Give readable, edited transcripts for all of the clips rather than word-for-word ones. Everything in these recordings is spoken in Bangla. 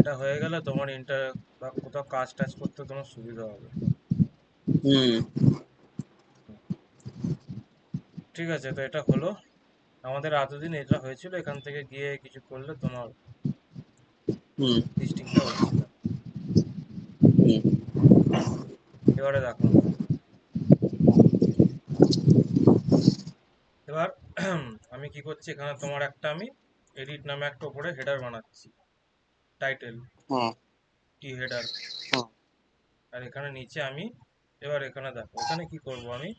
এটা হয়ে গেলে তোমার বা কোথাও কাজ টাজ করতে তোমার সুবিধা হবে। হুম। ঠিক আছে, তো এটা হলো আমাদের এতদিন এটা হয়েছিল, এখান থেকে গিয়ে কিছু করলে তোমার হুম। লিস্টিংটা হচ্ছে না। হুম। এবারে দেখো, এবার আমি কি করছি, এখানে তোমার একটা আমি এডিট নামে একটা উপরে হেডার বানাচ্ছি, টাইটেল হুম। কি হেডার। হুম। আর এখানে নিচে আমি, এবার এখানে দেখো, এখানে কি করব আমি,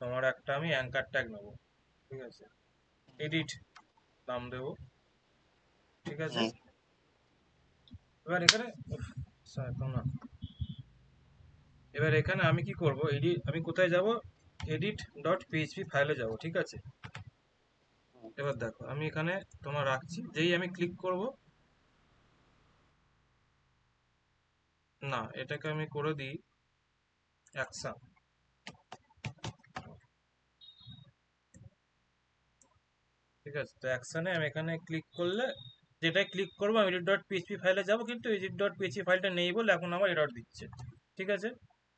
তোমার একটা আমি অ্যাঙ্কার ট্যাগ নেবো, ঠিক আছে, এডিট নাম দেবো, ঠিক আছে। হুম। এবার এখানে তো না, এবার এখানে আমি কি করব, এডিট, আমি কোথায় যাব, এডিট ডট পিএইচপি ফাইলে যাব, ঠিক আছে। এবার দেখো আমি এখানে তোমার রাখছি, যেই আমি ক্লিক করব, না এটাকে আমি করে দিই অ্যাকশন, ঠিক আছে। তো অ্যাকশনে আমি এখানে ক্লিক করলে, যেটাই ক্লিক করবো আমি এডিট ডট পিএইচপি ফাইলে যাব, কিন্তু এডিট ডট পিএইচপি ফাইলটা নেই বলে এখন আমার এরর দিচ্ছে, ঠিক আছে।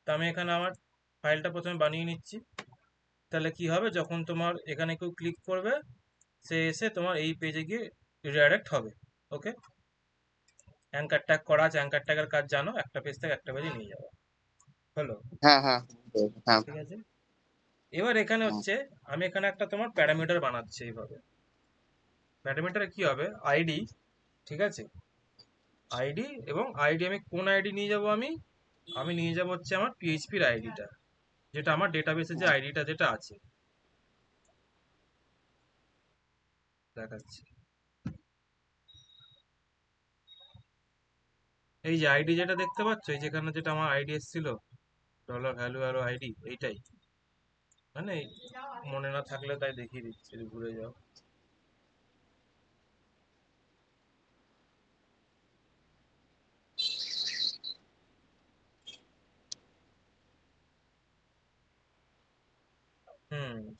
তো আমি এখানে আমার ফাইলটা প্রথমে বানিয়ে নিচ্ছি, তাহলে কি হবে, যখন তোমার এখানে কেউ ক্লিক করবে সে এসে তোমার এই পেজে গিয়ে রিডাইরেক্ট হবে। ওকে, অ্যাঙ্কার ট্যাগ করা আছে, অ্যাঙ্কার ট্যাগের কাজ জানো, একটা পেজ থেকে একটা পেজে নিয়ে যাওয়া, হলো, হ্যাঁ, হ্যাঁ, হ্যাঁ। ঠিক আছে। এবার এখানে হুম। হচ্ছে, আমি এখানে একটা তোমার প্যারামিটার বানাচ্ছি এইভাবে। প্যারামিটারে কি হবে, আইডি, ঠিক আছে, আইডি, এবং আইডি আমি কোন আইডি নিয়ে যাব, আমি আমি নিয়ে যাব হচ্ছে আমার পিএইচপির আইডিটা, যেটা আমার ডেটাবেসে যে হুম। আইডিটা যেটা আছে, দেখাচ্ছি। এই যে আইডি যেটা দেখতে পাচ্ছ, এই যেখানে যেটা আমার আইডি এসেছিল, ডলার ভ্যালু আরো আইডি, এইটাই, মানে মনে না থাকলে তাই দেখিয়ে দিচ্ছি, যদি ভুলে যাও।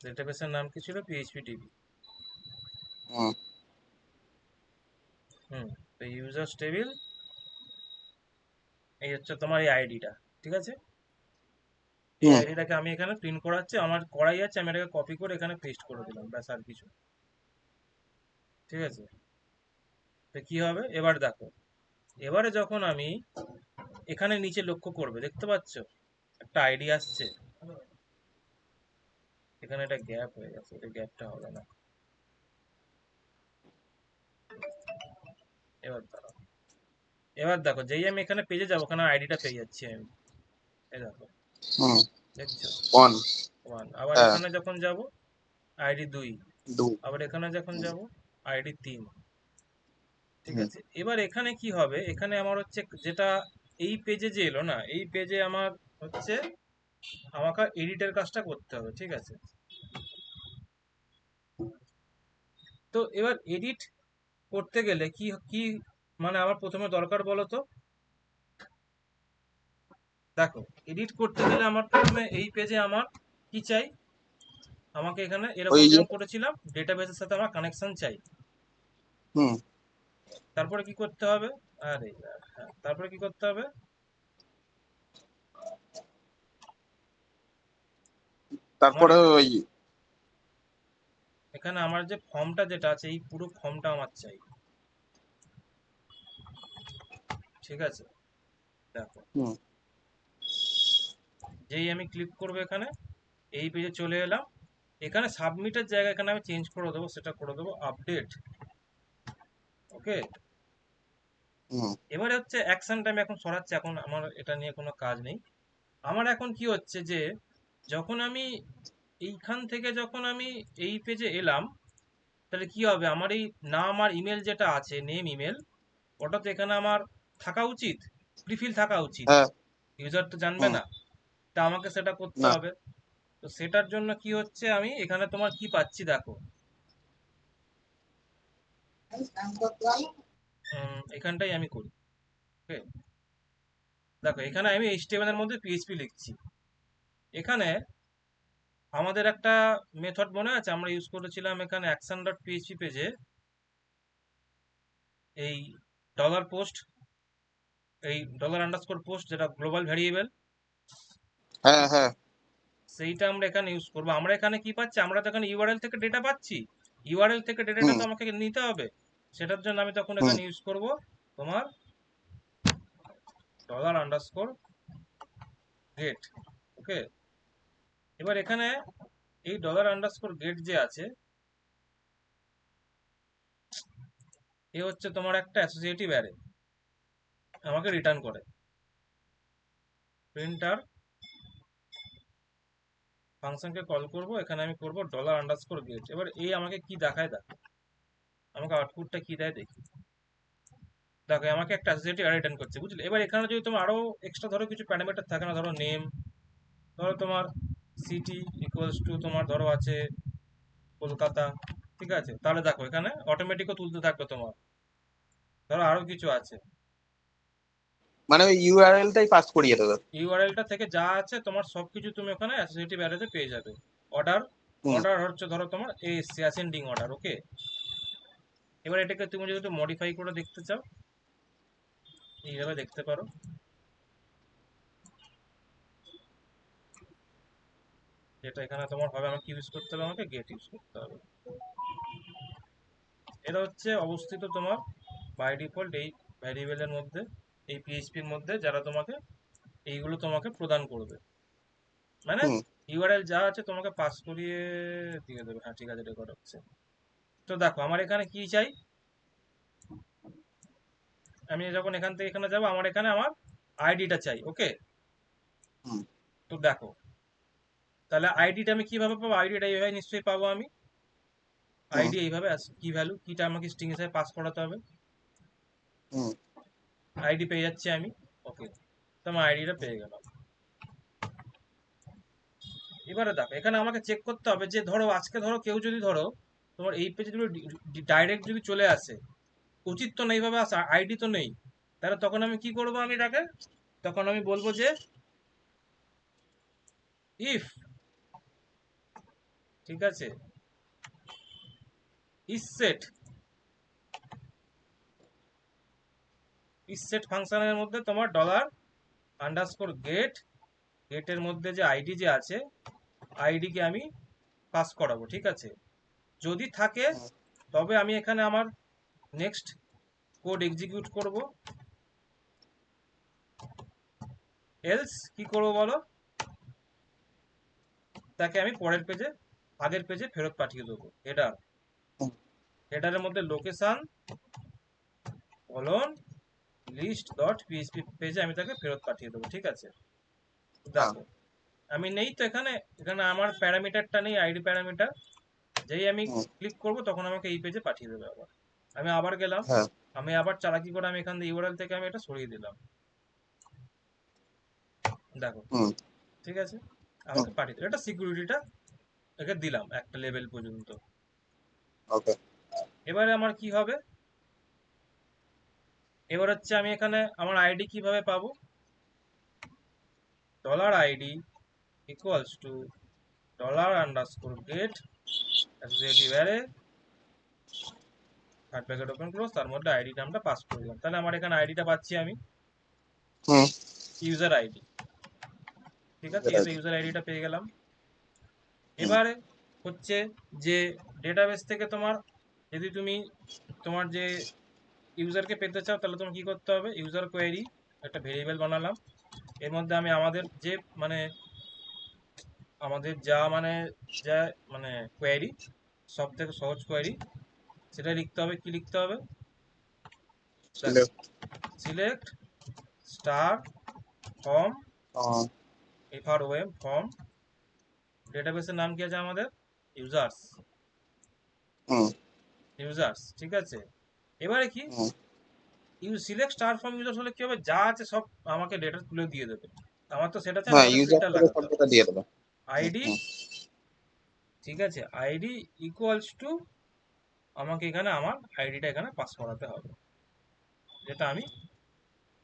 ডেটাবেসের নাম কি ছিল, পিএইচপি টিভি। হুম। হুম তো ইউজার্স টেবিল, এই হচ্ছে তোমার এই আইডিটা, ঠিক আছে। এই হুম। আইডিটাকে আমি এখানে প্রিন্ট করাচ্ছি, আমার করাই আছে, আমি এটাকে কপি করে এখানে পেস্ট করে দিলাম, ব্যাস আর কিছু, ঠিক আছে। তো কি হবে এবার দেখো, এবারে যখন আমি এখানে নিচে লক্ষ্য করবে, দেখতে পাচ্ছ একটা আইডি আসছে, এখানে একটা গ্যাপ হয়ে গেছে, এটা গ্যাপটা হবে না। এবার দাঁড়াও, এবার দেখো যেই আমি এখানে পেজে যাবো, ওখানে আইডিটা পেয়ে যাচ্ছি আমি, এই দেখো, হুম। দেখছো, ওয়ান। ওয়ান। আবার হ্যাঁ। এখানে যখন যাব, আইডি দুই। দু। আবার এখানে যখন হুম। যাব, আইডি তিন, ঠিক হুম। আছে। এবার এখানে কি হবে, এখানে আমার হচ্ছে যেটা এই পেজে যে এলো না, এই পেজে আমার হচ্ছে আমাকে এডিটের কাজটা করতে হবে, ঠিক আছে। তো এবার এডিট করতে গেলে কি কি মানে আমার প্রথমে দরকার বলো তো, দেখো এডিট করতে গেলে আমার প্রথমে এই পেজে আমার কি চাই, আমাকে এখানে ওই এরকম যে। যেরকম করেছিলাম ডেটাবেসের সাথে আমার কানেকশন চাই। হুম। তারপরে কি করতে হবে, আরে হ্যাঁ, তারপরে কি করতে হবে, আমার তারপরে ওই। এখানে আমার যে ফর্মটা যেটা আছে, এই পুরো ফর্মটা আমার চাই, ঠিক আছে। দেখো হুম। যেই আমি ক্লিক করবো এখানে, এই পেজে চলে এলাম, এখানে সাবমিটের জায়গা এখানে আমি চেঞ্জ করে দেবো, সেটা করে দেবো আপডেট, ওকে। হুম। এবারে হচ্ছে অ্যাকশনটা আমি এখন সরাচ্ছি, এখন আমার এটা নিয়ে কোনো কাজ নেই। আমার এখন কি হচ্ছে যে, যখন আমি এইখান থেকে যখন আমি এই পেজে এলাম, তাহলে কি হবে, আমার এই নাম আর ইমেল যেটা আছে, নেম ইমেল, ওটা তো এখানে আমার থাকা উচিত, প্রিফিল থাকা উচিত, হ্যাঁ। ইউজার তো জানবে হুম। না। তা আমাকে সেটা করতে না। হবে। তো সেটার জন্য কি হচ্ছে, আমি এখানে তোমার কি পাচ্ছি দেখো, এখানটাই আমি করি, ওকে। দেখো এখানে আমি এইচটিএমএল এর মধ্যে পিএইচপি লিখছি, এখানে আমাদের একটা মেথড মনে আছে আমরা ইউজ করেছিলাম এখানে অ্যাকশন ডট পিএইচপি পেজে, এই ডলার পোস্ট, এই ডলার আন্ডারস্কোর পোস্ট যেটা গ্লোবাল ভ্যারিয়েবল, হ্যাঁ হ্যাঁ। সেইটা আমরা এখানে ইউজ করবো। আমরা এখানে কি পাচ্ছি, আমরা তো এখানে ইউআরএল থেকে ডেটা পাচ্ছি, ইউআরএল থেকে ডেটাটা হুম তো আমাকে নিতে হবে। সেটার জন্য আমি তখন হুম এখানে ইউজ করব তোমার ডলার আন্ডারস্কোর গেট। ওকে, এবার এখানে এই ডলার আন্ডারস্কোর গেট যে আছে, এ হচ্ছে তোমার একটা অ্যাসোসিয়েটিভ অ্যারে, আমাকে রিটার্ন করে প্রিন্টার ফাংশনকে কল করব, এখানে আমি করব ডলার আন্ডারস্কোর গেট। এবার এই আমাকে কি দেখায়, দেখো আমাকে আউটপুটটা কি দেয় দেখি। দেখো আমাকে একটা অ্যাসোসিয়েটিভ অ্যারে রিটার্ন করছে, বুঝলে। এবার এখানে যদি তোমার আরো এক্সট্রা ধরো কিছু প্যারামিটার থাকে না, ধরো নেম, ধরো তোমার সিটি ইকুয়ালস টু তোমার ধরো আছে কলকাতা, ঠিক আছে, তাহলে দেখো এখানে অটোমেটিকও তুলতে থাকবে তোমার। ধরো আরো কিছু আছে, মানে ওই ইউআরএলটাই পাস করিয়ে দেবে। ইউআরএলটা থেকে যা আছে তোমার সবকিছু তুমি ওখানে অ্যাসোসিয়েটিভ অ্যারেতে পেয়ে যাবে। অর্ডার, হুম অর্ডার হচ্ছে ধরো তোমার এসছে অ্যাসেন্ডিং অর্ডার। ওকে, এবার এটাকে তুমি যদি একটু মডিফাই করে দেখতে চাও, এইভাবে দেখতে পারো। যেটা এখানে তোমার হবে, আমাকে ইউজ করতে হবে, আমাকে গেট ইউজ করতে হবে। এটা হচ্ছে অবস্থিত তোমার বাই ডিফল্ট এই ভ্যারিয়েবলের মধ্যে, এই পিএইচপির মধ্যে, যারা তোমাকে এইগুলো তোমাকে প্রদান করবে। মানে হুম ইউআরএল যা আছে তোমাকে পাস করিয়ে দিয়ে দেবে। হ্যাঁ ঠিক আছে, রেকর্ড হচ্ছে। তো দেখো আমার এখানে কি চাই, আমি যখন এখান থেকে এখানে যাবো, আমার এখানে আমার আইডিটা চাই। ওকে, হুম তো দেখো তাহলে আইডিটা আমি কিভাবে পাবো, আইডিটা এইভাবে নিশ্চয়ই পাবো আমি। হুম আইডি এইভাবে কি ভ্যালু, কিটা আমাকে স্ট্রিং হিসেবে পাস করাতে হবে, হুম আইডি পেয়ে যাচ্ছি আমি। ওকে, তো আমার আইডিটা পেয়ে গেলাম। এবারে দেখো এখানে আমাকে চেক করতে হবে যে ধরো আজকে ধরো কেউ যদি ধরো তোমার এই পেজে যদি ডাইরেক্ট যদি চলে আসে, উচিত তো নেই ভাবে আসা, আইডি তো নেই, তাহলে তখন আমি কি করবো, আমি তাকে তখন আমি বলবো যে ইফ, ঠিক আছে, ইসসেট, ইসসেট ফাংশনের মধ্যে তোমার ডলার আন্ডারস্কোর গেট, গেটের মধ্যে যে আইডি যে আছে, আইডিকে আমি পাস করাবো। ঠিক আছে, যদি থাকে হুম। তবে আমি এখানে আমার নেক্সট কোড এক্সিকিউট করব, এলস কি করবো বলো, তাকে আমি পরের পেজে, আগের পেজে ফেরত পাঠিয়ে দেবো। Header, hmm. হেডারের মধ্যে location colon list dot PHP পেজে আমি তাকে ফেরত পাঠিয়ে দেবো। ঠিক আছে, হ্যাঁ দেখো আমি নেই তো এখানে, এখানে আমার প্যারামিটারটা নেই, আইডি প্যারামিটার। যেই আমি হুম ক্লিক করব তখন আমাকে এই পেজে পাঠিয়ে দেবে আবার। আমি আবার গেলাম, হ্যাঁ আমি আবার চালাকি করে আমি এখান থেকে ইউআরএল থেকে আমি এটা সরিয়ে দিলাম, দেখো, হুম ঠিক আছে, হুম। আমাকে পাঠিয়ে দিল। এটা সিকিউরিটিটা একে দিলাম একটা লেভেল পর্যন্ত। ওকে। এবারে আমার কি হবে, এবার হচ্ছে আমি এখানে আমার আইডি কিভাবে পাবো, dollar ID equals to dollar underscore get associative array third bracket open close, তার মধ্যে আইডি নামটা পাস করে দিলাম। তাহলে আমার এখানে আইডিটা পাচ্ছি আমি, হুম। User ID. ঠিক আছে, User এই তো ID। ইউজার আইডিটা পেয়ে গেলাম। হুম এবারে হচ্ছে যে ডেটাবেস থেকে তোমার, যদি তুমি তোমার যে ইউজারকে পেতে চাও, তাহলে তোমার কি করতে হবে, ইউজার কোয়েরি একটা ভেরিয়েবল বানালাম, এর মধ্যে আমি আমাদের যে মানে আমাদের যা মানে যা মানে কোয়েরি, সব থেকে সহজ কোয়েরি সেটা লিখতে হবে। কি লিখতে হবে, দেখো, Select। সিলেক্ট স্টার ফর্ম, হুম এফআর ওএম ফর্ম, ডেটাবেসের নাম কি আছে আমাদের, ইউজার্স, হুম ইউজার্স। ঠিক আছে, এবারে কি, হুম। You select star from users হলে কি হবে, যা আছে সব আমাকে ডেটা তুলে দিয়ে দেবে। আমার তো সেটা চাই না, হ্যাঁ, আমাকে ইউজার ফিল্টার থেকে লাগাতে সব হবে। ডেটা দিয়ে দেবে। হুম আইডি, হুম ঠিক আছে, আইডি ইকুয়ালস টু, আমাকে এখানে আমার আইডিটা এখানে পাস করাতে হবে, যেটা আমি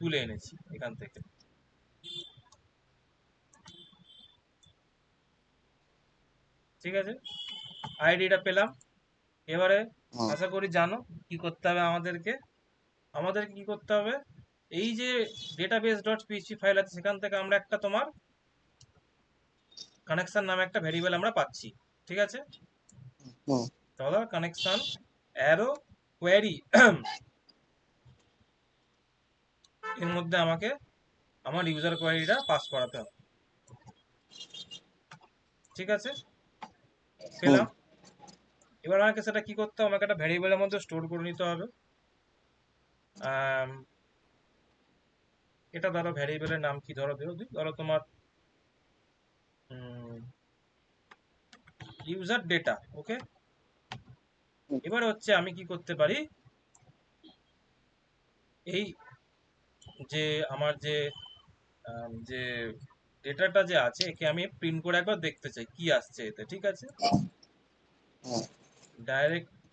তুলে এনেছি এখান থেকে। ঠিক আছে, আইডিটা পেলাম। এবারে হুম আশা করি জানো কি করতে হবে আমাদেরকে। আমাদেরকে কি করতে হবে, এই যে ডেটাবেস ডট পিএইচপি ফাইল আছে সেখান থেকে আমরা একটা তোমার কানেকশন নামে একটা ভেরিয়েবল আমরা পাচ্ছি। ঠিক আছে, হুম ডলার কানেকশন অ্যারো কোয়ারি এর মধ্যে আমাকে আমার ইউজার কোয়ারিটা পাস করাতে হবে। ঠিক আছে, হুম পেলাম। এবার আমাকে সেটা কি করতে হবে, আমাকে একটা ভেরিয়েবলের মধ্যে স্টোর করে নিতে হবে। আম, এটা ধরো ভ্যারিয়েবলের নাম কি, ধরো ধরো ধরো তোমার ইউজার ডেটা। ওকে, হুম এবার হচ্ছে আমি কি করতে পারি, এই যে আমার যে ডেটাটা যে আছে একে আমি প্রিন্ট করে একবার দেখতে চাই কি আসছে এতে। ঠিক আছে, হুম ডাইরেক্ট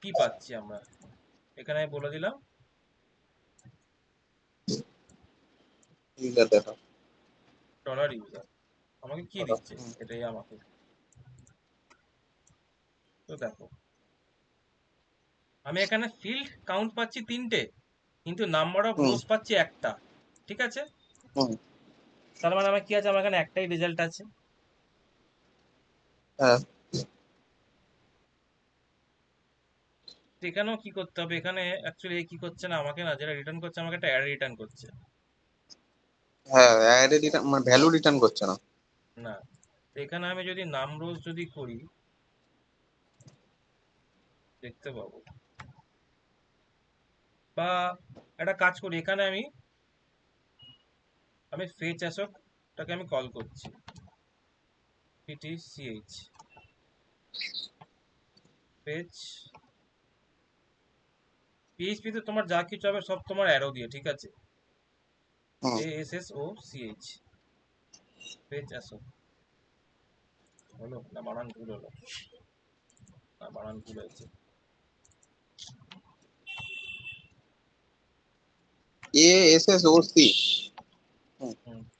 কি পাচ্ছি আমরা, এখানে আমি বলে দিলাম ইউজার ডেটা ডলার ইউজার। আমাকে কি দিচ্ছে এটাই আমাকে, তো দেখো আমি এখানে ফিল্ড কাউন্ট পাচ্ছি 3টে, কিন্তু নাম্বার অফ হুম রোজ পাচ্ছি একটা। ঠিক আছে, হুম তার মানে আমার কি আছে, আমার এখানে একটাই রেজাল্ট আছে। হ্যাঁ তো এখানেও কি করতে হবে, এখানে অ্যাকচুয়ালি কি করছে না আমাকে, না যেটা রিটার্ন করছে আমাকে একটা অ্যারে রিটার্ন করছে। হ্যাঁ অ্যারে রিটার্ন মানে ভ্যালু রিটার্ন করছে না। না, তো এখানে আমি যদি নাম রোজ যদি করি দেখতে পাবো, বা একটা কাজ করি, এখানে আমি আমি ফেচ অ্যাসোকটাকে আমি কল করছি, পিটিসিএইচ ফেচ। পিএইচপি তে তোমার যা কিছু হবে সব তোমার অ্যারো দিয়ে। ঠিক আছে, হুম ASSOCH ফেচ অ্যাসোক। হলো না বানান ভুল হলো, না বানান ভুল হয়েছে। ASSOC।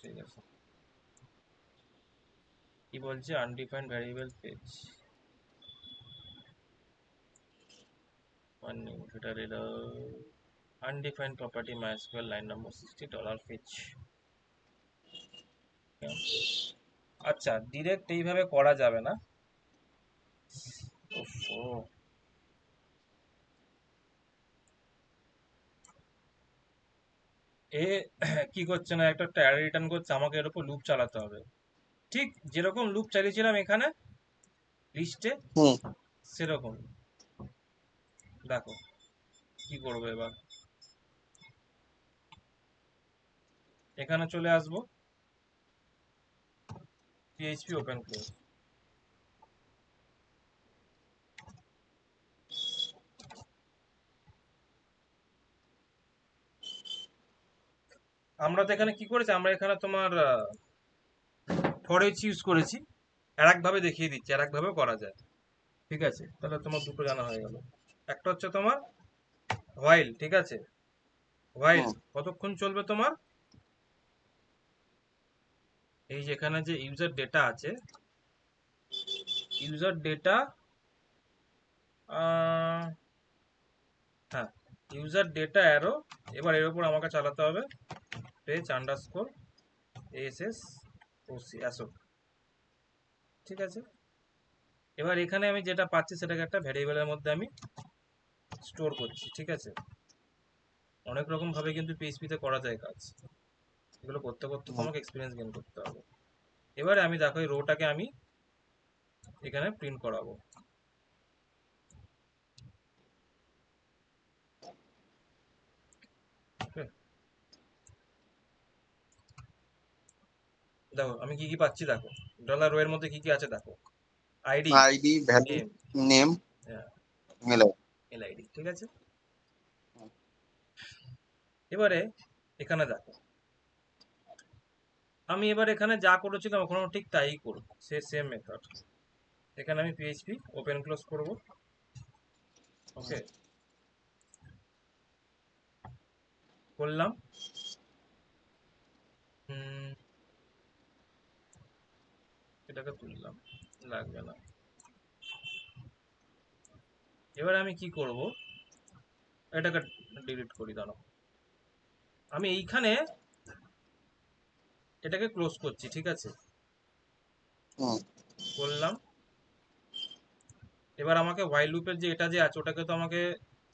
ঠিক আছে, কি বলছে, undefined variable fetch one new data error undefined property mysql line number 60 dollar fetch। আচ্ছা, ডিরেক্ট এইভাবে করা যাবে না। ওফো, এ কি করছে না, একটা অ্যারে রিটার্ন করছে, আমাকে এর উপর লুপ চালাতে হবে। ঠিক যেরকম লুপ চালিয়েছিলাম এখানে লিস্টে, হুম সেরকম। দেখো কি করবো এবার, এখানে চলে আসবো, পিএইচপি ওপেন ক্লোজ। আমরা তো এখানে কি করেছি, আমরা এখানে তোমার ফর ইচ ইউজ করেছি, আর একভাবে দেখিয়ে দিচ্ছি, আর একভাবেও করা যায়। ঠিক আছে, তাহলে তোমার দুটো জানা হয়ে গেল। একটা হচ্ছে তোমার হোয়াইল। ঠিক আছে, হোয়াইল হুম কতক্ষণ চলবে তোমার, এই যেখানে যে ইউজার ডেটা আছে, ইউজার ডেটা, হ্যাঁ, ইউজার ডেটা অ্যারো। এবার এর উপর আমাকে চালাতে হবে page underscore SS OC SEO. ঠিক আছে, এবার এখানে আমি যেটা পাচ্ছি সেটাকে একটা ভ্যারিয়েবলের মধ্যে আমি স্টোর করছি। ঠিক আছে, অনেক রকম ভাবে কিন্তু পিএইচপিতে করা যায় কাজ, এগুলো করতে করতে হুম তোমাকে এক্সপিরিয়েন্স গেইন করতে হবে। এবারে আমি দেখো এই রোটাকে আমি এখানে প্রিন্ট করাবো। Okay? দেখো আমি কি কি পাচ্ছি, দেখো ডলার রো এর মধ্যে কি কি আছে দেখো, ID, ID value name, name mail. Mail ID. ঠিক আছে, এবারে এখানে দেখো আমি এবার এখানে যা করেছিলাম ওখানেও ঠিক তাই করবো, সে সেম মেথড। এখানে আমি পিএইচপি ওপেন ক্লোজ করব। ওকে, করলাম। হুম, এটাকে তুললাম। লাগবে না। এবার আমি কি করব, এটাকে ডিলিট করি, দাঁড়াও। আমি এইখানে এটাকে ক্লোজ করছি, ঠিক আছে, হুম করলাম। এবার আমাকে while লুপের যে এটা যে আছে ওটাকে তো আমাকে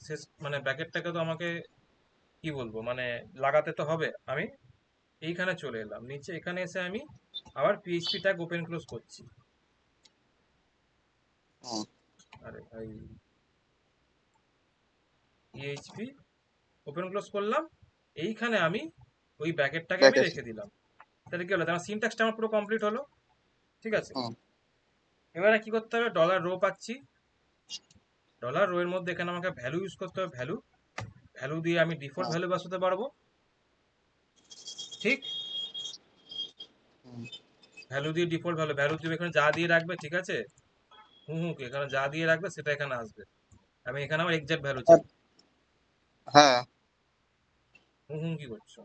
শেষ, মানে ব্র্যাকেটটাকে তো আমাকে কি বলবো, মানে লাগাতে তো হবে। আমি এইখানে চলে এলাম নিচে, এখানে এসে আমি আবার পিএইচপি ট্যাগ ওপেন ক্লোজ করছি। হুম। আরে ভাই, পিএইচপি ওপেন ক্লোজ করলাম, এইখানে আমি ওই ব্র্যাকেটটাকে আমি ব্যাকে। রেখে দিলাম। তাহলে কি হলো, আমার সিনট্যাক্সটা আমার পুরো কমপ্লিট হলো, ঠিক আছে। হুম এবারে কি করতে হবে, ডলার রো পাচ্ছি, ডলার রো এর মধ্যে এখানে আমাকে ভ্যালু ইউজ করতে হবে, ভ্যালু, ভ্যালু দিয়ে আমি ডিফল্ট হুম ভ্যালু বসাতে পারবো, ঠিক। হুম। ভ্যালু দিয়ে ডিফল্ট ভ্যালু, ভ্যালু দিয়ে এখানে যা দিয়ে রাখবে, ঠিক আছে, হুম এখানে যা দিয়ে রাখবে সেটা এখানে আসবে। আমি এখানে আমার এক্সাক্ট ভ্যালু চাই। হ্যাঁ, হুম কি করছো?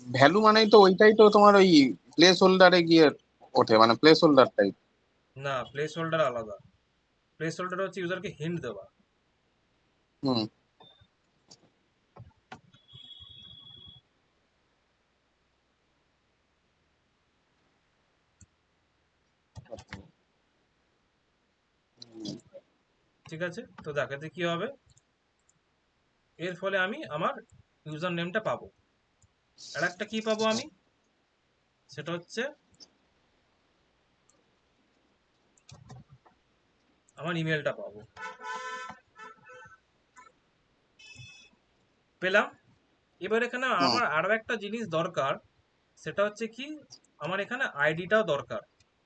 ভ্যালু মানেই তো ওইটাই তো তোমার ওই প্লেস হোল্ডারে গিয়ে ওঠে, মানে প্লেস হোল্ডার টাইপ। না, প্লেস হোল্ডার আলাদা। প্লেস হোল্ডার হচ্ছে ইউজারকে হিন্ট দেওয়া। হুম। ঠিক আছে, তো দেখাতে কি হবে, এর ফলে আমি আমার ইউজার নেমটা পাবো, আর একটা কি পাবো আমি, সেটা হচ্ছে আমার ইমেলটা পাবো, পেলাম। এবার এখানে হুম আমার আরো একটা জিনিস দরকার, সেটা হচ্ছে কি, আমার এখানে আইডিটাও দরকার,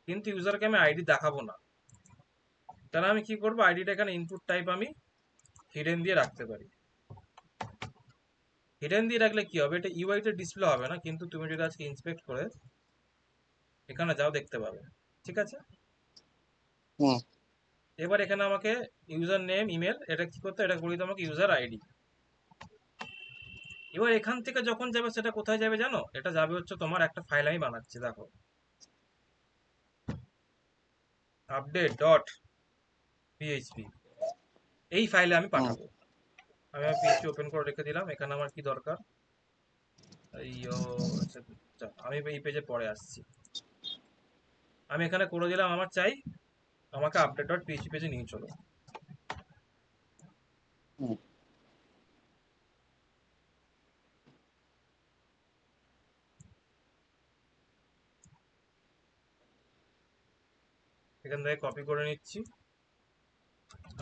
কিন্তু ইউজারকে আমি আইডি দেখাবো না। তাহলে আমি কি করবো, আইডিটা এখানে ইনপুট টাইপ আমি হিডেন দিয়ে রাখতে পারি। হিডেন দিয়ে রাখলে কি হবে, এটা ইউআই তে ডিসপ্লে হবে না, কিন্তু তুমি যদি আজকে ইন্সপেক্ট করে এখানে যাও দেখতে পাবে, ঠিক আছে। হুম এবার এখানে আমাকে ইউজার নেম ইমেল এটা কি করতে, এটা বলি তোমাকে ইউজার আইডি। এবার এখান থেকে যখন যাবে সেটা কোথায় যাবে জানো, এটা যাবে হচ্ছে তোমার একটা ফাইল আমি বানাচ্ছি, দেখো, আপডেট ডট পিএইচপি, এই ফাইলে আমি হুম পাঠাবো। আমি আমার পিএইচপি ওপেন করে রেখে দিলাম, এখানে আমার কি দরকার, ইয়ো, আচ্ছা, আমি এই পেজে পরে আসছি। আমি এখানে করে দিলাম, আমার চাই আমাকে আপডেট ডট পিএইচপি পেজে নিয়ে চলো। হুম এখান থেকে কপি করে নিচ্ছি,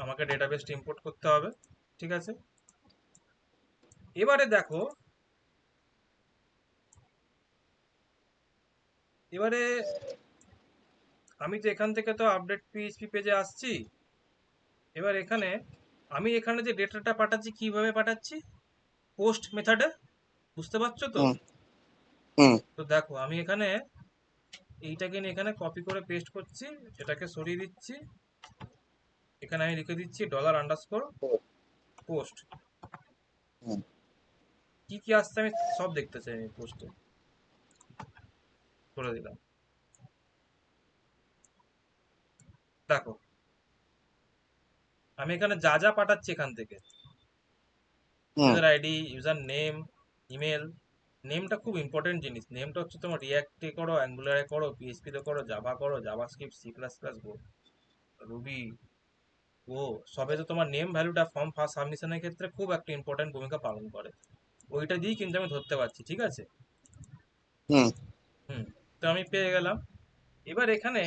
আমাকে ডেটাবেসটা ইম্পোর্ট করতে হবে, ঠিক আছে। এবারে দেখো, এবারে আমি তো এখান থেকে তো আপডেট পিএইচপি পেজে আসছি। এবার এখানে আমি এখানে যে ডেটাটা পাঠাচ্ছি কিভাবে পাঠাচ্ছি, পোস্ট মেথডে, বুঝতে পারছো তো। হুম হুম তো দেখো আমি এখানে এইটাকে নিয়ে এখানে কপি করে পেস্ট করছি, এটাকে সরিয়ে দিচ্ছি, এখানে আমি লিখে দিচ্ছি ডলার আন্ডারস্কোর পোস্ট। হুম কি কি আসছে আমি সব দেখতে চাই, আমি পোস্টে করে দিলাম, দেখো আমি এখানে যা যা পাঠাচ্ছি এখান থেকে, হুম user ID, user name, email. নেমটা খুব ইম্পর্টেন্ট জিনিস, নেমটা হচ্ছে তোমার রিয়াক্টে করো, অ্যাঙ্গুলারে করো, পিএইচপি তে করো, জাভা করো, JavaScript, C plus plus, Ruby, ও সবে তো তোমার নেম ভ্যালুটা ফর্ম ফার্স্ট সাবমিশনের ক্ষেত্রে খুব একটা ইম্পর্টেন্ট ভূমিকা পালন করে। ওইটা দিয়েই কিন্তু আমি ধরতে পারছি, ঠিক আছে। হুম হুম, তো আমি পেয়ে গেলাম। এবার এখানে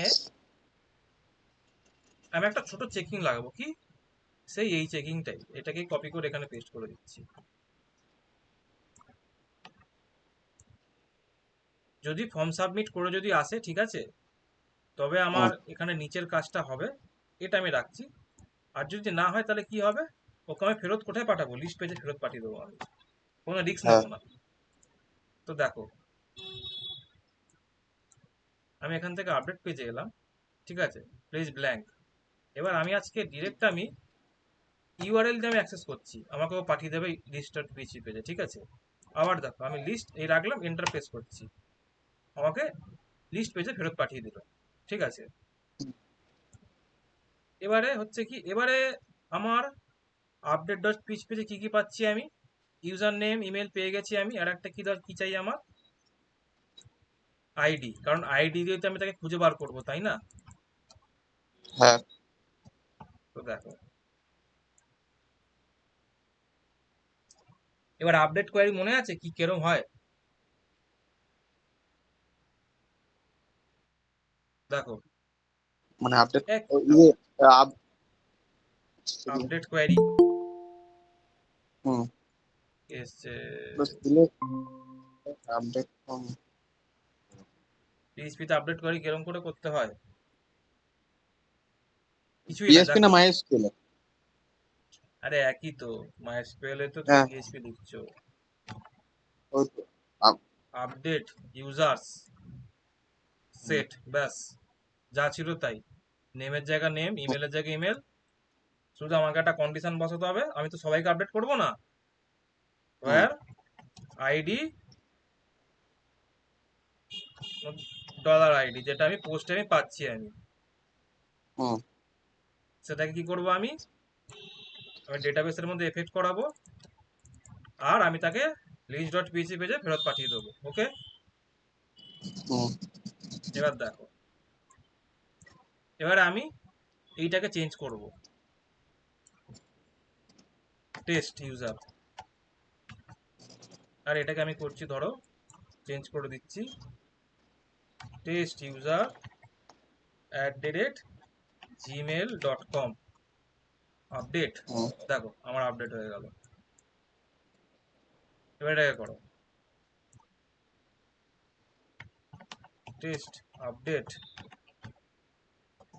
আমি একটা ছোট চেকিং লাগাবো, কি, সেই এই চেকিংটাই, এটাকে কপি করে এখানে পেস্ট করে দিচ্ছি। যদি ফর্ম সাবমিট করে যদি আসে, ঠিক আছে, তবে আমার হুম। এখানে নিচের কাজটা হবে, এটা আমি রাখছি। আর যদি না হয় তাহলে কি হবে, ওকে আমি ফেরত কোথায় পাঠাবো, লিস্ট পেজে ফেরত পাঠিয়ে দেবো আমি, কোনো রিস্ক হ্যাঁ। নেবো না। তো দেখো আমি এখান থেকে আপডেট পেজে এলাম, ঠিক আছে, পেজ ব্ল্যাঙ্ক। এবার আমি আজকে ডিরেক্ট আমি ইউআরএল দিয়ে আমি অ্যাক্সেস করছি, আমাকে ও পাঠিয়ে দেবে লিস্ট ডট পিএইচপি পেজে, ঠিক আছে। আবার দেখো আমি লিস্ট এই রাখলাম, এন্টার প্রেস করছি, আমাকে লিস্ট পেজে ফেরত পাঠিয়ে দিল। ঠিক আছে। এবারে হচ্ছে কি, এবারে আমার আপডেট ডট পিএইচপিতে কি কি পাচ্ছি আমি, ইউজার নেম ইমেল পেয়ে গেছি আমি, আর একটা কি চাই আমার, আইডি, কারণ আইডি দিয়ে তো আমি তাকে খুঁজে বার করবো, তাই না? হ্যাঁ, তো দেখো, এবার আপডেট কোয়ারি মনে আছে কি কেরম হয়? দেখো, মানে আপডেট এক ইয়ে আপ- আপডেট কোয়ারি হুম, এসছে। বাস দিলে আপডেট পিএইচপিতে আপডেট কোয়ারি কেরম করে করতে হয়? কিছুই না, পিএসপি না দেখো, মাইএসকিউএল? আরে একই তো, মাইস্কুয়েল এ তো তুমি হ্যাঁ, পিএইচপি লিখছো। ওই তো। আপডেট ইউজার্স হুম, সেট, ব্যাস, যা ছিল তাই, নেমের জায়গা নেম, ইমেলের জায়গা ইমেল, শুধু আমাকে একটা কন্ডিশন বসাতে হবে, আমি তো সবাইকে আপডেট করবো না, হুম, ওয়্যার আইডি ডলার আইডি, যেটা আমি পোস্টে আমি পাচ্ছি আমি, হুম, সেটাকে কি করব আমি আমি ডেটাবেসের মধ্যে এফেক্ট করাবো, আর আমি তাকে লিস্ট ডট পিএইচপি পেজে ফেরত পাঠিয়ে দেবো। ওকে, হুম, এবার দেখো, এবারে আমি এইটাকে চেঞ্জ করব, টেস্ট ইউজার, আর এটাকে আমি করছি, ধরো চেঞ্জ করে দিচ্ছি, টেস্ট ইউজার @gmail.com আপডেট। হুম, দেখো আমার আপডেট হয়ে গেল। এবার এটাকে করো, টেস্ট আপডেট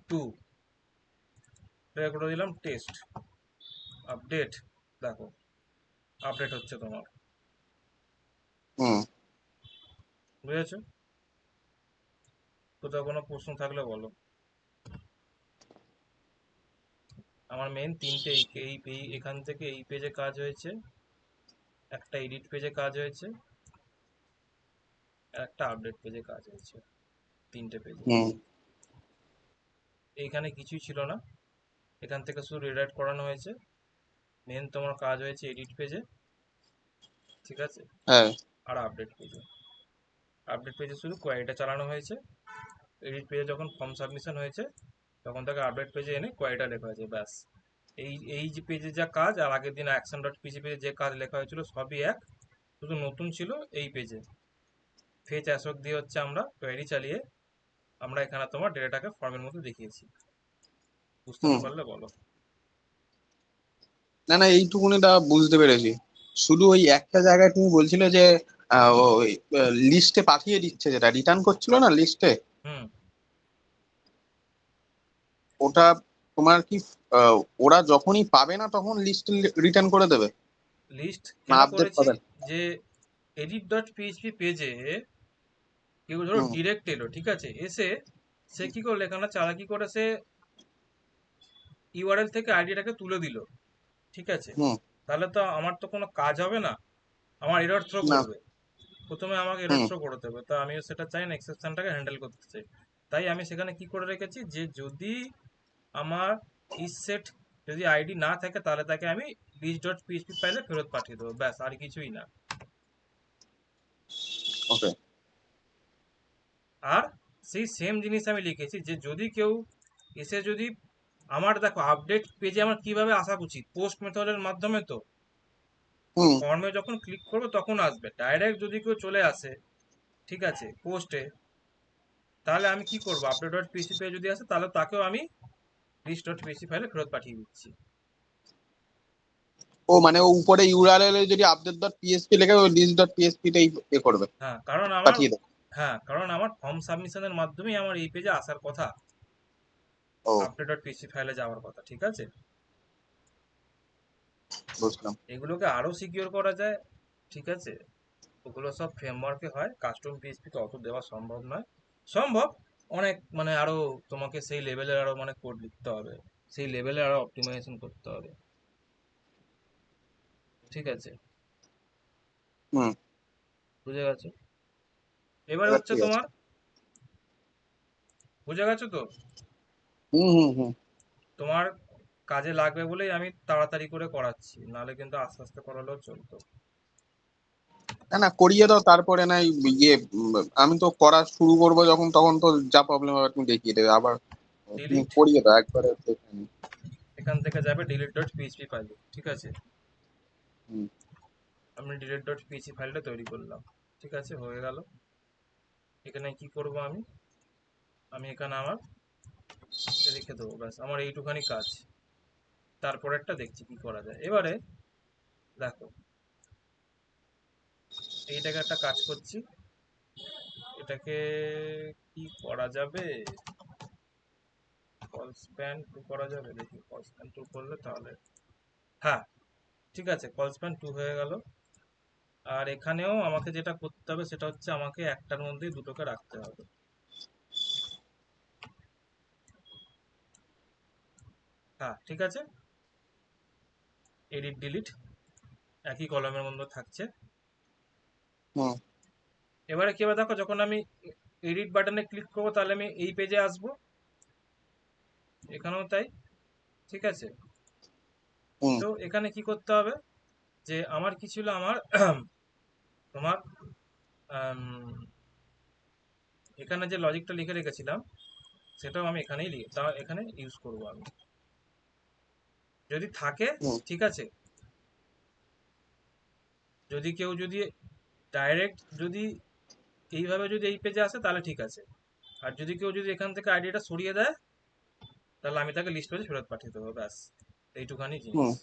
টু, এটাকে করে দিলাম টেস্ট আপডেট। দেখো আপডেট হচ্ছে তোমার, হুম। বুঝেছো? কোথাও কোনো প্রশ্ন থাকলে বলো। আমার মেন তিনটে এখান থেকে এই পেজে কাজ হয়েছে, একটা এডিট পেজে কাজ হয়েছে, আর একটা আপডেট পেজে কাজ হয়েছে, তিনটে পেজে। হুম, এইখানে কিছুই ছিল না, এখান থেকে শুধু রিডাইরেক্ট করানো হয়েছে। মেন তোমার কাজ হয়েছে এডিট পেজে, ঠিক আছে, হ্যাঁ, আর আপডেট পেজে। আপডেট পেজে শুধু কোয়ারিটা চালানো হয়েছে, এডিট পেজে যখন ফর্ম সাবমিশন হয়েছে তখন তাকে আপডেট পেজে এনে কোয়ারিটা লেখা হয়েছে, ব্যাস। এই যে পেজে যা কাজ আর আগের দিন অ্যাকশন ডট পিসি পেজে যে কাজ লেখা হয়েছিল সবই এক, শুধু নতুন ছিল এই পেজে ফেচ অ্যাসক দিয়ে হচ্ছে আমরা কোয়ারি চালিয়ে আমরা এখানে তোমার ডেটাটাকে ফর্মের মধ্যে দেখিয়েছি। বুঝতে না হুম। পারলে বলো। না না, এইটুকুনি দা বুঝতে পেরেছি। শুধু ওই একটা জায়গায় তুমি বলছিলে যে ওই লিস্টে পাঠিয়ে দিচ্ছে, যেটা রিটার্ন করছিল না লিস্টে, হুম। ওটা তোমার কি আহ, ওরা যখনই পাবে না তখন লিস্ট রিটার্ন করে দেবে, লিস্ট না কেন আপডেট করেছি, পাবেন? যে এডিট ডট পিএইচপি পেজে কেউ ধরো হুম, ডিরেক্ট এলো, ঠিক আছে, এসে সে কি করলো, এখানে চালাকি করে সে ইউআরএল থেকে আইডিটাকে তুলে দিল, ঠিক আছে, হুম, তাহলে তো আমার তো কোনো কাজ হবে না, আমার এরর থ্রো না, করবে, প্রথমে আমাকে এরর হুম, থ্রো করতে হবে, তো আমিও সেটা চাই না, এক্সেপশনটাকে হ্যান্ডেল করতে চাই। তাই আমি সেখানে কি করে রেখেছি, যে যদি আমার ইস সেট যদি আইডি না থাকে তাহলে তাকে আমি লিস্ট ডট পিএইচপি ফাইলে ফেরত পাঠিয়ে দেবো, ব্যাস, আর কিছুই না। ওকে, আর সেই সেম জিনিস আমি লিখেছি যে যদি কেউ এসে যদি আমার, দেখো আপডেট পেজে আমার কিভাবে আসা উচিত, পোস্ট মেথডের মাধ্যমে তো, তো হুম। ফর্মে যখন ক্লিক করবে তখন আসবে, ডাইরেক্ট যদি কেউ চলে আসে, ঠিক আছে, পোস্টে, তাহলে আমি কি করবো, আপডেট ডট পিএইচপি পেজে যদি আসে তাহলে তাকেও আমি লিস্ট ডট পিএইচপি ফাইলে ফেরত পাঠিয়ে দিচ্ছি। ও মানে ও উপরে ইউআরএল এ যদি আপডেট ডট পিএসপি লেখে, ওই লিস্ট ডট পিএসপি টাই এ করবে, হ্যাঁ কারণ আমার, পাঠিয়ে দেবে। হ্যাঁ কারণ আমার ফর্ম সাবমিশনের মাধ্যমেই আমার এই পেজে আসার কথা, ও, আপডেট ডট পিএইচপি ফাইলে যাওয়ার কথা, ঠিক আছে। বুঝলাম। এগুলোকে আরো সিকিউর করা যায়, ঠিক আছে, ওগুলো সব ফ্রেমওয়ার্কে হয়, কাস্টম পিএইচপি তে অত দেওয়া সম্ভব নয়, সম্ভব অনেক, মানে আরো তোমাকে সেই লেভেলের আরো মানে কোড লিখতে হবে, সেই লেভেলে আরো অপটিমাইজেশন করতে হবে, ঠিক আছে, হুম, বুঝে গেছো? এবারে এবার হচ্ছে ঠিক আছে। তোমার বুঝে গেছো তো? হুম হুম হুম। তোমার কাজে লাগবে বলেই আমি তাড়াতাড়ি করে করাচ্ছি, নাহলে কিন্তু আস্তে আস্তে করালেও চলতো। না না, করিয়ে দাও, তারপরে নাই ইয়ে আমি তো করা শুরু করবো যখন, তখন তো যা প্রবলেম হবে তুমি দেখিয়ে দেবে আবার। তুমি ডিলিট, করিয়ে দাও একবারে দেখে নিই। এখান থেকে যাবে ডিলিট ডট পিএইচপি ফাইলে, ঠিক আছে? হুম আমি ডিলিট ডট পিএইচপি ফাইলটা তৈরি করলাম, ঠিক আছে, হয়ে গেল। এখানে কি করব আমি, আমি এখানে আমার রেখে দেবো, ব্যাস আমার এইটুখানি কাজ। তারপরেরটা দেখছি কি করা যায় এবারে। দেখো, এইটাকে একটা কাজ করছি, এটাকে কি করা যাবে, কল স্প্যান টু করা যাবে, দেখি কল স্প্যান টু করলে তাহলে, হ্যাঁ ঠিক আছে, কল স্প্যান টু হয়ে গেল। আর এখানেও আমাকে যেটা করতে হবে সেটা হচ্ছে আমাকে একটার মধ্যেই দুটোকে রাখতে হবে। হ্যাঁ ঠিক আছে, এডিট ডিলিট একই কলামের মধ্যে থাকছে। হুম এবারে কি হবে দেখো, যখন আমি এডিট বাটনে ক্লিক করবো তাহলে আমি এই পেজে আসবো, এখানেও তাই, ঠিক আছে। হুম তো এখানে কি করতে হবে, যে আমার কি ছিল, আমার তোমার আম, এখানে যে লজিকটা লিখে রেখেছিলাম সেটাও আমি এখানেই তা এখানে ইউজ করব আমি, যদি থাকে, হুম ঠিক আছে। যদি কেউ যদি ডাইরেক্ট যদি এইভাবে যদি এই পেজে আসে তাহলে ঠিক আছে, আর যদি কেউ যদি এখান থেকে আইডিটা সরিয়ে দেয় তাহলে আমি তাকে লিস্ট পেজে ফেরত পাঠিয়ে দেবো, ব্যাস এইটুখানি জিনিস। হুম।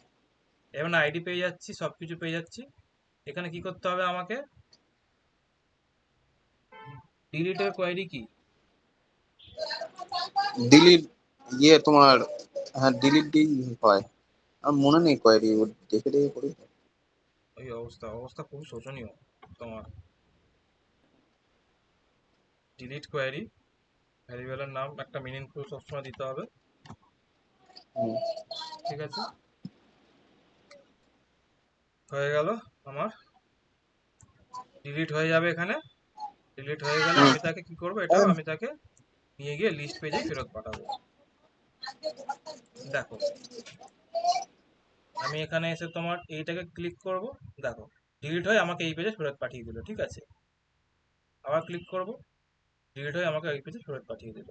এবার আইডি পেয়ে যাচ্ছি, সবকিছু পেয়ে যাচ্ছি। এখানে কি করতে হবে আমাকে, ডিলিটের কোয়েরি কি, ডিলিট ইয়ে তোমার, হ্যাঁ ডিলিট দিয়ে হয়। আমার মনে নেই কোয়ারি, দেখে দেখে করি। ওই অবস্থা, অবস্থা খুবই শোচনীয় তোমার। ডিলিট কোয়েরি, ভ্যারিয়েবলের নাম একটা মিনিংফুল সবসময় দিতে হবে, হুম ঠিক আছে। হয়ে গেল আমার, ডিলিট হয়ে যাবে এখানে। ডিলিট হয়ে গেলে হুম। আমি তাকে কি করবো, এটাও আমি তাকে নিয়ে গিয়ে লিস্ট পেজেই ফেরত পাঠাবো। দেখো, আমি এখানে এসে তোমার এইটাকে ক্লিক করব, দেখো ডিলিট হয়ে আমাকে এই পেজে ফেরত পাঠিয়ে দিল, ঠিক আছে। আবার ক্লিক করব, ডিলিট হয়ে আমাকে এই পেজে ফেরত পাঠিয়ে দিল।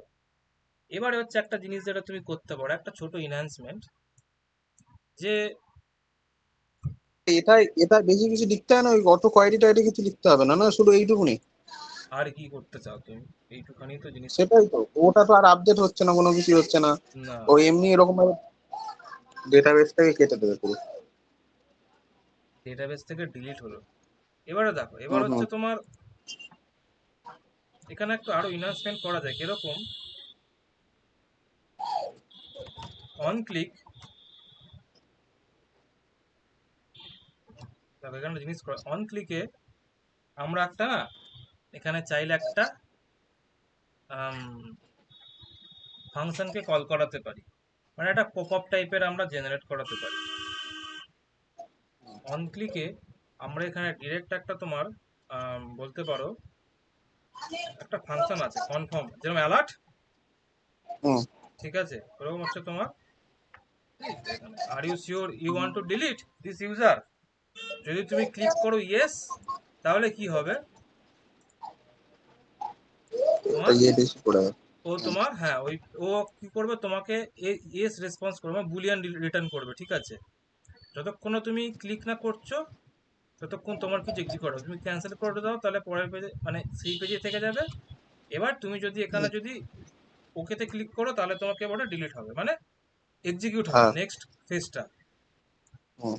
এবারে হচ্ছে একটা জিনিস যেটা তুমি করতে পারো, একটা ছোট ইনহ্যান্সমেন্ট, যে এটা এটা বেশি কিছু লিখতে হয় না, ওই অটো কোয়ারি টাইরি কিছু লিখতে হবে না, না শুধু এইটুকুনি? আর কি করতে চাও তুমি, এইটুখানি তো জিনিস করতে। সেটাই তো, ওটা তো আর আপডেট হচ্ছে না, কোনো কিছু হচ্ছে না। না, ও এমনি এরকম ভাবে ডেটাবেসটাকে কেটে দেবে পুরো। ডেটাবেস থেকে ডিলিট হলো। এবারে দেখো, এবার হুম হচ্ছে হুম তোমার এখানে একটু আরো ইনহ্যান্সমেন্ট করা যায় কিরকম, অন ক্লিক, দেখো এখানে জিনিস অন ক্লিকে আমরা একটা না, এখানে চাইলে একটা ফাংশনকে কল করাতে পারি, মানে একটা পপ আপ টাইপের আমরা জেনারেট করাতে পারি। অন ক্লিকে আমরা এখানে ডিরেক্ট একটা তোমার বলতে পারো একটা ফাংশন আছে কনফার্ম, যেরকম অ্যালার্ট, হুম। ঠিক আছে, ওরকম হচ্ছে তোমার এই তো এখানে are you sure you want to delete this user, যদি তুমি ক্লিক করো ইয়েস, তাহলে কি হবে ওটা তোমার, ইয়ে বেশি পড়ে যাবে। ও হুম তোমার, হ্যাঁ ওই, ও কি করবে তোমাকে ইয়েস রেসপন্স করবে, বুলিয়ান রিটার্ন করবে, ঠিক আছে। যতক্ষণ না তুমি ক্লিক না করছো ততক্ষণ তোমার কিছু এক্সিকিউট হবে, তুমি ক্যান্সেল করে দাও তাহলে পরের পেজে মানে সেই পেজে থেকে যাবে। এবার তুমি যদি এখানে যদি ওকেতে ক্লিক করো তাহলে তোমাকে ওটা ডিলিট হবে, মানে এক্সিকিউট হবে হ্যাঁ। নেক্সট ফেজটা। হুম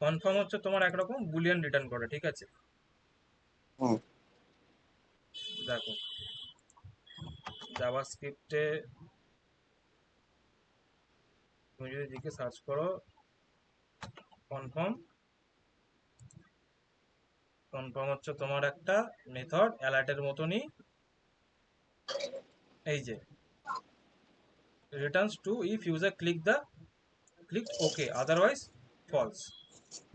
কনফার্ম হচ্ছে তোমার একরকম বুলিয়ান রিটার্ন করে, ঠিক আছে। হুম দেখো, জাভাস্ক্রিপ্টে তুমি যদি দিকে সার্চ করো কনফার্ম, কনফার্ম হচ্ছে তোমার একটা মেথড অ্যালার্টের মতনই, এই যে returns true if user clicked okay otherwise false,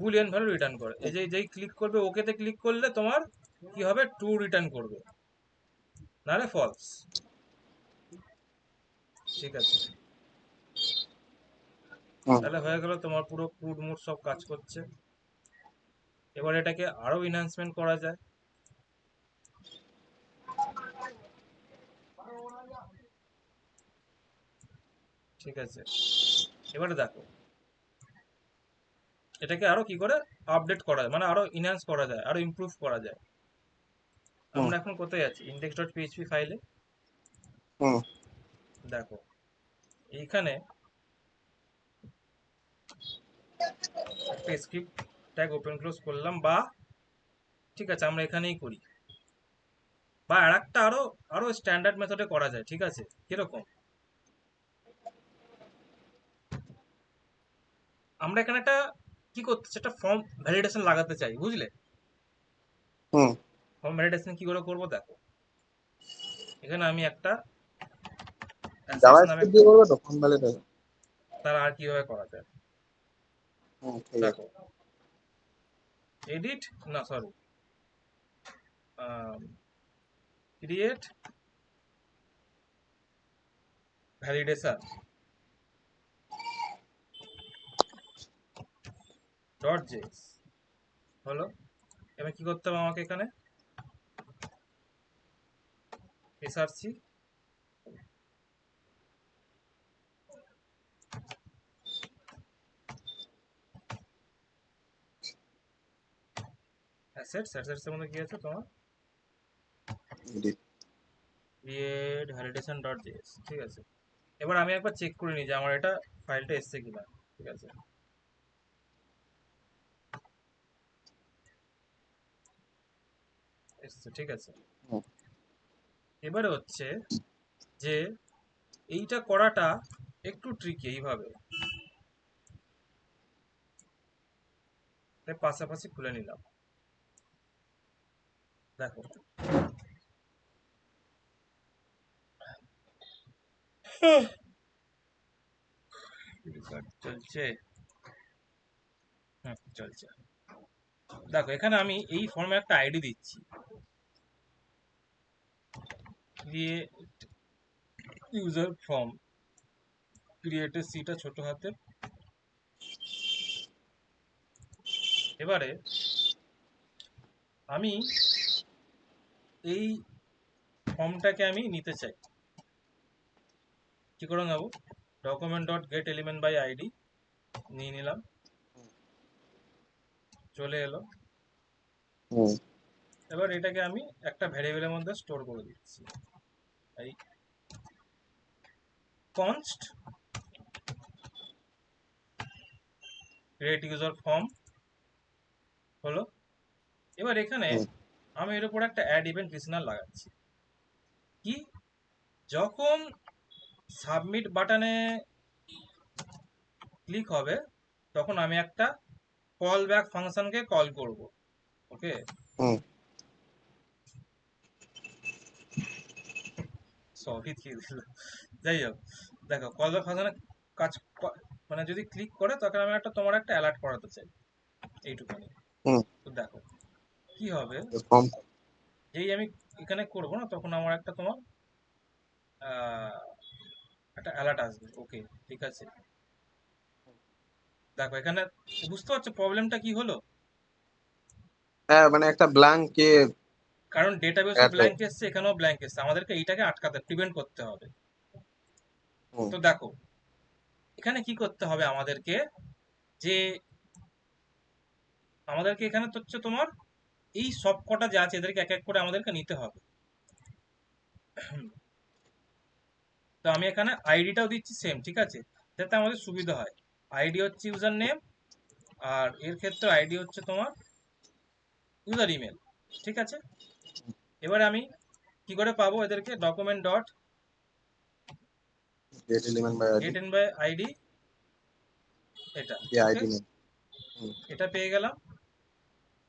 boolean value return করে। এই যে যেই ক্লিক করবে ওকেতে ক্লিক করলে তোমার কি হবে, ট্রু রিটার্ন করবে, নাহলে ফলস। ঠিক আছে, হুম। তাহলে হয়ে গেল তোমার পুরো ক্রুড মোড সব কাজ করছে। এবার এটাকে আরো এনহান্সমেন্ট করা যায়। ঠিক আছে, এবারে দেখো এটাকে আরো কি করে আপডেট করা যায়, মানে আরো ইনহ্যান্স করা যায়, আরো ইমপ্রুভ করা যায়। হুম। আমরা এখন কোথায় আছি, ইন্ডেক্স ডট পিএইচপি ফাইলে। হুম। দেখো এইখানে একটা স্ক্রিপ্ট ট্যাগ ওপেন ক্লোজ করলাম, বা ঠিক আছে আমরা এখানেই করি, বা আর একটা আরো আরো স্ট্যান্ডার্ড মেথডে করা যায়। ঠিক আছে, কিরকম, আমরা এখানে একটা কি করতে চাই, একটা ফর্ম ভ্যালিডেশন লাগাতে চাই, বুঝলে? হুম। ফর্ম ভ্যালিডেশন কি করে করবো দেখো, এখানে আমি একটা অ্যাসেটস নামে জাভাস্ক্রিপ্ট একটা, দিয়ে করবে তো ফর্ম ভ্যালিডেশন? তার আর কিভাবে করা যায় হুম, ঠিক আছে। দেখো, এডিট, না sorry, create validation dot JS হলো। এবার কি করতে হবে আমাকে এখানে, এসআরসি অ্যাসেটস, অ্যাসেটসের মধ্যে কি আছে তোমার, Edit. Create validation dot JS. ঠিক আছে, এবার আমি একবার চেক করে নিই যে আমার এটা ফাইলটা এসছে কিনা। ঠিক আছে, এসছে, ঠিক আছে। হুম। এবারে হচ্ছে যে এইটা করাটা একটু ট্রিকি এইভাবে, তাই পাশাপাশি খুলে নিলাম। দেখো চলছে, হুম চলছে। দেখো এখানে আমি এই ফর্মে একটা আইডি দিচ্ছি, ক্রিয়েট ইউজার ফর্ম, ক্রিয়েটের সিটা ছোট হাতের। এবারে আমি এই ফর্মটাকে আমি নিতে চাই, কি করে নেবো, document dot get element by ID নিয়ে নিলাম, চলে এলো। হুম। এবার এটাকে আমি একটা ভ্যারিয়েবলের মধ্যে স্টোর করে দিচ্ছি, এই কনস্ট ক্রিয়েট ইউজার ফর্ম হলো। এবার এখানে হুম। আমি এর উপর একটা অ্যাড ইভেন্ট লিসনার লাগাচ্ছি, কি, যখন সাবমিট বাটনে ক্লিক হবে তখন আমি একটা কল ব্যাক ফাংশনকে কল করব। ওকে, হুম। সরি দিয়ে দিল, যাই হোক। দেখো কল ব্যাক ফাংশনে কাজ মানে যদি ক্লিক করে তখন আমি একটা তোমার একটা অ্যালার্ট করাতে চাই, এইটুখানি। হুম। তো দেখো কি হবে, ফর্ম। যেই আমি এখানে করব না তখন আমার একটা তোমার আহ, একটা অ্যালার্ট আসবে। ওকে, ঠিক আছে। দেখো এখানে বুঝতে পারছো প্রবলেমটা কি হলো, হ্যাঁ, মানে একটা ব্ল্যাঙ্ক কে কারণ ডেটাবেসও অ্যাড হয়ে। ব্ল্যাঙ্ক এসছে, এখানেও ব্ল্যাঙ্ক এসছে, আমাদেরকে এইটাকে আটকাতে প্রিভেন্ট করতে হবে। হুম। তো দেখো এখানে কি করতে হবে আমাদেরকে, যে আমাদেরকে এখানে তো হচ্ছে তোমার এই সব কটা যা আছে এদেরকে এক এক করে আমাদেরকে নিতে হবে। তো আমি এখানে আইডিটাও দিচ্ছি সেম, ঠিক আছে, যাতে আমাদের সুবিধা হয়। আইডি হচ্ছে ইউজার নেম, আর এর ক্ষেত্রে আইডি হচ্ছে তোমার ইউজার ইমেল। ঠিক আছে, এবারে আমি কি করে পাবো এদেরকে, document dot get element by ID. Get in by ID, এটা। দিয়ে ওকে, আইডি নেম। হুম। এটা পেয়ে গেলাম।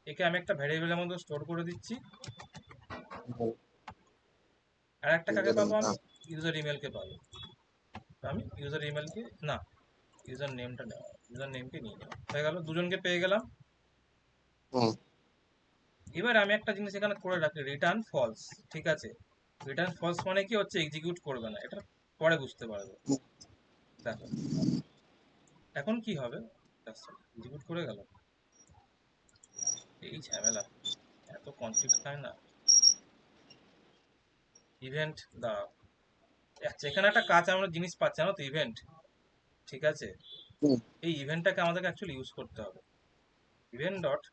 একে আমি একটা ভ্যারিয়েবলের মধ্যে স্টোর করে দিচ্ছি। আর একটা কাকে ইউজার পাবো, নেম। আমি হ্যাঁ। ইউজার ইমেলকে পাবো। তো আমি ইউজার ইমেলকে, না, ইউজার নেমটা নেওয়া, ইউজার নেমকে নিয়ে নেওয়া হয়ে গেল, দুজনকে পেয়ে গেলাম। হুম। এবার আমি একটা জিনিস এখানে করে রাখি, রিটার্ন ফলস। ঠিক আছে, রিটার্ন ফলস মানে কি হচ্ছে, এক্সিকিউট করবে না এটা, পরে বুঝতে পারবে। দেখো এখন কি হবে, এক্সিকিউট করে গেল, এই ঝামেলা, এত কনফ্লিক্ট খায় না। ইভেন্ট দাঁড়াও, আচ্ছা এখানে একটা কাজ আমরা জিনিস পাচ্ছি জানো তো, ইভেন্ট, ঠিক আছে? হুম, এই ইভেন্টটাকে আমাদেরকে অ্যাকচুয়ালি ইউজ করতে হবে। ইভেন্ট ডট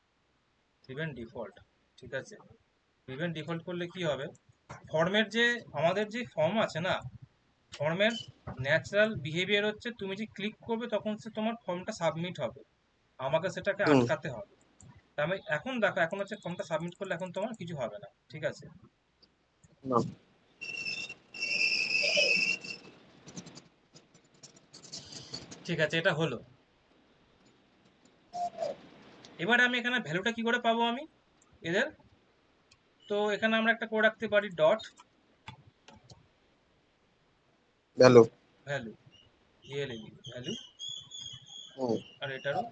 ইভেন্ট ডিফল্ট, ঠিক আছে? ইভেন্ট ডিফল্ট করলে কি হবে, ফর্মের যে আমাদের যে ফর্ম আছে না, ফর্মের ন্যাচারাল বিহেভিয়ার হচ্ছে তুমি যে ক্লিক করবে তখন সে তোমার ফর্মটা সাবমিট হবে, আমাকে সেটাকে হুম, আটকাতে হবে। তা আমি এখন দেখো, এখন হচ্ছে ফর্মটা সাবমিট করলে এখন তোমার কিছু হবে না, ঠিক আছে? না। ঠিক আছে, এটা হলো। এবারে আমি এখানে ভ্যালুটা কি করে পাবো আমি এদের, তো এখানে আমরা একটা করে রাখতে পারি ডট ভ্যালু। ভ্যালু, ভ্যালু, হুম, আর এটারও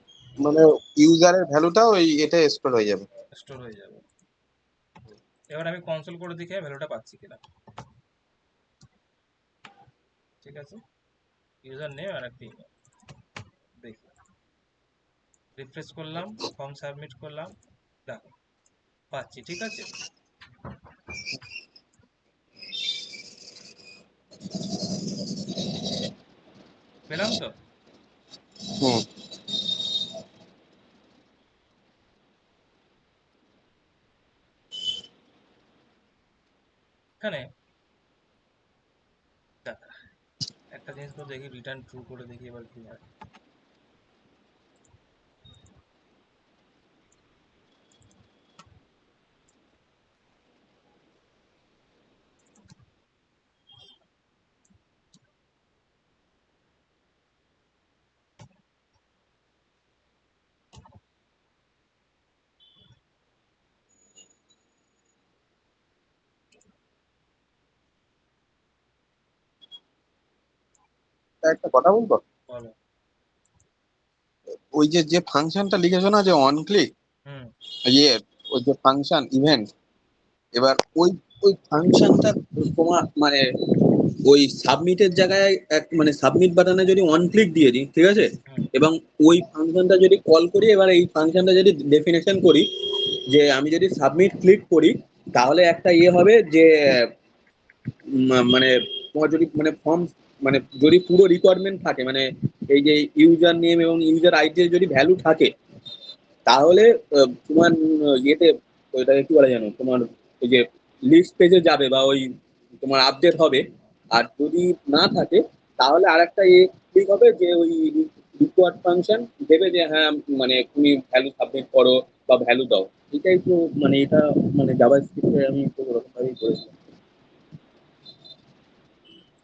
মানে ইউজারের ভ্যালুটা ওই এটা স্টোর হয়ে যাবে। স্টোর হয়ে যাবে। এবার আমি কনসোল করে দেখি ভ্যালুটা পাচ্ছি কিনা, ঠিক আছে? ইউজার নেম আর একটা ইমেল, দেখি, রিফ্রেশ করলাম, ফর্ম সাবমিট করলাম, দেখো পাচ্ছি, ঠিক আছে? পেলাম তো। হুম, এখানে দেখো একটা জিনিস তো দেখি, রিটার্ন ট্রু করে দেখি এবার কি হয়। তা একটা কথা বলবো, বলো। ওই যে যে ফাংশনটা লিখেছো না যে অন ক্লিক, হুম। ইয়ে, ওই যে ফাংশন ইভেন্ট, এবার ওই ওই ফাংশনটা তোমার মানে ওই সাবমিটের জায়গায় মানে সাবমিট বাটনে যদি অন ক্লিক দিয়ে দিই, ঠিক আছে, হুম। এবং ওই ফাংশনটা যদি কল করি, এবার এই ফাংশনটা যদি ডেফিনেশন করি যে আমি যদি সাবমিট ক্লিক করি, তাহলে একটা ইয়ে হবে যে মানে তোমার যদি মানে ফর্ম মানে যদি পুরো রিকোয়ারমেন্ট থাকে, মানে এই যে ইউজার নেম এবং ইউজার আইডি যদি ভ্যালু থাকে, তাহলে তোমার ইয়েতে ওইটাকে কি বলে জানো, তোমার ওই যে লিস্ট পেজে যাবে বা ওই তোমার আপডেট হবে। আর যদি না থাকে, তাহলে আরেকটা ইয়ে ঠিক হবে যে ওই রিকোয়ার্ড ফাংশন দেবে যে হ্যাঁ মানে তুমি ভ্যালু সাবমিট করো বা ভ্যালু দাও। এটাই তো মানে এটা মানে জাভাস্ক্রিপ্টে আমি তো ওরকম ভাবেই করেছিলাম,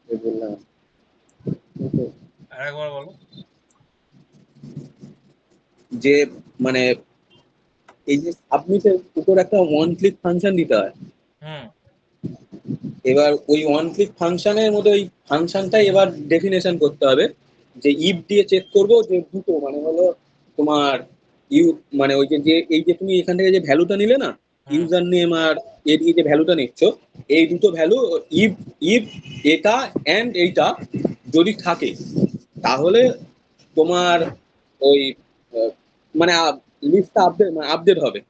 এই বললাম। কিন্তু আরেকবার বলো। যে মানে এই যে সাবমিটের উপর একটা ওয়ান ক্লিক ফাংশন দিতে হয়, হুম। এবার ওই ওয়ান ক্লিক ফাংশনের মধ্যে ওই ফাংশনটাই এবার ডেফিনেশন করতে হবে যে ইফ দিয়ে চেক করব যে দুটো মানে হলো তোমার ইউ মানে ওই যে যে এই যে তুমি এখান থেকে যে ভ্যালুটা নিলে না, হুম। ইউজার নেম আর এ দিয়ে যে ভ্যালুটা নিচ্ছ, এই দুটো ভ্যালু ইফ ইফ এটা এন্ড এইটা যদি থাকে, তাহলে তোমার ওই আহ, মানে লিস্টটা আপডেট আপডেট হবে,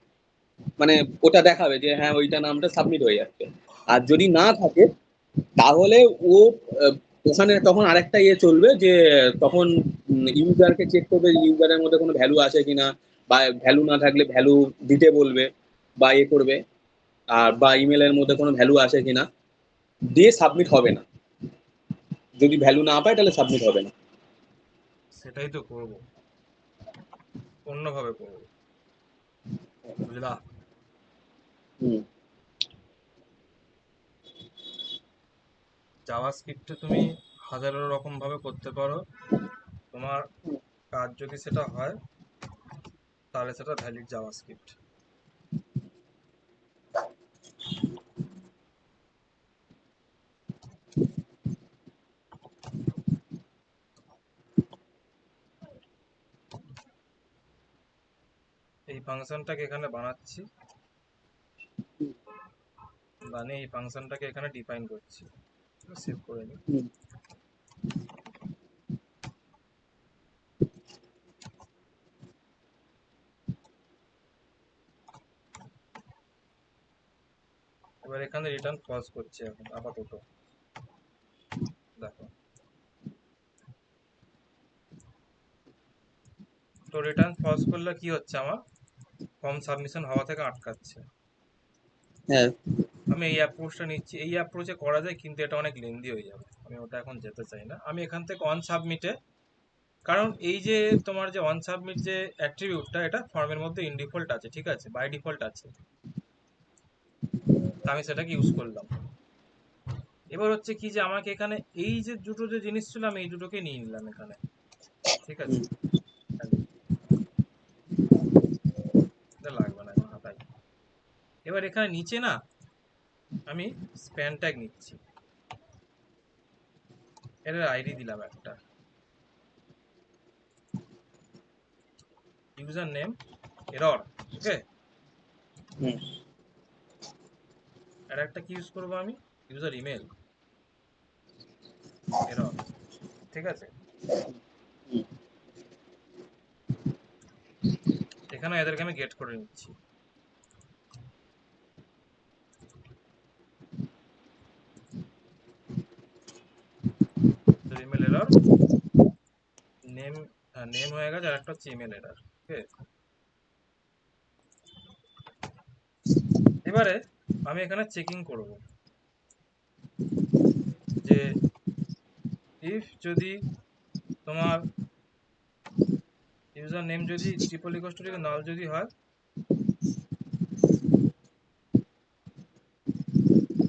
মানে ওটা দেখাবে যে হ্যাঁ ওইটা নামটা সাবমিট হয়ে যাচ্ছে। আর যদি না থাকে, তাহলে ও আহ, ওখানে তখন আরেকটা ইয়ে চলবে যে তখন ইউজারকে চেক করবে ইউজারের মধ্যে কোনো ভ্যালু আছে কিনা, বা ভ্যালু না থাকলে ভ্যালু দিতে বলবে বা ইয়ে করবে, আর বা ইমেলের মধ্যে কোনো ভ্যালু আছে কিনা, দিয়ে সাবমিট হবে না। যদি ভ্যালু না পায় তাহলে সাবমিট হবে না। সেটাই তো করবো, অন্যভাবে করবো, বুঝলা? হুম, জাভাস্ক্রিপ্টে তুমি হাজারো রকম ভাবে করতে পারো, তোমার কাজ যদি সেটা হয় তাহলে সেটা ভ্যালিড জাভাস্ক্রিপ্ট। এই ফাংশনটাকে এখানে বানাচ্ছি, বানিয়ে এই ফাংশনটাকে এখানে ডিফাইন করছি, সেভ করে নিই। হুম। এবার এখানে রিটার্ন ফলস করছে এখন আপাতত, দেখো। তো রিটার্ন ফলস করলে কি হচ্ছে, আমার ফর্ম সাবমিশন হওয়া থেকে আটকাচ্ছে। হ্যাঁ। আমি এই অ্যাপ্রোচটা নিচ্ছি, এই অ্যাপ্রোচে করা যায়, কিন্তু এটা অনেক লেন্দি হয়ে যাবে, আমি ওটা এখন যেতে চাই না। আমি এখান থেকে অন সাবমিটে, কারণ এই যে তোমার যে অন সাবমিট যে অ্যাট্রিবিউটটা, এটা ফর্মের মধ্যে ইনডিফল্ট আছে, ঠিক আছে, বাই ডিফল্ট আছে, তা আমি সেটাকে ইউজ করলাম। এবার হচ্ছে কি, যে আমাকে এখানে এই যে দুটো যে জিনিস ছিল, আমি এই দুটোকে নিয়ে নিলাম এখানে, ঠিক আছে, এটা লাগবে না এখন হাতায়। এবার এখানে নিচে না আমি স্প্যান ট্যাগ নিচ্ছি, এর আইডি দিলাম একটা, ইউজার নেম এরর, ওকে। আর একটা কি ইউজ করবো আমি, ইউজার ইমেল এরর, ঠিক আছে। এখানে এদেরকে আমি গেট করে নিচ্ছি, user email error, name, name হয়ে গেছে, আর একটা হচ্ছে ইমেল এরর, ওকে। এবারে আমি এখানে চেকিং করব যে ইফ যদি তোমার ইউজার নেম যদি ট্রিপল ইকুয়াল টু নাল যদি হয়,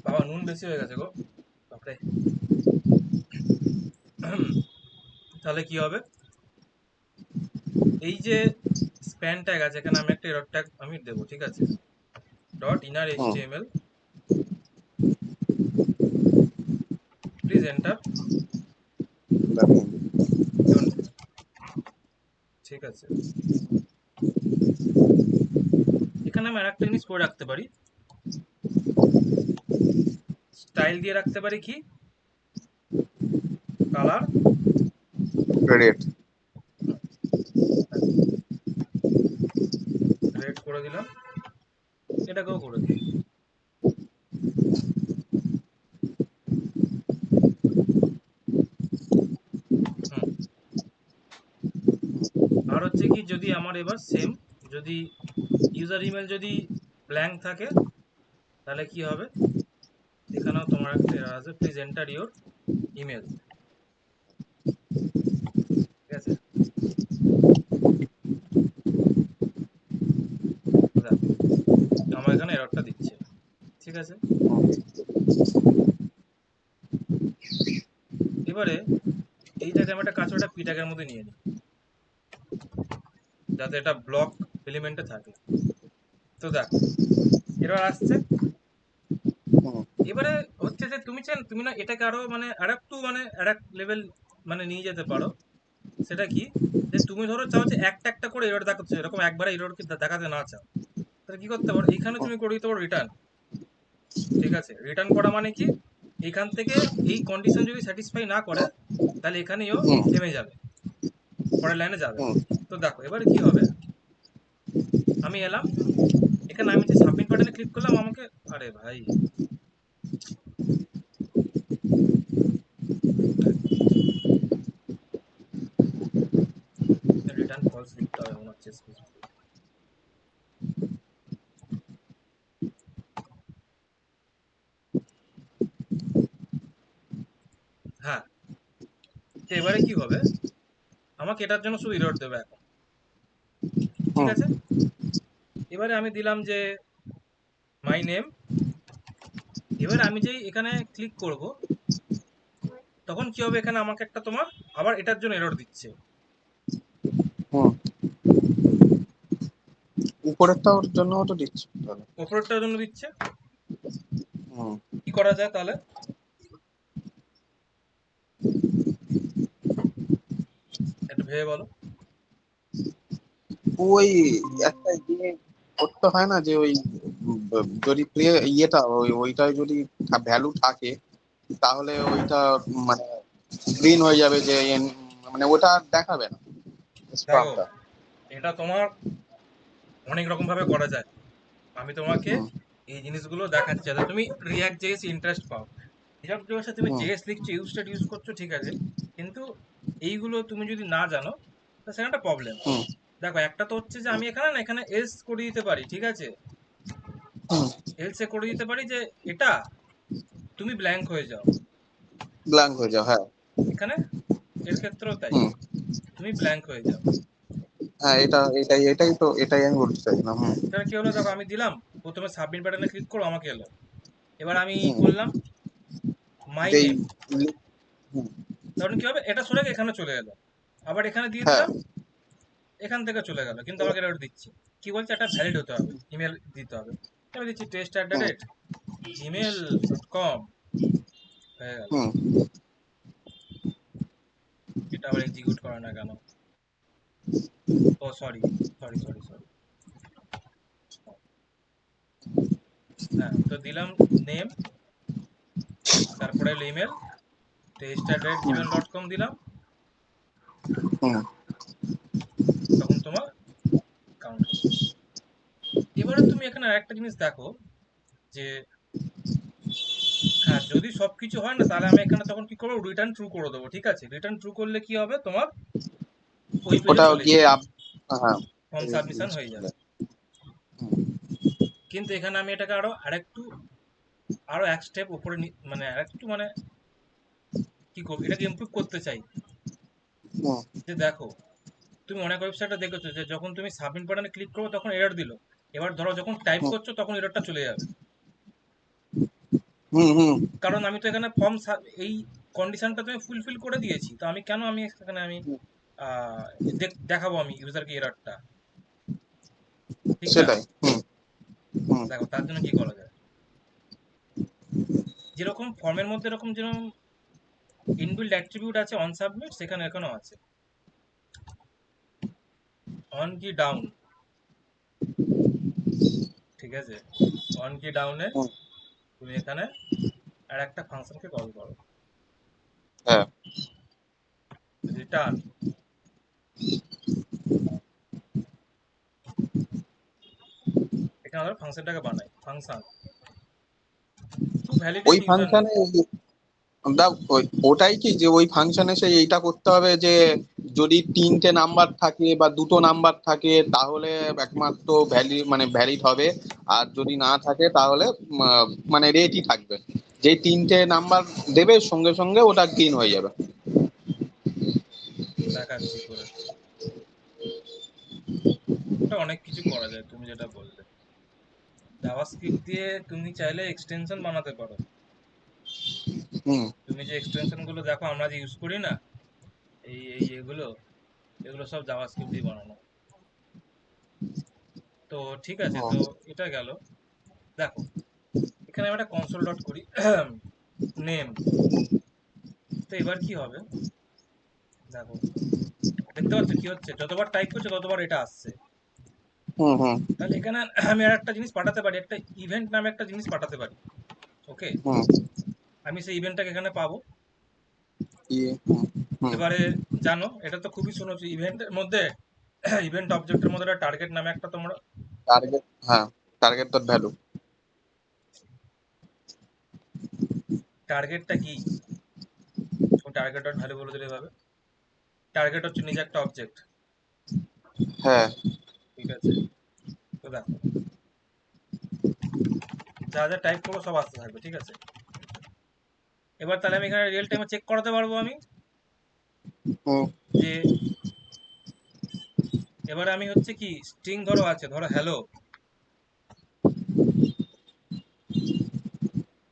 বাবা নুন বেশি হয়ে গেছে গো, বাপরে। তাহলে কি হবে, এই যে স্প্যান ট্যাগ আছে, এখানে আমি একটা এরর ট্যাগ আমি দেবো, ঠিক আছে, dot inner HTML, please enter your name, ঠিক আছে। এখানে আমি আরেকটা জিনিস করে রাখতে পারি, স্টাইল দিয়ে রাখতে পারি কি, কালার রেড। রেড করে দিলাম, এটাকেও করে দিই। হুম। আর হচ্ছে কি, যদি আমার এবার সেম, যদি ইউজার ইমেল যদি ব্ল্যাঙ্ক থাকে, তাহলে কি হবে, এখানেও তোমার একটা এরর আছে, প্লিজ এন্টার ইওর ইমেল, ঠিক আছে। দেখো আমার এখানে এররটা দিচ্ছে, ঠিক আছে। এবারে এইটাকে আমি একটা কাজ করে একটা পি ট্যাগের মধ্যে নিয়ে নিই, যাতে এটা ব্লক এলিমেন্টে থাকে। তো দেখো এরর আসছে। এবারে হচ্ছে যে তুমি না এটাকে আরো মানে আরেকটু মানে আরেক লেভেল মানে নিয়ে যেতে পারো। সেটা কি, যে তুমি ধরো চাও যে একটা একটা করে এরর দেখাচ্ছে, এরকম একবারে এরর কি দেখাতে না চাও, তাহলে কি করতে পারো, এখানে তুমি করে দিতে পারো রিটার্ন, ঠিক আছে। রিটার্ন করা মানে কি, এখান থেকে এই কন্ডিশন যদি স্যাটিসফাই না করে, তাহলে এখানেও থেমে যাবে, পরের লাইনে যাবে না। তো দেখো এবারে কি হবে, আমি এলাম এখানে, আমি যে সাবমিট বাটনে ক্লিক করলাম, আমাকে, আরে ভাই রিটার্ন ফলস লিখতে হবে মনে হচ্ছে specifically। হ্যাঁ, তো এবারে কি হবে, আমাকে এটার জন্য শুধু এরর দেবে এখন, ঠিক আছে। এবারে আমি দিলাম যে মাই নেম, এবারে আমি যেই এখানে ক্লিক করব, তখন কি হবে, এখানে আমাকে একটা তোমার আবার এটার জন্য এরর দিচ্ছে, উপরেরটার জন্য তো দিচ্ছে তাহলে। ওপরেরটার জন্য দিচ্ছে। হুম। কি করা যায় তাহলে, একটু ভেবে বলো। ওই একটা জিনিস করতে হয় না, যে ওই যদি প্লে ইয়েটা ওইটায় যদি ভ্যালু থাকে, তাহলে ওইটা মানে গ্রিন হয়ে যাবে, যে মানে ওটা আর দেখাবে না দেখো স্পামটা। এটা তোমার অনেক রকম ভাবে করা যায়, আমি তোমাকে হুম। এই জিনিসগুলো দেখাচ্ছে যাতে তুমি রিয়াক্ট জেএস ইন্টারেস্ট পাও। রিয়াক্ট জেএসে তুমি হুম জেএস লিখছো, ইউজটেড ইউজ করছো, ঠিক আছে, কিন্তু এইগুলো তুমি যদি না জানো তো সেখানে একটা প্রবলেম। হুম দেখো, একটা তো হচ্ছে যে আমি এখানে না, এখানে এলস করে দিতে পারি, ঠিক আছে, হুম এলসে করে দিতে পারি যে এটা তুমি ব্ল্যাঙ্ক হয়ে যাও। ব্ল্যাঙ্ক হয়ে যাও, হ্যাঁ। এখানে এর ক্ষেত্রেও তাই, হুম তুমি ব্ল্যাঙ্ক হয়ে যাও। হ্যাঁ, এটাই আমি বলতে চাইছিলাম। হুম এখানে কি হলো, দেখো আমি দিলাম, প্রথমে সাবমিট বাটনে ক্লিক করো, আমাকে এলো। এবার আমি হুম করলাম মাই যেই নেম, হুম, তখন কি হবে, এটা সরে গিয়ে এখানে চলে এলো। আবার এখানে দিয়ে হ্যাঁ। দিলাম, এখান থেকে চলে গেল, কিন্তু আমাকে এরর দিচ্ছে। কি বলছে, এটা ভ্যালিড হতে হবে, ইমেল দিতে হবে। আমি দিচ্ছি test at the hmm rate Gmail dot com, হয়ে গেল। হুম এটা আবার এক্সিকিউট করে না কেন? ও সরি, সরি সরি সরি, হ্যাঁ, তো দিলাম নেম, তারপরে হলো email, test at rate hmm Gmail dot com দিলাম, হুম তখন তোমার কাউন্ট হলো। এবারে তুমি এখানে আরেকটা জিনিস দেখো যে, হ্যাঁ, যদি সবকিছু হয় না, তাহলে আমি এখানে তখন কি করবো, রিটার্ন ট্রু করে দেবো, ঠিক আছে। রিটার্ন ট্রু করলে কি হবে, তোমার ওই পেজে ওটাও চলে গিয়ে যাবে, হ্যাঁ। ফর্ম সাবমিশন হয়ে যাবে। কিন্তু এখানে আমি এটাকে আরো এক স্টেপ উপরে মানে আরেকটু মানে কি করবো, এটাকে ইমপ্রুভ করতে চাই। হুম যে দেখো, তুমি অনেক ওয়েবসাইটে দেখেছো যে যখন তুমি সাবমিট বাটনে ক্লিক করো তখন এরর দিল। এবার ধরো যখন টাইপ হুম করছো তখন এররটা চলে যাবে। হুম হুম কারণ আমি তো এখানে এই কন্ডিশনটা তুমি ফুলফিল করে দিয়েছি, তো আমি কেন আমি এখানে আমি আহ, দেখাবো আমি ইউজারকে এররটা, ঠিক না? সেটাই। হুম হুম দেখো, তার জন্য কি করা যায়, যেরকম ফর্মের মধ্যে এরকম যেরকম ইনবিল্ড অ্যাট্রিবিউট আছে অন সাবমিট, সেখানে এখানেও আছে অন কি ডাউন, ঠিক আছে। অন কি ডাউনে হুম, তুমি এখানে আর একটা ফাংশনকে কল করো, হ্যাঁ রিটার্ন, এখানে আমরা ফাংশনটাকে বানাই, ফাংশন টু ওই ভ্যালিডেট ইউজার নেম। ফাংশনে ওটাই কি যে ওই ফাংশনে সেই এইটা করতে হবে যে যদি তিনটে নাম্বার থাকে বা দুটো নাম্বার থাকে তাহলে একমাত্র ভ্যালিড হবে। আর যদি না থাকে তাহলে মানে রেটই থাকবে। যে তিনটে নাম্বার দেবে সঙ্গে সঙ্গে ওটা গ্রিন হয়ে যাবে। দেখাচ্ছি করে, ওটা অনেক কিছু করা যায় তুমি যেটা বললে। জাভাস্ক্রিপ্ট দিয়ে তুমি চাইলে এক্সটেনশন বানাতে পারো। হুম তুমি যে এক্সটেনশন গুলো দেখো আমরা যে ইউজ করি না, এই এই এগুলো এগুলো সব জাভাস্ক্রিপ্ট দিয়ে বানানো। তো ঠিক আছে, তো হুম এটা গেল। দেখো, এখানে আমি একটা কনসোল ডট করি নেম। তো এবার কি হবে, দেখো, দেখতে পাচ্ছ কি হচ্ছে, যতবার টাইপ করছে ততবার এটা আসছে। হুম হুম তাহলে এখানে আমি আর একটা জিনিস পাঠাতে পারি, একটা ইভেন্ট নামে একটা জিনিস পাঠাতে পারি, ওকে। হুম আমি সেই ইভেন্টটাকে এখানে পাবো। হুম হুম এবারে জানো, এটা তো খুবই শুনেছো, ইভেন্টের মধ্যে ইভেন্ট অবজেক্টের মধ্যে একটা টার্গেট নামে একটা তোমরা, টার্গেট, হ্যাঁ, টার্গেট ডট ভ্যালু। টার্গেটটা কি, ও টার্গেট ডট ভ্যালু বলে দিলে এভাবে। টার্গেট হচ্ছে নিজে একটা অবজেক্ট, হ্যাঁ ঠিক আছে। তো দেখো, যা যা টাইপ করবো সব আসতে থাকবে, ঠিক আছে। এবার তাহলে আমি এখানে রিয়েল টাইমে চেক করাতে পারবো আমি হুম যে, এবারে আমি হচ্ছে কি স্ট্রিং ধরো আছে, ধরো হ্যালো,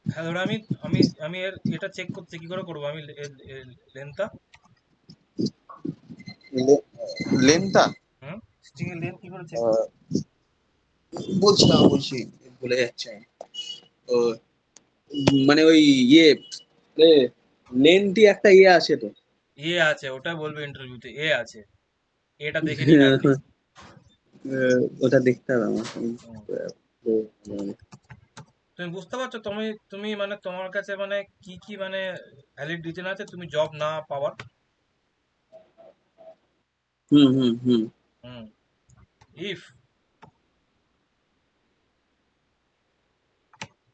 হ্যাঁ, ধরো আমি আমি আমি এর এটা চেক করতে কি করে করবো, আমি লেন্থটা, লেনটা হুম, স্ট্রিং এর লেন্থ কি করে চেক আহ, করবো? বলছি ভুলে যাচ্ছে। ও, মানে ওই ইয়ে লেনটি একটা ইয়ে আছে তো। এ আছে, ওটা বলবে ইন্টারভিউতে এ আছে, এটা দেখে নিন আপনি। ওটা দেখতে হবে আমার। হুম। হুম তুমি বুঝতে পারছো, তুমি তুমি মানে তোমার কাছে মানে কি কি মানে ভ্যালিড রিজন আছে তুমি জব না পাওয়ার। হুম হুম হুম, ইফ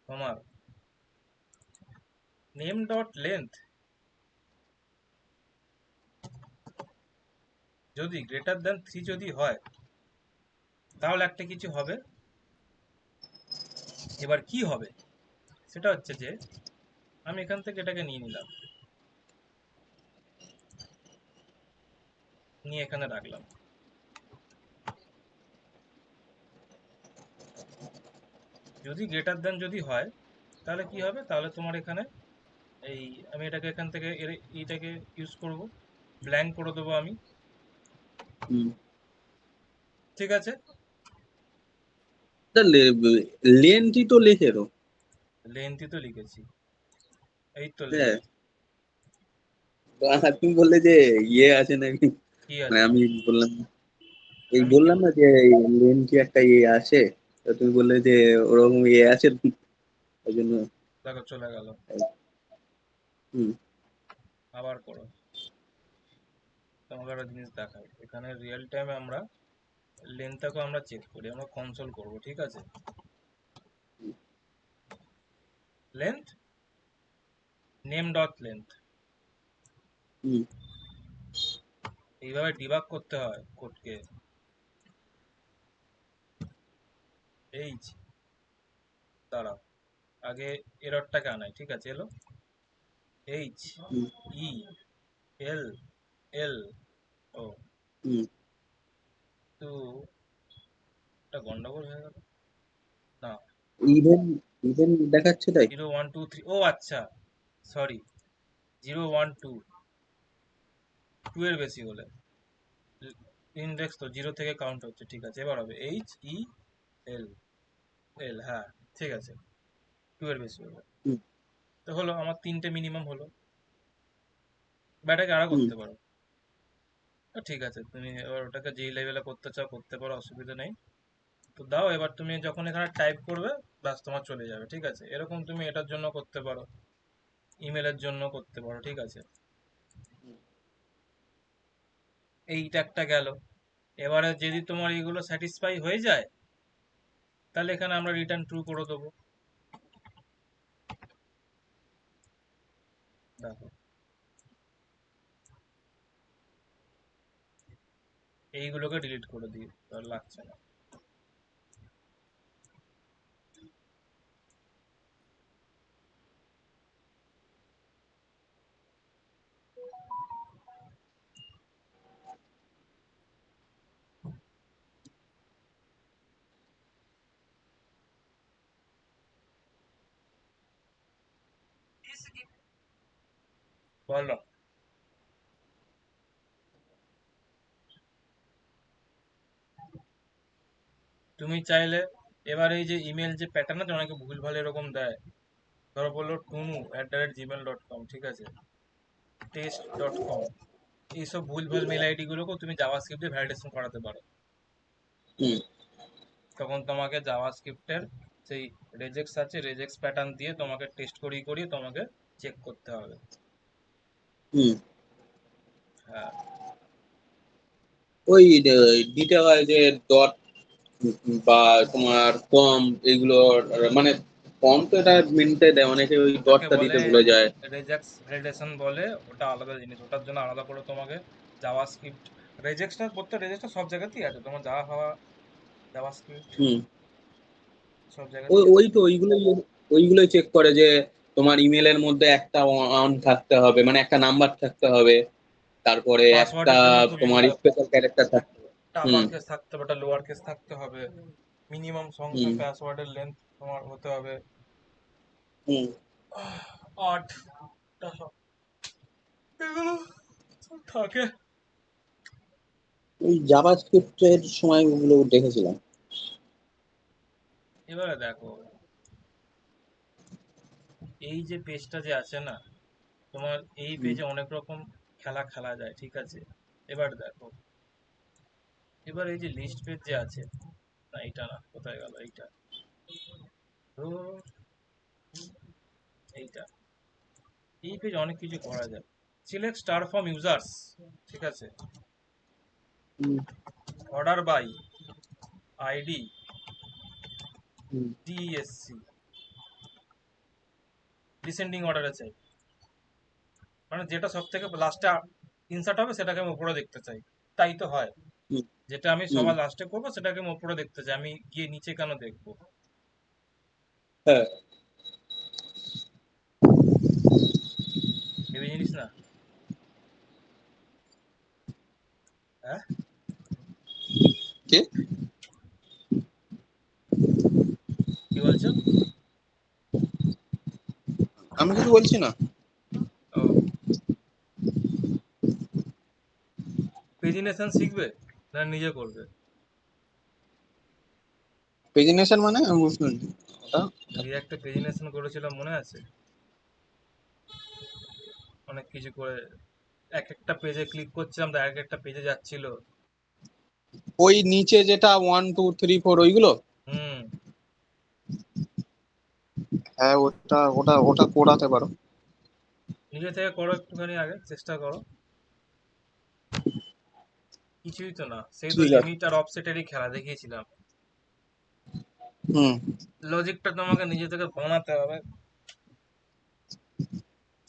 তোমার নেম ডট লেন্থ যদি গ্রেটার দ্যান 3 যদি হয় তাহলে একটা কিছু হবে। এবার কি হবে সেটা হচ্ছে যে আমি এখান থেকে এটাকে নিয়ে নিলাম, নিয়ে এখানে রাখলাম। যদি গ্রেটার দ্যান যদি হয় তাহলে কি হবে, তাহলে তোমার এখানে এই আমি এটাকে এখান থেকে এইটাকে ইউজ করব, ব্ল্যাঙ্ক করে দেবো আমি। হুম। ঠিক আছে, লেনটি তো লেখে তো। লেন্থই তো লিখেছি, এই তো হ্যাঁ, লেন্থ। তুমি বললে যে ইয়ে আছে নাকি, কি মানে আছে? আমি বললাম, এই আমি কি বললাম না যে লেনটি একটা ইয়ে আছে, তো তুমি বললে যে ওরকম ইয়ে আছে, ওই জন্য। দেখো চলে গেল, হুম। আবার করো। তোমাকে একটা জিনিস দেখাই, এখানে রিয়েল টাইমে আমরা লেন্থটাকে আমরা চেক করি, আমরা কনসোল করব। ঠিক আছে, লেন্থ নেম ডট লেন্থ, হুম। এইভাবে ডিবাগ করতে হয় কোডকে। এইচ, দাঁড়াও, আগে এররটাকে আনাই। ঠিক আছে, এলো এইচ হুম। ই এল এল ও, হুম। তো একটা গন্ডগোল হয়ে গেল না। ইভেন ইভেন দেখাচ্ছে তাই। 0 1 2 3, ও আচ্ছা, সরি, 0 1 2, 2 এর বেশি হলে ইন্ডেক্স তো 0 থেকে কাউন্ট হচ্ছে। ঠিক আছে, এবার হবে এইচ ই এল এল, হ্যাঁ ঠিক আছে, 2 এর বেশি হলে। হুম। তো হলো আমার তিনটে মিনিমাম হলো, ব্যাটাকে আরো হুম। করতে পারো। তো ঠিক আছে, তুমি এবার ওটাকে যেই লেভেলে করতে চাও করতে পারো, অসুবিধা নেই। তো দাও, এবার তুমি যখন এখানে টাইপ করবে ব্যাস তোমার চলে যাবে। ঠিক আছে, এরকম তুমি এটার জন্য করতে পারো, ইমেলের জন্য করতে পারো। ঠিক আছে, এইটা একটা গেল। এবারে যদি তোমার এইগুলো স্যাটিসফাই হয়ে যায় তাহলে এখানে আমরা রিটার্ন ট্রু করে দেবো। দেখো, এইগুলোকে ডিলিট করে দিই, তাহলে লাগছে না। বলো, তুমি চাইলে এবার এই যে ইমেল যে প্যাটার্ন আছে, অনেকে ভুলভাল এরকম দেয়। ধরো বললো tunu@gmail.com, ঠিক আছে, test.com, এইসব ভুলভাল মেল আইডি গুলোকেও তুমি জাভাস্ক্রিপ্টে ভ্যালিডেশন করাতে পারো। হুম। তখন তোমাকে জাভাস্ক্রিপ্টের সেই রেজেক্স আছে, রেজেক্স প্যাটার্ন দিয়ে তোমাকে টেস্ট করিয়ে করিয়ে তোমাকে চেক করতে হবে। হুম। হ্যাঁ, ওই দিতে হয় যে ডট বা তোমার কম, এগুলো মানে কম তো এটা মিনিটে দেয়, অনেকে ওই ওটাকে ডটটা বলে দিতে ভুলে যায়। রেজেক্স ভ্যালিডেশন বলে, ওটা আলাদা জিনিস। ওটার জন্য আলাদা করে তোমাকে জাভাস্ক্রিপ্ট রেজেক্সটা, প্রত্যেক রেজেক্সটা সব জায়গাতেই আছে, তোমার যা হওয়া জাভাস্ক্রিপ্ট হুম। সব ওই জায়গাতেই আছে। ওই তো ওইগুলোই চেক করে যে তোমার ইমেলের মধ্যে একটা অন থাকতে হবে, মানে একটা নাম্বার থাকতে হবে, তারপরে একটা পাসওয়ার্ডের জন্য খুব তোমার স্পেশাল ক্যারেক্টার থাকতে হবে। একটা আপার হুম। কেস থাকতে হবে, একটা লোয়ার কেস থাকতে হবে, মিনিমাম সংখ্যা হুম। পাসওয়ার্ডের লেন্থ তোমার হতে হবে হুম। 8, এগুলো সব থাকে। ওই জাভাস্ক্রিপ্টের সময় ওগুলো দেখেছিলাম। এবারে দেখো, এই যে পেজটা যে আছে না, তোমার এই হুম। পেজে অনেক রকম খেলা খেলা যায়। ঠিক আছে, এবার দেখো, এবার এই যে লিস্ট পেজ যে আছে, না এইটা না, কোথায় গেল এইটা, ধুর, এইটা, এই পেজ অনেক কিছু করা যায়। সিলেক্ট স্টার ফ্রম ইউজার্স, ঠিক আছে, হুম। অর্ডার বাই আইডি হুম। ডিএসসি, ডিসেন্ডিং অর্ডারে চাই, মানে যেটা সব থেকে লাস্টে ইনসার্ট হবে সেটাকে আমি উপরে দেখতে চাই। তাই তো হয়, হুম, যেটা আমি হুম, সবার লাস্টে করবো সেটাকে আমি উপরে দেখতে চাই, আমি গিয়ে নিচে কেন দেখবো? হ্যাঁ। ভেবে জিনিস না। হ্যাঁ, কে? কি বলছো? আমি কিছু বলছি না। ও, পেজিনেশন শিখবে না নিজে করবে? প্রেজেন্টেশন মানে আমি বুঝলাম না। ওটা রিয়াক্টে পেজিনেশন করেছিলাম মনে আছে? অনেক কিছু করে এক একটা পেজে ক্লিক করছিলাম তো এক একটা পেজে যাচ্ছিল। ওই নিচে যেটা 1 2 3 4 ওইগুলো। হুম। হ্যাঁ, ওটা ওটা ওটা করাতে পারো। নিজে থেকে করো, একটুখানি আগে চেষ্টা করো। কিছুই তো না, সেই তো ঠিক আছে। লিমিট আর অফসেটেরই খেলা দেখিয়েছিলাম। হুম। লজিকটা তোমাকে নিজে থেকে বানাতে হবে,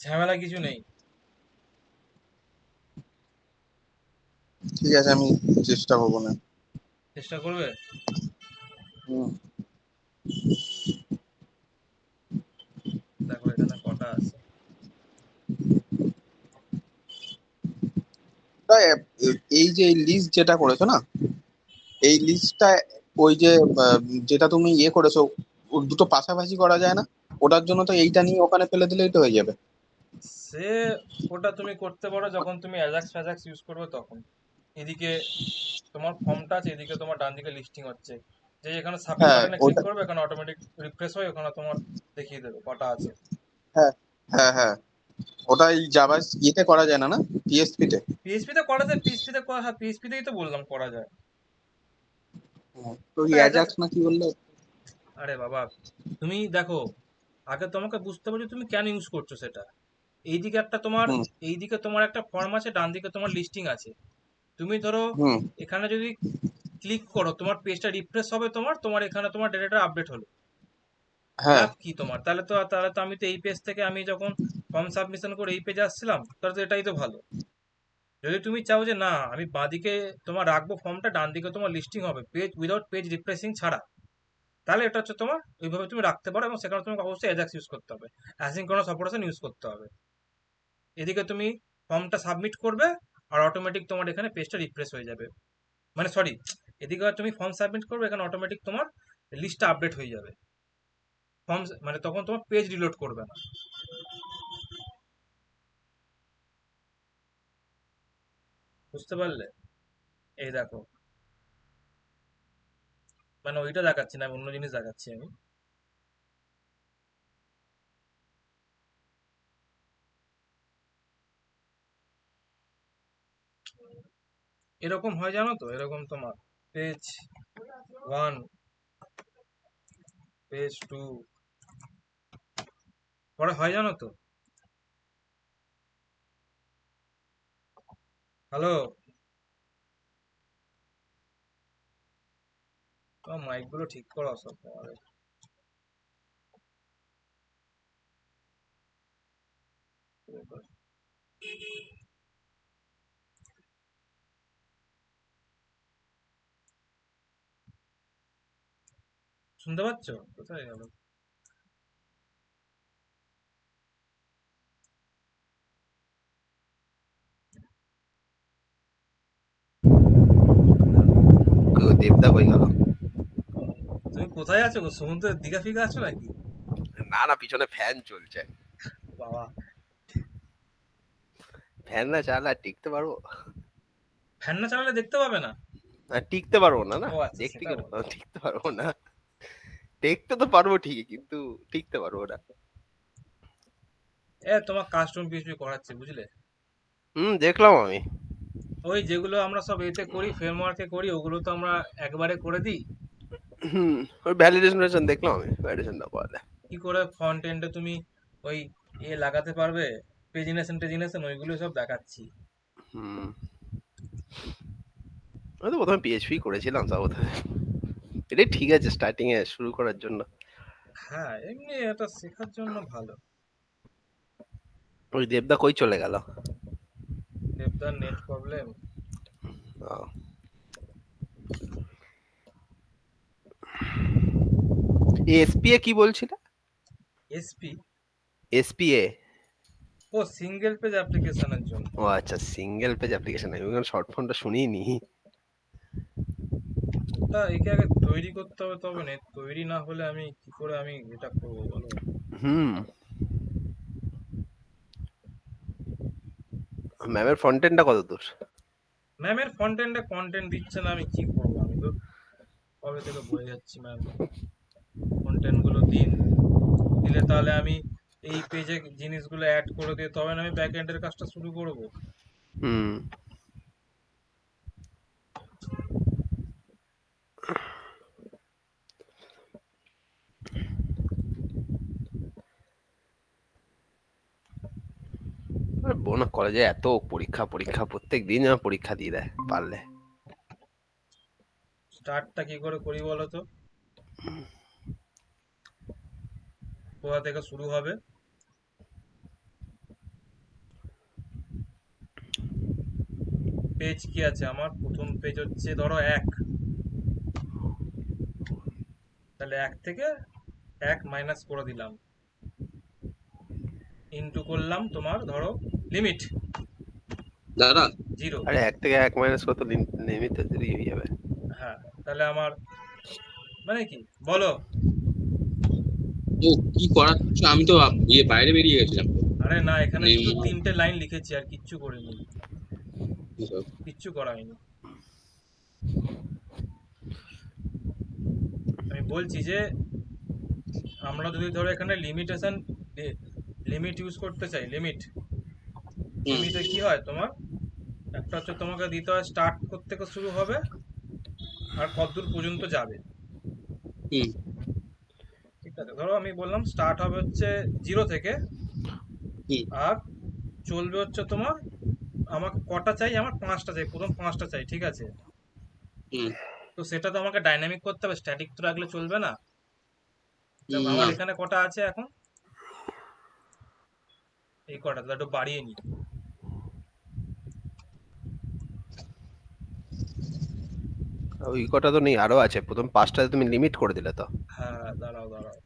ঝামেলা কিছু নেই। ঠিক আছে, আমি চেষ্টা করবো না। চেষ্টা করবে। হুম। দেখো এখানে কটা আছে। তা এই যে লিস্ট যেটা করেছো না, এই লিস্টটা ওই যে আহ, যেটা তুমি ইয়ে করেছো, ওর দুটো পাশাপাশি করা যায় না? ওটার জন্য তো এইটা নিয়ে ওখানে ফেলে দিলেই তো হয়ে যাবে। সে ওটা তুমি করতে পারো যখন তুমি অ্যাজাক্স ফ্যাজাক্স ইউজ করবে তখন। এদিকে তোমার ফর্মটা আছে, এদিকে তোমার ডান দিকে লিস্টিং হচ্ছে, যে এখানে সাবমিট হ্যাঁ বাটনে ক্লিক ওটা। করবে এখানে অটোমেটিক রিফ্রেশ হয়ে ওখানে তোমার দেখিয়ে দেবে কটা আছে। হ্যাঁ, হ্যাঁ, হ্যাঁ, ওটা এই জাভা ইয়েতে করা যায় না, না পিএসপি তে? পিএইচপি তে করা যায়, পিএইচপি তে করা, হ্যাঁ পিএইচপি তেই তো বললাম করা যায়। তো ওটা অ্যাজাক্স, অ্যাজাক্স না কি বললে? আরে বাবা, তুমি দেখো, আগে তোমাকে বুঝতে হবে যে তুমি কেন ইউজ করছো সেটা। এইদিকে একটা তোমার, হুম, এইদিকে তোমার একটা ফর্ম আছে, ডান দিকে তোমার লিস্টিং আছে। তুমি ধরো হুম, এখানে যদি ক্লিক করো তোমার পেজটা রিফ্রেশ হবে, তোমার তোমার এখানে তোমার ডেটাটা আপডেট হলো। হ্যাঁ, লাভ কি তোমার? তাহলে তো আমি তো এই পেজ থেকে আমি যখন ফর্ম সাবমিশন করে এই পেজে আসছিলাম, তাহলে তো এটাই তো ভালো। যদি তুমি চাও যে না আমি বাঁদিকে তোমার রাখবো ফর্মটা, ডান দিকে তোমার লিস্টিং হবে পেজ উইদাউট পেজ রিফ্রেশিং ছাড়া, তাহলে এটা হচ্ছে তোমার ওইভাবে তুমি রাখতে পারো, এবং সেখানে তোমাকে অবশ্যই অ্যাজাক্স ইউজ করতে হবে, অ্যাসিঙ্ক্রনাস অপারেশন ইউজ করতে হবে। এদিকে তুমি ফর্মটা সাবমিট করবে আর অটোমেটিক তোমার এখানে পেজটা রিফ্রেশ হয়ে যাবে, মানে সরি, এদিকে তুমি ফর্ম সাবমিট করবে এখানে অটোমেটিক তোমার লিস্টটা আপডেট হয়ে যাবে। ফর্ম মানে তখন তোমার পেজ রিলোড করবে না। বুঝতে পারলে? এই দেখো, মানে ওইটা দেখাচ্ছি না, আমি অন্য জিনিস দেখাচ্ছি আমি। এরকম হয় জানো তো, এরকম তোমার পেজ 1, পেজ 2 পরে হয় জানো তো। হ্যালো, তোমার মাইক গুলো ঠিক করো সব তোমাদের। শুনতে পাচ্ছ? কোথায় গেল? দেবদা কই গেল? তুমি কোথায় আছো গো? সমুদ্রের দিঘা ফিঘা আছো নাকি? না না, পিছনে ফ্যান চলছে। বাবা, ফ্যান না চালা টিকতে পারবো? ফ্যান না চালালে দেখতে পাবে না? না, টিকতে পারবো না, না ও আচ্ছা, দেখতে সেটা কেন বলো। টিকতে পারবো না। দেখতে তো পারবো ঠিকই, কিন্তু টিকতে পারবো না। তোমার কাস্টম পিএইচপি করাচ্ছে বুঝলে? দেখলাম আমি। ওই যেগুলো আমরা সব এতে করি, ফ্রেমওয়ার্কে করি, ওগুলো তো আমরা একবারে করে দিই। হুম। ওই ভ্যালিডেশন দেখলাম আমি, ভ্যালিডেশন না করালে। কি করে ফ্রন্ট এন্ডে তুমি ওই লাগাতে পারবে, পেজিনেশন টেজিনেশন ওইগুলো সব দেখাচ্ছি। হুম। আমি তো প্রথমে পিএইচপি করেছিলাম সব বোধহয়। এটাই ঠিক আছে স্টার্টিং এ শুরু করার জন্য। হ্যাঁ, এমনি এটা শেখার জন্য ভালো। ওই দেবদা কই চলে গেল? দেবদার নেট প্রবলেম। এসপিএ কি বলছিল? SP, SPA? ও সিঙ্গেল পেজ অ্যাপ্লিকেশনের জন্য। ও আচ্ছা, সিঙ্গেল পেজ অ্যাপ্লিকেশন। আমি শর্ট ফর্মটা শুনিনি। ওটা একে আগে তৈরি করতে হবে, তবে নেট তৈরি না হলে আমি কি করে আমি এটা করবো বলো? হুম। ম্যামের ফ্রন্ট এন্ডটা কত দূর? ম্যামের ফ্রন্ট এন্ডে কন্টেন্ট দিচ্ছে না, আমি কি করবো? আমি তো কবে থেকে বলে যাচ্ছি ম্যাম কন্টেন্ট গুলো দিন, দিলে তাহলে আমি এই পেজে জিনিসগুলো অ্যাড করে দিয়ে তবে না আমি ব্যাক এন্ডের কাজটা শুরু করব। হুম। আরে বোনা কলেজে এত পরীক্ষা পরীক্ষা, প্রত্যেক দিন যেন পরীক্ষা দিয়ে দেয় পারলে। স্টার্টটা কি করে করি বলো তো? কোথা থেকে শুরু হবে? পেজ কি আছে আমার? প্রথম পেজ হচ্ছে ধরো 1, তাহলে 1 থেকে 1 মাইনাস করে দিলাম, ইনটু করলাম তোমার ধরো লিমিট দাদা 0। আরে 1 থেকে 1 মাইনাস কত নিমিতে দেরি হয়ে যাবে। হ্যাঁ, তাহলে আমার মানে কি বলো? তো কি করাচ্ছ? আমি তো বাইরে বেরিয়ে গেছিলাম। আরে না, এখানে শুধু মানে, 3টে লাইন লিখেছি আর কিচ্ছু করিনি, কিচ্ছু করা হয়নি। আমি বলছি যে আমরা যদি ধরো এখানে লিমিট ইউজ করতে চাই, হুম, লিমিটে কি হয় তোমার, একটা হচ্ছে তোমাকে দিতে হয় স্টার্ট থেকে শুরু হবে আর কতদূর পর্যন্ত যাবে। হুম, ঠিক আছে, ধরো আমি বললাম স্টার্ট হবে হচ্ছে 0 থেকে, হুম, আর চলবে হচ্ছে তোমার, আমাকে কটা চাই? আমার 5টা চাই, প্রথম 5টা চাই, ঠিক আছে? হুম, তো সেটা তো আমাকে ডাইনামিক করতে হবে, স্ট্যাটিক তো রাখলে চলবে না। দেখো আমার না। এখানে কটা আছে এখন, এই কটা, তো একটু বাড়িয়ে নি। ওই কটা তো নেই, আরো আছে। প্রথম 5টাতে তুমি লিমিট করে দিলে তো। হ্যাঁ, দাঁড়াও দাঁড়াও,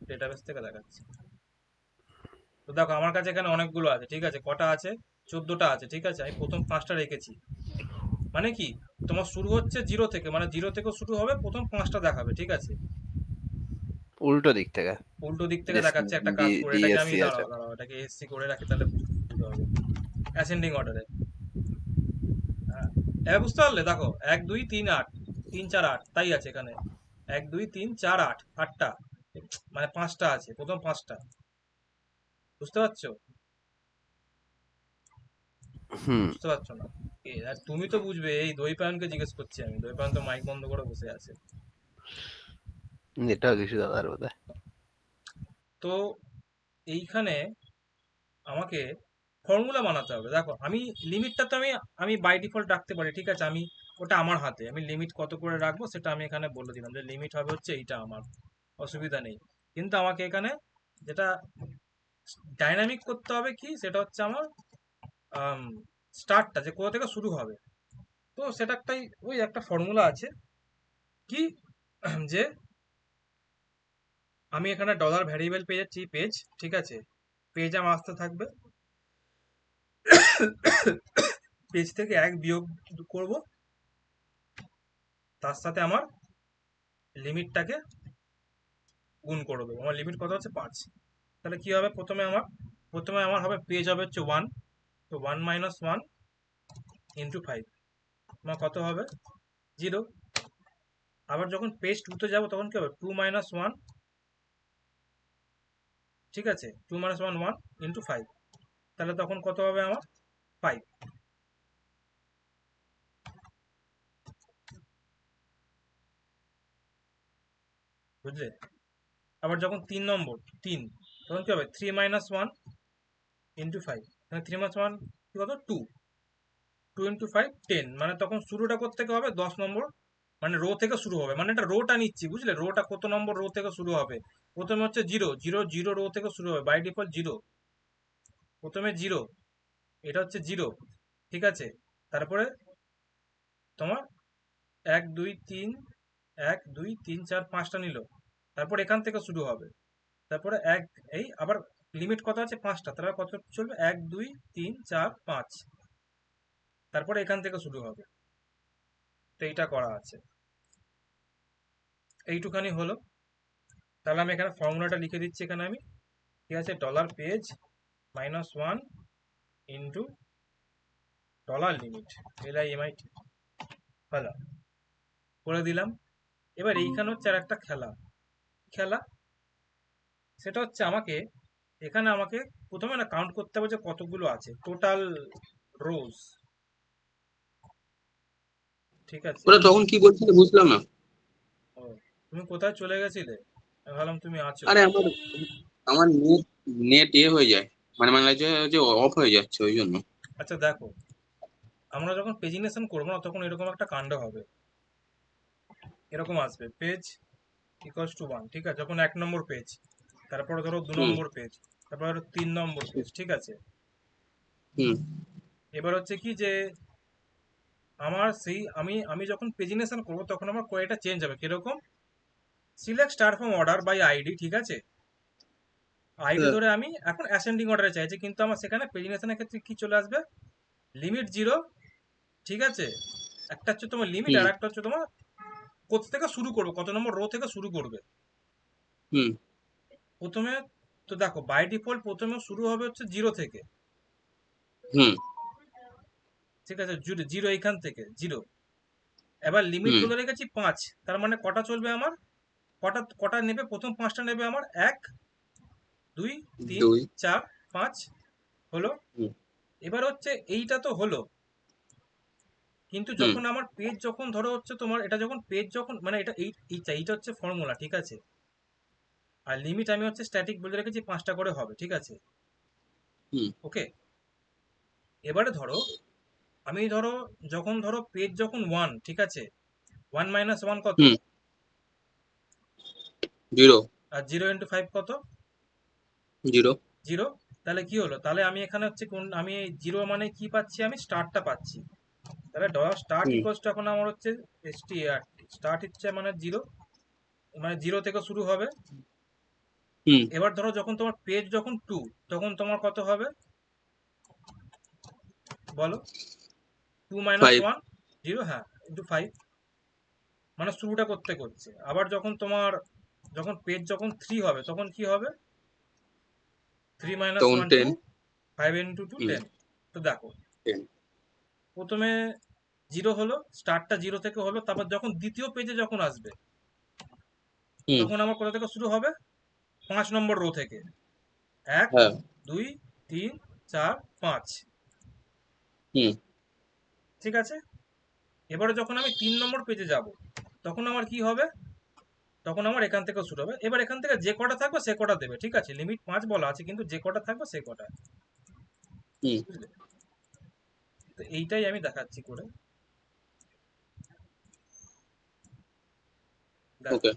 ডেটাবেস থেকে দেখাচ্ছি। তো দেখো আমার কাছে এখানে অনেকগুলো আছে, ঠিক আছে? কটা আছে? 14টা আছে, ঠিক আছে? আমি প্রথম 5টা রেখেছি। মানে কি, তোমার শুরু হচ্ছে 0 থেকে, মানে 0 থেকে শুরু হবে, প্রথম 5টা দেখাবে, ঠিক আছে? উল্টো দিক থেকে। উল্টো দিক থেকে দেখাচ্ছে, একটা কাজ করে এটাকে আমি, ডিএসসি আছে। দাঁড়াও দাঁড়াও, এটাকে এসসি করে রাখি, তাহলে সুবিধা হবে। অ্যাসেন্ডিং অর্ডারে, হ্যাঁ, এবার বুঝতে পারলে? দেখো 1 2 3 8, 3 4 8, তাই আছে এখানে। 1 2 3 4 8, 8টা, মানে 5টা আছে, প্রথম 5টা। বুঝতে পারছো? হুম। বুঝতে পারছো না? আর তুমি তো বুঝবে, এই দইপায়নকে জিজ্ঞেস করছি আমি, দইপায়ন তো মাইক বন্ধ করে বসে আছে। এটাও কিছু দাদার বোধ হয়। তো এইখানে আমাকে ফর্মুলা বানাতে হবে। দেখো আমি লিমিটটা তো আমি বাই ডিফল্ট রাখতে পারি, ঠিক আছে? আমি ওটা আমার হাতে, আমি লিমিট কত করে রাখবো সেটা আমি এখানে বলে দিলাম যে লিমিট হবে হচ্ছে এইটা, আমার অসুবিধা নেই। কিন্তু আমাকে এখানে যেটা ডাইনামিক করতে হবে কি, সেটা হচ্ছে আমার স্টার্টটা যে কোথা থেকে শুরু হবে। তো সেটা একটাই, ওই একটা ফর্মুলা আছে কি, যে আমি এখানে ডলার ভ্যারিয়েবল পেয়ে যাচ্ছি পেজ, ঠিক আছে? পেজ আমার আসতে থাকবে, পেজ থেকে 1 বিয়োগ করব, তার সাথে আমার লিমিটটাকে গুণ করে দেবো। আমার লিমিট কত হচ্ছে 5। তাহলে কি হবে, প্রথমে আমার হবে পেজ হবে হচ্ছে 1, তো 1 মাইনাস 1 ইন্টু 5, আমার কত হবে? 0। আবার যখন পেজ 2 তে যাবো তখন কি হবে? 2 মাইনাস 1, ঠিক আছে? 2 মাইনাস 1 1 ইন্টু 5, তাহলে তখন কত হবে আমার? 5। বুঝলে? আবার যখন 3 তখন কি হবে? 3 মাইনাস 1 ইন্টু 5, মানে 3 মাইনাস 1 কি কত? 2, 2 ইন্টু 5 10, মানে তখন শুরুটা থেকে হবে 10 নম্বর, মানে রো থেকে শুরু হবে, মানে এটা রোটা নিচ্ছি, বুঝলে? রোটা কত নম্বর রো থেকে শুরু হবে? প্রথমে হচ্ছে 0 0 0 রো থেকে শুরু হবে, বাই ডিফল্ট 0। প্রথমে 0, এটা হচ্ছে 0, ঠিক আছে। তারপরে তোমার 1 2 3, 1 2 3 4 5টা নিল, তারপর এখান থেকে শুরু হবে। তারপরে এক, এই আবার লিমিট কত আছে 5টা, তারপর কত চলবে 1 2 3 4 5, তারপরে এখান থেকে শুরু হবে। তো এইটা করা আছে, এইটুখানি হলো। তাহলে আমি এখানে ফর্মুলাটা লিখে দিচ্ছি এখানে আমি, ঠিক আছে। Dollar page -1 into dollar limit LIMIT, হলো, করে দিলাম। এবার এইখানে হচ্ছে আর একটা খেলা, খেলা সেটা হচ্ছে আমাকে এখানে আমাকে প্রথমে না কাউন্ট করতে হবে যে কতগুলো আছে টোটাল রোজ, ঠিক আছে। ওরা তখন কি বলছিলে বুঝলাম না। ও, তুমি কোথায় চলে গেছিলে? আমি ভাবলাম তুমি আছো। আরে আমার আমার নেট নেট হয়ে যায়, মানে মানে লাগছে যে অফ হয়ে যাচ্ছে ওই জন্য। আচ্ছা দেখো, আমরা যখন পেজিনেশন করবো না তখন এরকম একটা কাণ্ড হবে, এরকম আসবে পেজ ইকুয়ালস টু 1, ঠিক আছে। যখন 1 নম্বর পেজ, তারপরে ধরো 2 হুম নম্বর পেজ, তারপর ধরো 3 নম্বর পেজ, ঠিক আছে। হুম এবার হচ্ছে কি যে আমার সেই আমি আমি যখন পেজিনেশন করবো তখন আমার কোয়েরিটা চেঞ্জ হবে, কিরকম, select star from order by ID, ঠিক আছে। আইডি হ্যাঁ, ধরে আমি এখন অ্যাসেন্ডিং অর্ডারে চাইছি, কিন্তু আমার সেখানে পেজিনেশনের ক্ষেত্রে কি চলে আসবে, লিমিট 0, ঠিক আছে। একটা হচ্ছে তোমার লিমিট, হুম আর একটা হচ্ছে তোমার কোথা থেকে শুরু করবে, কত নম্বর রো থেকে শুরু করবে হুম প্রথমে। তো দেখো বাই ডিফল্ট প্রথমে শুরু হবে হচ্ছে 0 থেকে, হুম ঠিক আছে। জিরো জিরো এইখান থেকে 0, এবার লিমিট হুম বলে রেখেছি 5, তার মানে কটা চলবে আমার, কটা কটা নেবে, প্রথম 5টা নেবে আমার 1 2 3 দুই 4 5, হলো। হুম এবার হচ্ছে এইটা তো হলো, কিন্তু হুম যখন আমার পেজ যখন ধরো হচ্ছে তোমার এটা যখন পেজ যখন মানে এটা এইটা হচ্ছে ফর্মুলা, ঠিক আছে। আর লিমিট আমি হচ্ছে স্ট্যাটিক বলে রেখেছি 5টা করে হবে, ঠিক আছে। হুম ওকে, এবারে ধরো আমি ধরো যখন ধরো পেজ যখন 1, ঠিক আছে, 1 - 1 কত, হুম 0 আর 0 × 5 কত, 0 0। তাহলে কি হলো, তাহলে আমি এখানে হচ্ছে কোন আমি 0 মানে কি পাচ্ছি, আমি স্টার্টটা পাচ্ছি। তাহলে dollar start hmm equals to এখন আমার হচ্ছে STRT, স্টার্ট হচ্ছে মানে 0, মানে 0 থেকে শুরু হবে। হুম এবার ধরো যখন তোমার পেজ যখন 2, তখন তোমার কত হবে বলো, 2 - 5 1 0, হ্যাঁ, ইন্টু 5, মানে শুরুটা করতে করছে। আবার যখন তোমার যখন পেজ যখন 3 হবে তখন কি হবে, 3 - তখন 1 2, 10 5 × 2 হুম 10। তো দেখো 10 প্রথমে 0 হলো, স্টার্টটা 0 থেকে হলো, তারপর যখন দ্বিতীয় পেজে যখন আসবে হুম তখন আমার কোথা থেকে শুরু হবে, 5 নম্বর রো থেকে, 1 হ্যাঁ 2 3 4 5, হুম ঠিক আছে। এবারে যখন আমি 3 নম্বর পেজে যাব তখন আমার কি হবে, তখন আমার এখান থেকে শুরু হবে। এবার এখান থেকে যে কটা থাকবে সে কটা দেবে, ঠিক আছে। লিমিট 5 বলা আছে, কিন্তু যে কটা থাকবে সে কটা, হুম বুঝলে। তো এইটাই আমি দেখাচ্ছি করে, দেখো ওকে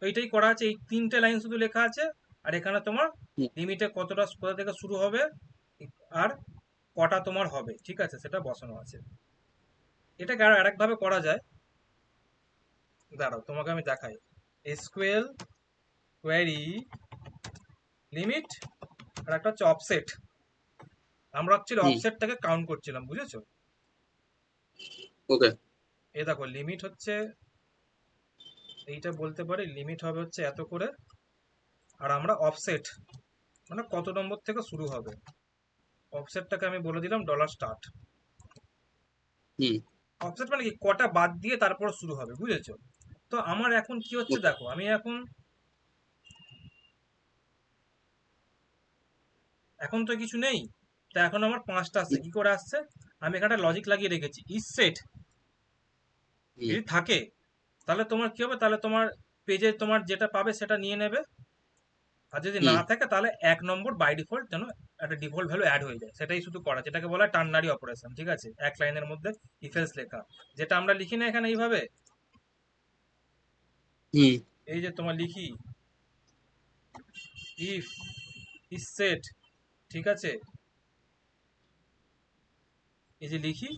এইটাই করা আছে, এই 3টে লাইন শুধু লেখা আছে। আর এখানে তোমার হুম লিমিটে কতটা কোথা থেকে শুরু হবে আর কটা তোমার হবে, ঠিক আছে, সেটা বসানো আছে। এটাকে আর আরেকভাবে করা যায়, দাঁড়াও তোমাকে আমি দেখাই। এসকিউএল কোয়েরি লিমিট, আর একটা হচ্ছে অফসেট। আমরা অ্যাকচুয়ালি হুম অফসেটটাকে কাউন্ট করছিলাম, বুঝেছো। ওকে এই দেখো লিমিট হচ্ছে, এইটা বলতে পারি লিমিট হবে হচ্ছে এত করে, আর আমরা অফসেট মানে কত নম্বর থেকে শুরু হবে, অফসেটটাকে আমি বলে দিলাম ডলার স্টার্ট। হুম অফসেট মানে কি, কটা বাদ দিয়ে তারপর শুরু হবে, বুঝেছো। তো আমার এখন কি হচ্ছে ওকে দেখো, আমি এখন এখন তো কিছু নেই, তা এখন আমার 5টা আসছে, কি করে আসছে, আমি এখানে লজিক লাগিয়ে রেখেছি ইজ সেট। হুম যদি থাকে তাহলে তোমার কি হবে, তাহলে তোমার পেজে তোমার যেটা পাবে সেটা নিয়ে নেবে। আর যদি না হুম থাকে তাহলে 1 নম্বর বাই ডিফল্ট যেন একটা ডিফল্ট ভ্যালু অ্যাড হয়ে যায়, সেটাই শুধু করা, যেটাকে বলা হয় টার্নারি অপারেশন, ঠিক আছে। এক লাইনের মধ্যে ইফেলস লেখা, যেটা আমরা লিখি না এখানে এইভাবে, হুম এই যে তোমার লিখি ইফ ইজ সেট ঠিক আছে, এই যে লিখি,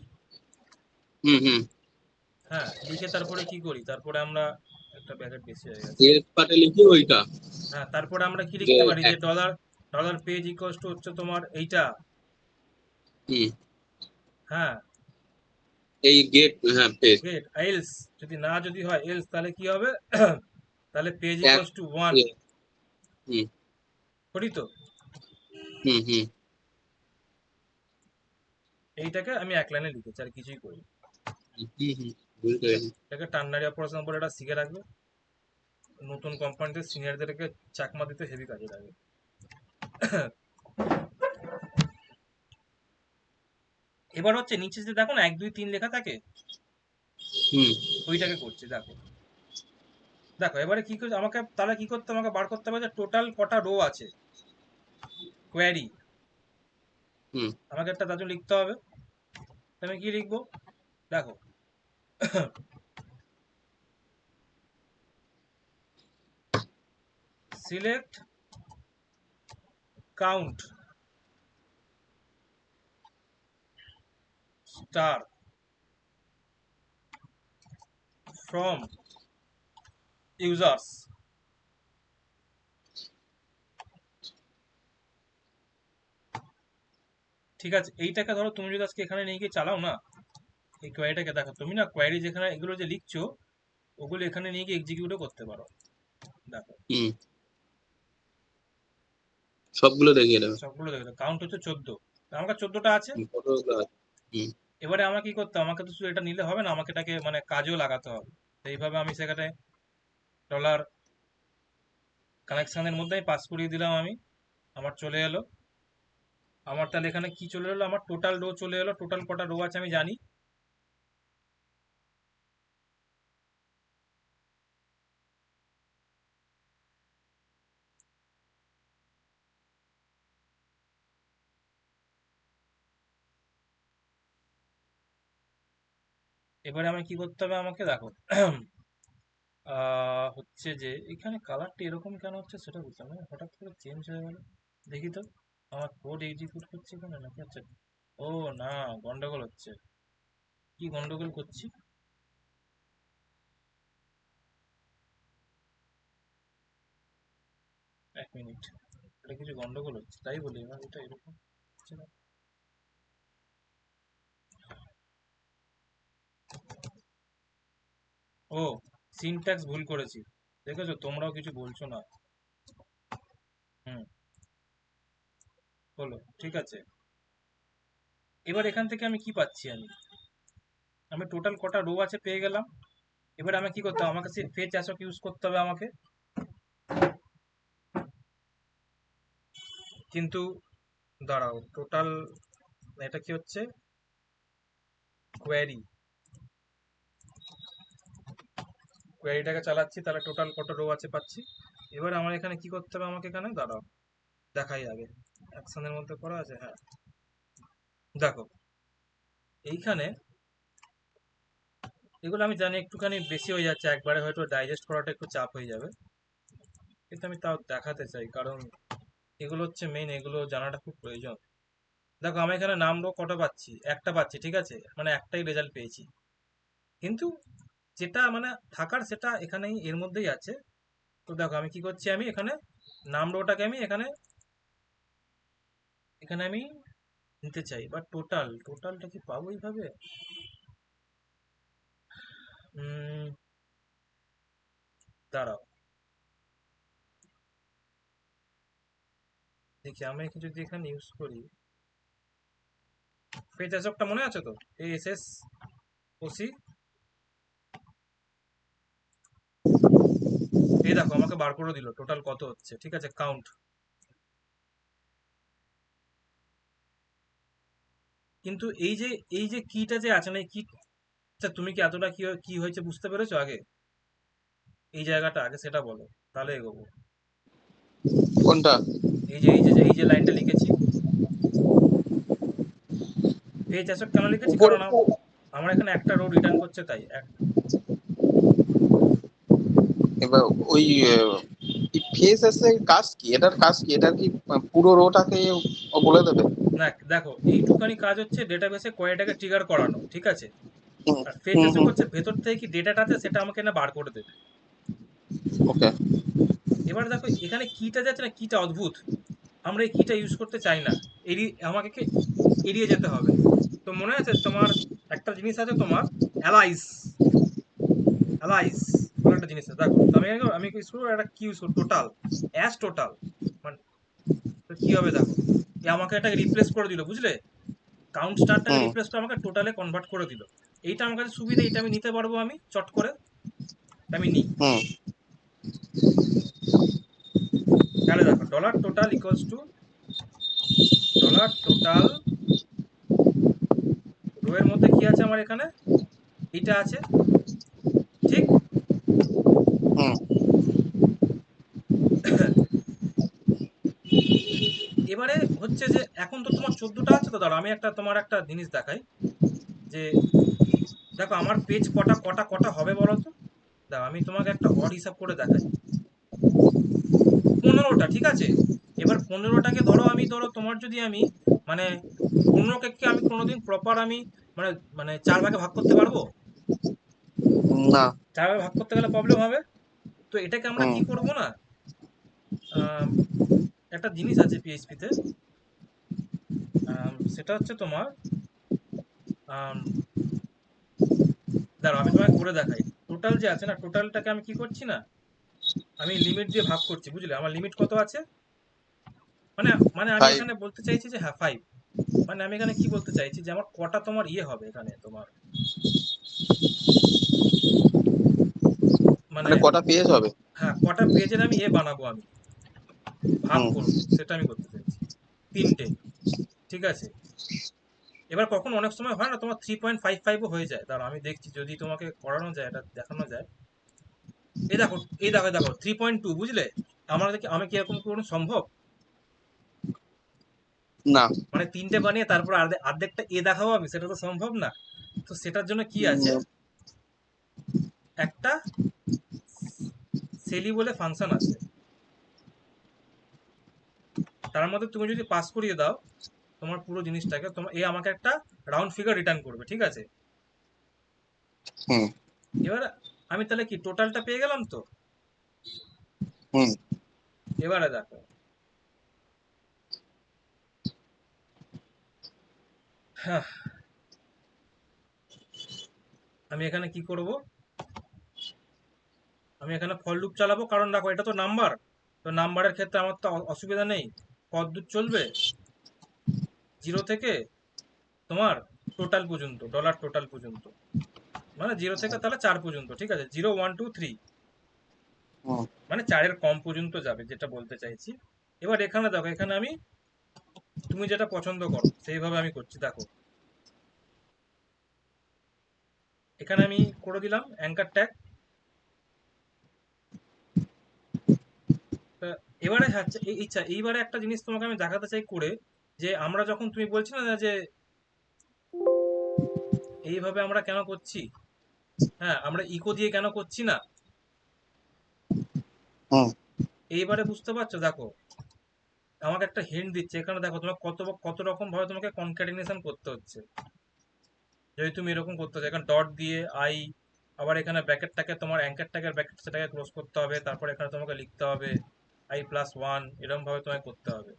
হুম। হ্যাঁ লিখে তারপরে কি করি, তারপরে আমরা একটা ব্যাকেট বেশি হয়ে গেছে, এর পাটে লিখি ওইটা হ্যাঁ তারপরে আমরা কি যে লিখতে পারি, যে এক- dollar dollar page equals to হচ্ছে তোমার এইটা, হুম, হ্যাঁ এই গেট, হ্যাঁ পেজ গেট এলস, যদি না যদি হয় এলস তাহলে কি হবে তাহলে পেজ এক, ইকুয়ালস টু 1 ইয়ে, হুম করি তো, হুম। এইটাকে আমি এক লাইনে লিখেছি আর কিছুই করি, হুম, বুঝতে পেরেছি। এটাকে টার্নারি অপারেশন বলে এটা শিখে রাখবে, নতুন কোম্পানিতে সিনিয়রদেরকে চাকমা দিতে হেভি কাজে লাগে। এবার হচ্ছে নিচে যে দেখো না 1 2 3 লেখা থাকে, হুম ওইটাকে করছি, দেখো দেখো এবারে কি করছে আমাকে, তাহলে কি করতে হবে, আমাকে বার করতে হবে যে টোটাল কটা রো আছে, কোয়ারি, হুম আমাকে একটা তার জন্য লিখতে হবে, তো আমি কি লিখবো, দেখো select count star from users, ঠিক আছে, এইটাকে ধরো তুমি যদি আজকে এখানে নিয়ে গিয়ে চালাও না, এই কোয়ারিটাকে দেখো তুমি না, কোয়ারি যেখানে এগুলো যে লিখছো ওগুলো এখানে নিয়ে গিয়ে এক্সিকিউটও করতে পারো, দেখো হুম সবগুলো দেখিয়ে দেবে। সবগুলো দেখো, কাউন্ট হচ্ছে 14, আমার 14টা আছে। কতগুলো আছে? হুম এবারে আমার কি করতে হবে, আমাকে তো শুধু এটা নিলে হবে না, আমাকে এটাকে মানে কাজেও লাগাতে হবে, তো এইভাবে আমি সেখানে ডলার কানেকশনের মধ্যে পাস করিয়ে দিলাম আমি, আমার চলে এলো, আমার তাহলে এখানে কি চলে এলো, আমার টোটাল রো চলে এলো, টোটাল কটা রো আছে আমি জানি, এবারে আমি কি করতে হবে আমাকে দেখো হচ্ছে যে এখানে কালারটা এরকম কেন হচ্ছে সেটা বুঝলাম না, হঠাৎ করে চেঞ্জ হয়ে গেল, দেখি তো আমার কোড এক্সিকিউট করছে এখানে নাকি, আচ্ছা ও না, গন্ডগোল হচ্ছে, কি গন্ডগোল করছি, 1 মিনিট, এটা কিছু গন্ডগোল হচ্ছে তাই বলি, এবার এটা এরকম হচ্ছে না। ও সিনট্যাক্স ভুল করেছি, দেখেছো তোমরাও কিছু বলছো না, হুম হলো ঠিক আছে, এবার এখান থেকে আমি কি পাচ্ছি, আমি টোটাল কটা রো আছে পেয়ে গেলাম, এবার আমি কি করতে হবে, আমাকে সেই ফেচ অ্যাসক ইউজ করতে হবে আমাকে, কিন্তু দাঁড়াও টোটাল, এটা কি হচ্ছে কোয়ারি, কোয়ারিটাকে চালাচ্ছি, তাহলে টোটাল কত রো আছে পাচ্ছি, এবার আমার এখানে কি করতে হবে, আমাকে এখানে দাঁড়াও দেখাই আগে, অ্যাকশনের মধ্যে করা আছে, হ্যাঁ দেখো এইখানে এগুলো আমি জানি একটুখানি বেশি হয়ে যাচ্ছে, একবারে হয়তো ডাইজেস্ট করাটা একটু চাপ হয়ে যাবে, কিন্তু আমি তাও দেখাতে চাই, কারণ এগুলো হচ্ছে মেইন, এগুলো জানাটা খুব প্রয়োজন। দেখো আমি এখানে নাম রো কটা পাচ্ছি, একটা পাচ্ছি, ঠিক আছে, মানে একটাই রেজাল্ট পেয়েছি, কিন্তু যেটা মানে থাকার সেটা এখানেই এর মধ্যেই আছে, তো দেখো আমি কি করছি, আমি এখানে নাম রোটাকে আমি এখানে এখানে আমি নিতে চাই, বা টোটালটা কি পাবো এইভাবে, উম, দাঁড়াও দেখি আমি কি যদি এখানে ইউজ করি, পেজ অ্যাসপটা মনে আছে তো, এস ওসি, এই দেখো আমাকে বার করে দিল টোটাল কত হচ্ছে, ঠিক আছে কাউন্ট, কিন্তু এই যে কিটা যে আছে না, এই কি, আচ্ছা তুমি কি এতটা কি কি হয়েছে বুঝতে পেরেছো আগে, এই জায়গাটা আগে সেটা বলো, তাহলে এগোবো, কোনটা? এই যে লাইনটা লিখেছি, পেজ অ্যাসপ কেন লিখেছি, উপরে কারণ আমার এখানে একটা রো রিটার্ন করছে তাই এবার ওই ফেস এসে কাজ কি, এটার কাজ কি, এটার কি পুরো রোটাকে ও বলে দেবে? না দেখো, এইটুখানি কাজ হচ্ছে ডেটাবেসে কোয়েরিটাকে ট্রিগার করানো, ঠিক আছে? হুম আর ফেচ হুম এসে হুম। করছে ভেতর থেকে কি ডেটাটা আছে সেটা আমাকে না বার করে দেবে। ওকে। এবার দেখো এখানে কিটা যাচ্ছে না, কিটা অদ্ভুত, আমরা এই কিটা ইউজ করতে চাই না, আমাকে এড়িয়ে যেতে হবে। তো মনে আছে তোমার একটা জিনিস আছে তোমার, অ্যালাইস, অ্যালাইস বলে একটা জিনিস আছে, দেখো তো আমি ইউজ করবো একটা কি ইউজ করবো, টোটাল, অ্যাস টোটাল। মানে তো কি হবে দেখো, এ আমাকে এটাকে রিপ্লেস করে দিল, বুঝলে? কাউন্ট স্টারটাকে হুম রিপ্লেস করে আমাকে টোটালে কনভার্ট করে দিল। এইটা আমার কাছে সুবিধা, এটা আমি নিতে পারবো আমি চট করে, আমি নিই। হুম তাহলে দেখো dollar total equals to dollar total, row এর মধ্যে কি আছে আমার এখানে, এইটা আছে, ঠিক? হুম। এবারে হচ্ছে যে এখন তো তোমার 14টা আছে, তো দাঁড়াও আমি একটা তোমার একটা জিনিস দেখাই, যে দেখো আমার পেজ কটা কটা কটা হবে বলো তো। দেখো আমি তোমাকে একটা অড হিসাব করে দেখাই, 15টা, ঠিক আছে? এবার 15টাকে ধরো, আমি ধরো তোমার যদি আমি মানে 15কে কি আমি কোনোদিন প্রপার আমি মানে মানে 4 ভাগে ভাগ করতে পারবো? না। 4 ভাগে ভাগ করতে গেলে প্রবলেম হবে। তো এটাকে আমরা হুম কি করব না, আম, একটা জিনিস আছে পিএইচপিতে, সেটা হচ্ছে তোমার, আম, দাঁড়াও আমি তোমাকে করে দেখাই। টোটাল যে আছে না, টোটালটাকে আমি কি করছি না, আমি লিমিট দিয়ে ভাগ করছি, বুঝলে? আমার লিমিট কত আছে, মানে মানে আমি 5। এখানে বলতে চাইছি যে হ্যাঁ 5। মানে আমি এখানে কি বলতে চাইছি, যে আমার কটা তোমার ইয়ে হবে এখানে তোমার, মানে মানে কটা পেজ হবে? হ্যাঁ কটা পেজের আমি বানাবো, আমি ভাগ হুম করব, সেটা আমি করতে চাইছি। 3টে, ঠিক আছে? এবার কখন অনেক সময় হয় না তোমার 3.55ও হয়ে যায়, দাঁড়াও আমি দেখছি যদি তোমাকে করানো যায়, এটা দেখানো যায়। এই দেখো, এই দেখো 3.2, বুঝলে? আমি কি এরকম কোনো সম্ভব, না। মানে 3টে বানিয়ে তারপর অর্ধেকটা দেখাবো আমি, সেটা তো সম্ভব না। তো সেটার জন্য কি আছে, উম, একটা সেলি বলে ফাংশন আছে, তার মধ্যে তুমি যদি পাস করিয়ে দাও তোমার পুরো জিনিসটাকে, তোমার আমাকে একটা রাউন্ড ফিগার রিটার্ন করবে, ঠিক আছে? হুম এবার আমি তাহলে কি টোটালটা পেয়ে গেলাম তো। হুম এবারে দেখো, হ্যাঁ, আমি এখানে কি করব, আমি এখানে ফর লুপ চালাবো, কারণ দেখো এটা তো নাম্বার, তো নাম্বারের ক্ষেত্রে আমার তো অসুবিধা নেই, কতদূর চলবে, 0 থেকে তোমার টোটাল পর্যন্ত, ডলার টোটাল পর্যন্ত, মানে 0 থেকে তাহলে 4 পর্যন্ত, ঠিক আছে? 0 1 2 3, হুম। মানে 4-এর কম পর্যন্ত যাবে, যেটা বলতে চাইছি। এবার এখানে দেখো, এখানে আমি তুমি যেটা পছন্দ করো সেইভাবে আমি করছি, দেখো এখানে আমি করে দিলাম অ্যাঙ্কার ট্যাগ। এবারে হচ্ছে ইচ্ছা, এইবারে একটা জিনিস তোমাকে আমি দেখাতে চাই করে, যে আমরা যখন তুমি বলছিলে না যে এইভাবে আমরা কেন করছি, হ্যাঁ আমরা ইকো দিয়ে কেন করছি না, হুম এইবারে বুঝতে পারছো? দেখো আমাকে একটা হিন্ট দিচ্ছে এখানে, দেখো তোমার কত কত রকম ভাবে তোমাকে কনক্যাটিনেশন করতে হচ্ছে, যদি তুমি এরকম করতে চাও, এখানে ডট দিয়ে আই, আবার এখানে ব্র্যাকেটটাকে তোমার অ্যাঙ্কারটাকে ব্র্যাকেট সেটাকে ক্লোজ করতে হবে, তারপর এখানে তোমাকে লিখতে হবে i+1, এরকম ভাবে তোমাকে করতে হবে।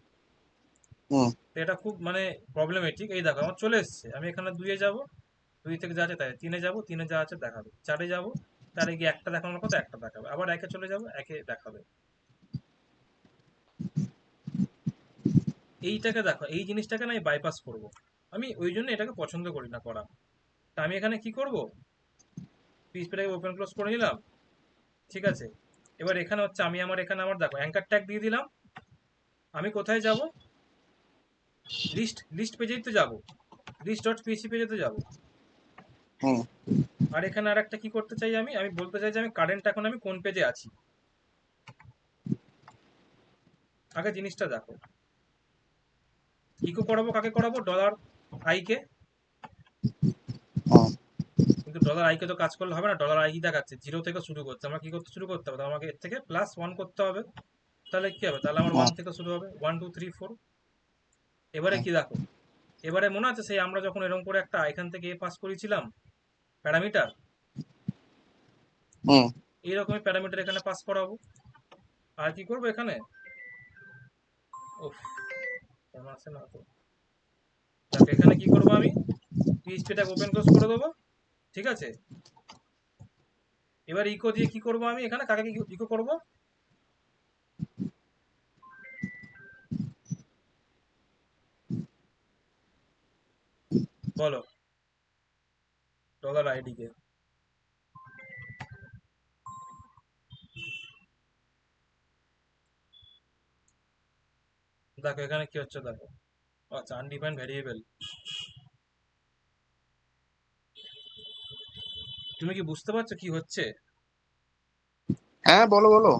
হুম। তো এটা খুব মানে প্রবলেমেটিক। এই দেখো আমার চলে এসছে, আমি এখানে 2-এ যাব, 2 থেকে যা আছে তাই, 3-এ যাব, 3-এ যা আছে দেখাবে, 4-এ যাব, 4-এ গিয়ে একটা দেখানোর কথা একটা দেখাবে, আবার 1-এ চলে যাব, 1-এ দেখাবে। এইটাকে দেখো, এই জিনিসটাকে না আমি বাইপাস করব, আমি ওই জন্য এটাকে পছন্দ করি না করা। তা আমি এখানে কি করব, পিএইচপিটাকে ওপেন ক্লোজ করে নিলাম, ঠিক আছে? এবার এখানে হচ্ছে আমি এখানে আমার দেখো অ্যাঙ্কার ট্যাগ দিয়ে দিলাম, আমি কোথায় যাব, লিস্ট পেজেই তো যাব, লিস্ট ডট পিএইচপি পেজে তো যাব। হুম আর এখানে আর একটা কি করতে চাই, আমি আমি বলতে চাই যে আমি কারেন্ট এখন আমি কোন পেজে আছি, আগে জিনিসটা দেখো। ইকো করাবো কাকে করাবো, ডলার আই কে, হুম কিন্তু ডলার আই কে তো কাজ করলে হবে না, ডলার আই দেখাচ্ছে 0 থেকে শুরু করতে, আমরা কি করতে শুরু করতে হবে, তো আমাকে এর থেকে +1 করতে হবে। তাহলে কি হবে, তাহলে আমার 1 থেকে শুরু হবে, 1 2 3 4। এবারে কি দেখো, এবারে মনে আছে সেই আমরা যখন এরকম করে একটা এখান থেকে পাস করেছিলাম প্যারামিটার, হুম এইরকমই প্যারামিটার এখানে পাস করাবো। আর কি করবো এখানে, উফ কেন আসে না তো, দেখো এখানে কি করবো আমি, পিএইচপিটাকে ওপেন ক্লোজ করে দেবো, ঠিক আছে। এবার ইকো দিয়ে কি করবো আমি এখানে, কাকে ইকো করবো, বলো, ডলার আইডি কে। দেখো এখানে কি হচ্ছে দেখো, আচ্ছা আনডিফাইন্ড ভ্যারিয়েবল। তুমি কি বুঝতে পারছো কি হচ্ছে? হ্যাঁ বলো বলো।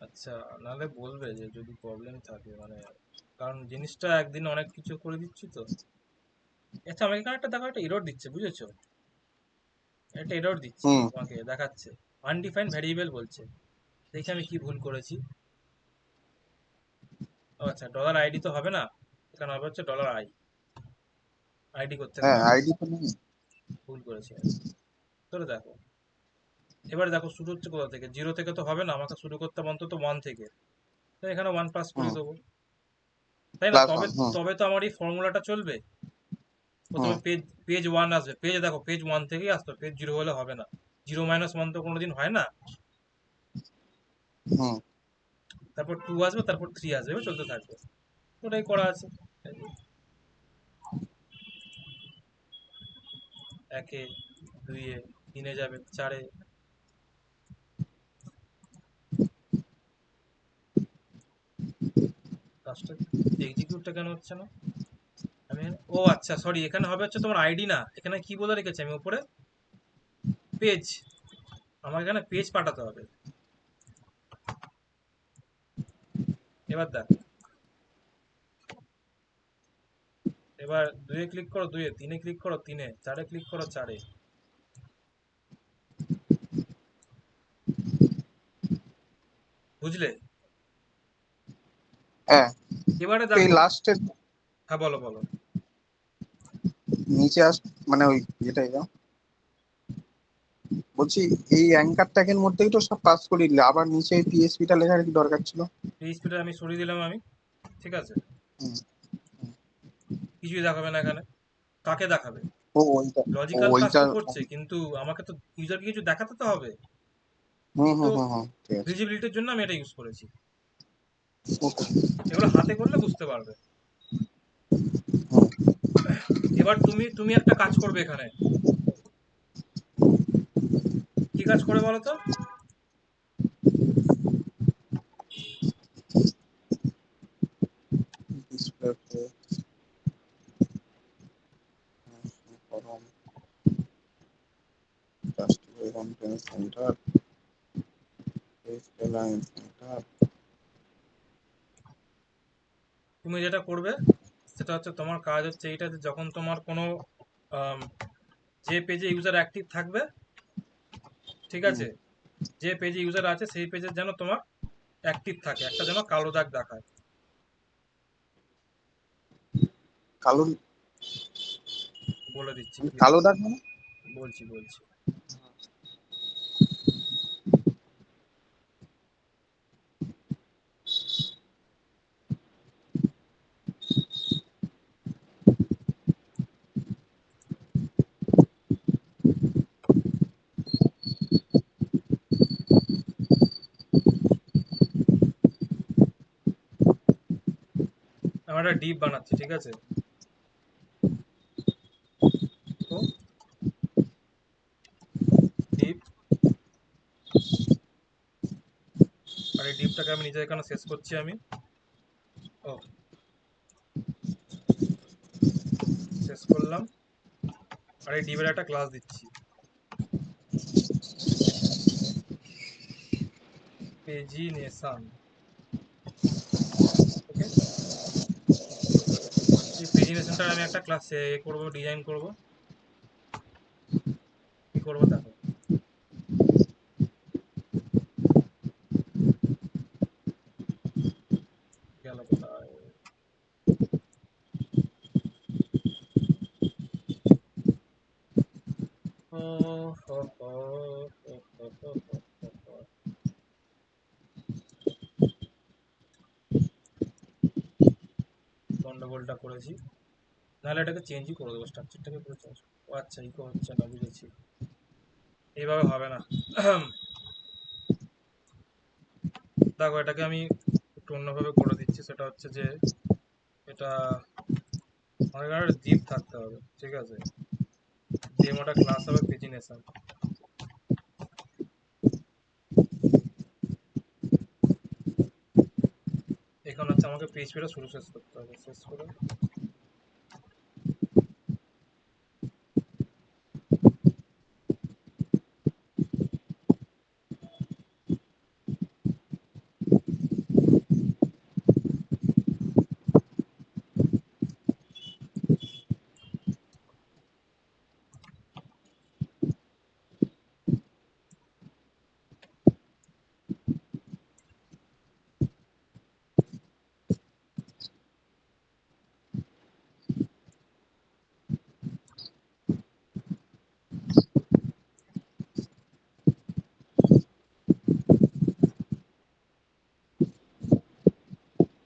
আচ্ছা, নাহলে বলবে যে যদি প্রবলেম থাকে, মানে কারণ জিনিসটা একদিন অনেক কিছু করে দিচ্ছি তো। আচ্ছা আমাকে এখানে একটা দেখো, একটা এরর দিচ্ছে, বুঝেছো, একটা এরর দিচ্ছে হুম তোমাকে দেখাচ্ছে, আনডিফাইন্ড ভ্যারিয়েবল বলছে। দেখি আমি কি ভুল করেছি। ও আচ্ছা, ডলার আইডি তো হবে না, এখানে হবে হচ্ছে ডলার আই, আইডি করতে গেলে হ্যাঁ হবে, আইডি তো নেই। ভুল করেছি আমি। চলো দেখো, এবার দেখো শুরু হচ্ছে কোথা থেকে, 0 থেকে তো হবে না, আমাকে শুরু করতে হবে অন্তত 1 থেকে। তো এখানে 1 পাস করে হুম দেবো, তাই না, তবে +1 হুম তবে তো আমার এই ফর্মুলাটা চলবে। হুম প্রথমে পেজ পেজ 1 আসবে, পেজে দেখো পেজ 1 থেকেই আসতো, পেজ 0 হলে হবে না, 0 - 1 তো কোনোদিন হয় না। হুম তারপর 2 আসবে, তারপর 3 আসবে, এবার চলতে থাকবে, ওটাই করা আছে। একে, 2-এ, 3-এ যাবে, 4-এ। কাজটা এক্সিকিউটটা কেন হচ্ছে না, আমি ও আচ্ছা সরি, এখানে হবে হচ্ছে তোমার আইডি না, এখানে কি বলে রেখেছি আমি উপরে, পেজ, আমার এখানে পেজ পাঠাতে হবে। এবার দেখো, এবার 2-এ ক্লিক করো, 2-এ, 3-এ ক্লিক করো, 3-এ, 4-এ ক্লিক করো, 4-এ, বুঝলে। হ্যাঁ। এবারে এই দেখো, লাস্টে হ্যাঁ বলো বলো, নিচে মানে ওই যেটাই দাও, বলছি এই অ্যাঙ্কার ট্যাগের মধ্যেই তো সব পাস করে দিলে, আবার নিচে পিএসপিটা লেখার কি দরকার ছিল? পিএইচপিটা আমি সরিয়ে দিলাম আমি, ঠিক আছে, হুম, কিছুই দেখাবে না এখানে, কাকে দেখাবে, ও ওইটা, ও লজিক্যাল কাজ ওইটা। তো করছে, কিন্তু আমাকে তো ইউজারকে কিছু দেখাতে তো হবে, হুম তো হুম হুম হুম ঠিক আছে। ভিজিবিলিটির জন্য আমি এটা ইউজ করেছি। ওকে। এগুলো হাতে করলে বুঝতে পারবে। হুম এবার তুমি তুমি একটা কাজ করবে এখানে, কি কাজ করে বলো তো, ডিসপ্লেতে form justify content centre page align centre. তুমি যেটা করবে সেটা হচ্ছে, তোমার কাজ হচ্ছে এইটা, যে যখন তোমার কোনো আম, যে পেজে ইউজার অ্যাক্টিভ থাকবে, ঠিক আছে, যে পেজে ইউজার আছে সেই পেজে যেন তোমার অ্যাক্টিভ থাকে, একটা যেন কালো দাগ দেখায়। কালো, বলে দিচ্ছি কি কালো হবে, দাগ মানে? বলছি বলছি। আমি একটা ডিপ বানাচ্ছি, ঠিক আছে, তো ডিপ, আর এই ডিপটাকে আমি নিজে এখানে শেষ করছি আমি, ও শেষ করলাম, আর এই ডিপের একটা ক্লাস দিচ্ছি, পেজিনেশন, ওকে। এই পেজিনেশনটার আমি একটা ক্লাস করব, ডিজাইন করব, কি করবো দেখো। গেল কোথায়? ও হো হো, হো হো হো হো হো হো। গন্ডগোলটা করেছি, নাহলে এটাকে চেঞ্জই করে দেবো, স্ট্রাকচারটাকে পুরো চেঞ্জ। ও আচ্ছা, ইকো হচ্ছে না, বুঝেছি। এইভাবে হবে না। দেখো, এটাকে আমি একটু অন্যভাবে করে দিচ্ছি। সেটা হচ্ছে যে এটা আমার এখানে জিপ থাকতে হবে, ঠিক আছে? জেম ওটা ক্লাস হবে পেজিনেশন। এখন হচ্ছে আমাকে পিএইচপিটা শুরু শেষ করতে হবে, শেষ করে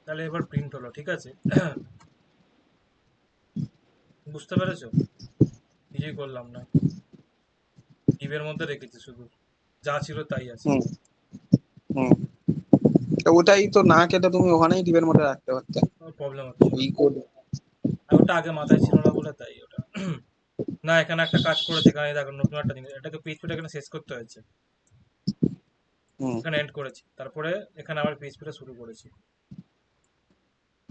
তাহলে এবার প্রিন্ট হলো, ঠিক আছে? বুঝতে পেরেছো? কিছুই করলাম না, ডিবের মধ্যে রেখেছি, শুধু যা ছিল তাই আছে। হুম হুম। তো ওটাই তো না কেটে তুমি ওখানেই ডিবের মধ্যে রাখতে পারতে। প্রবলেম হচ্ছিল, ওই কোড। আর ওটা আগে মাথায় ছিল না বলে তাই ওটা। না, এখানে একটা কাজ করেছে, এখানে দেখো নতুন একটা জিনিস, এটাকে পিএইচপিটা এখানে শেষ করতে হয়েছে, হুম এখানে এন্ড করেছি, তারপরে এখানে আবার পিএইচপিটা শুরু করেছি।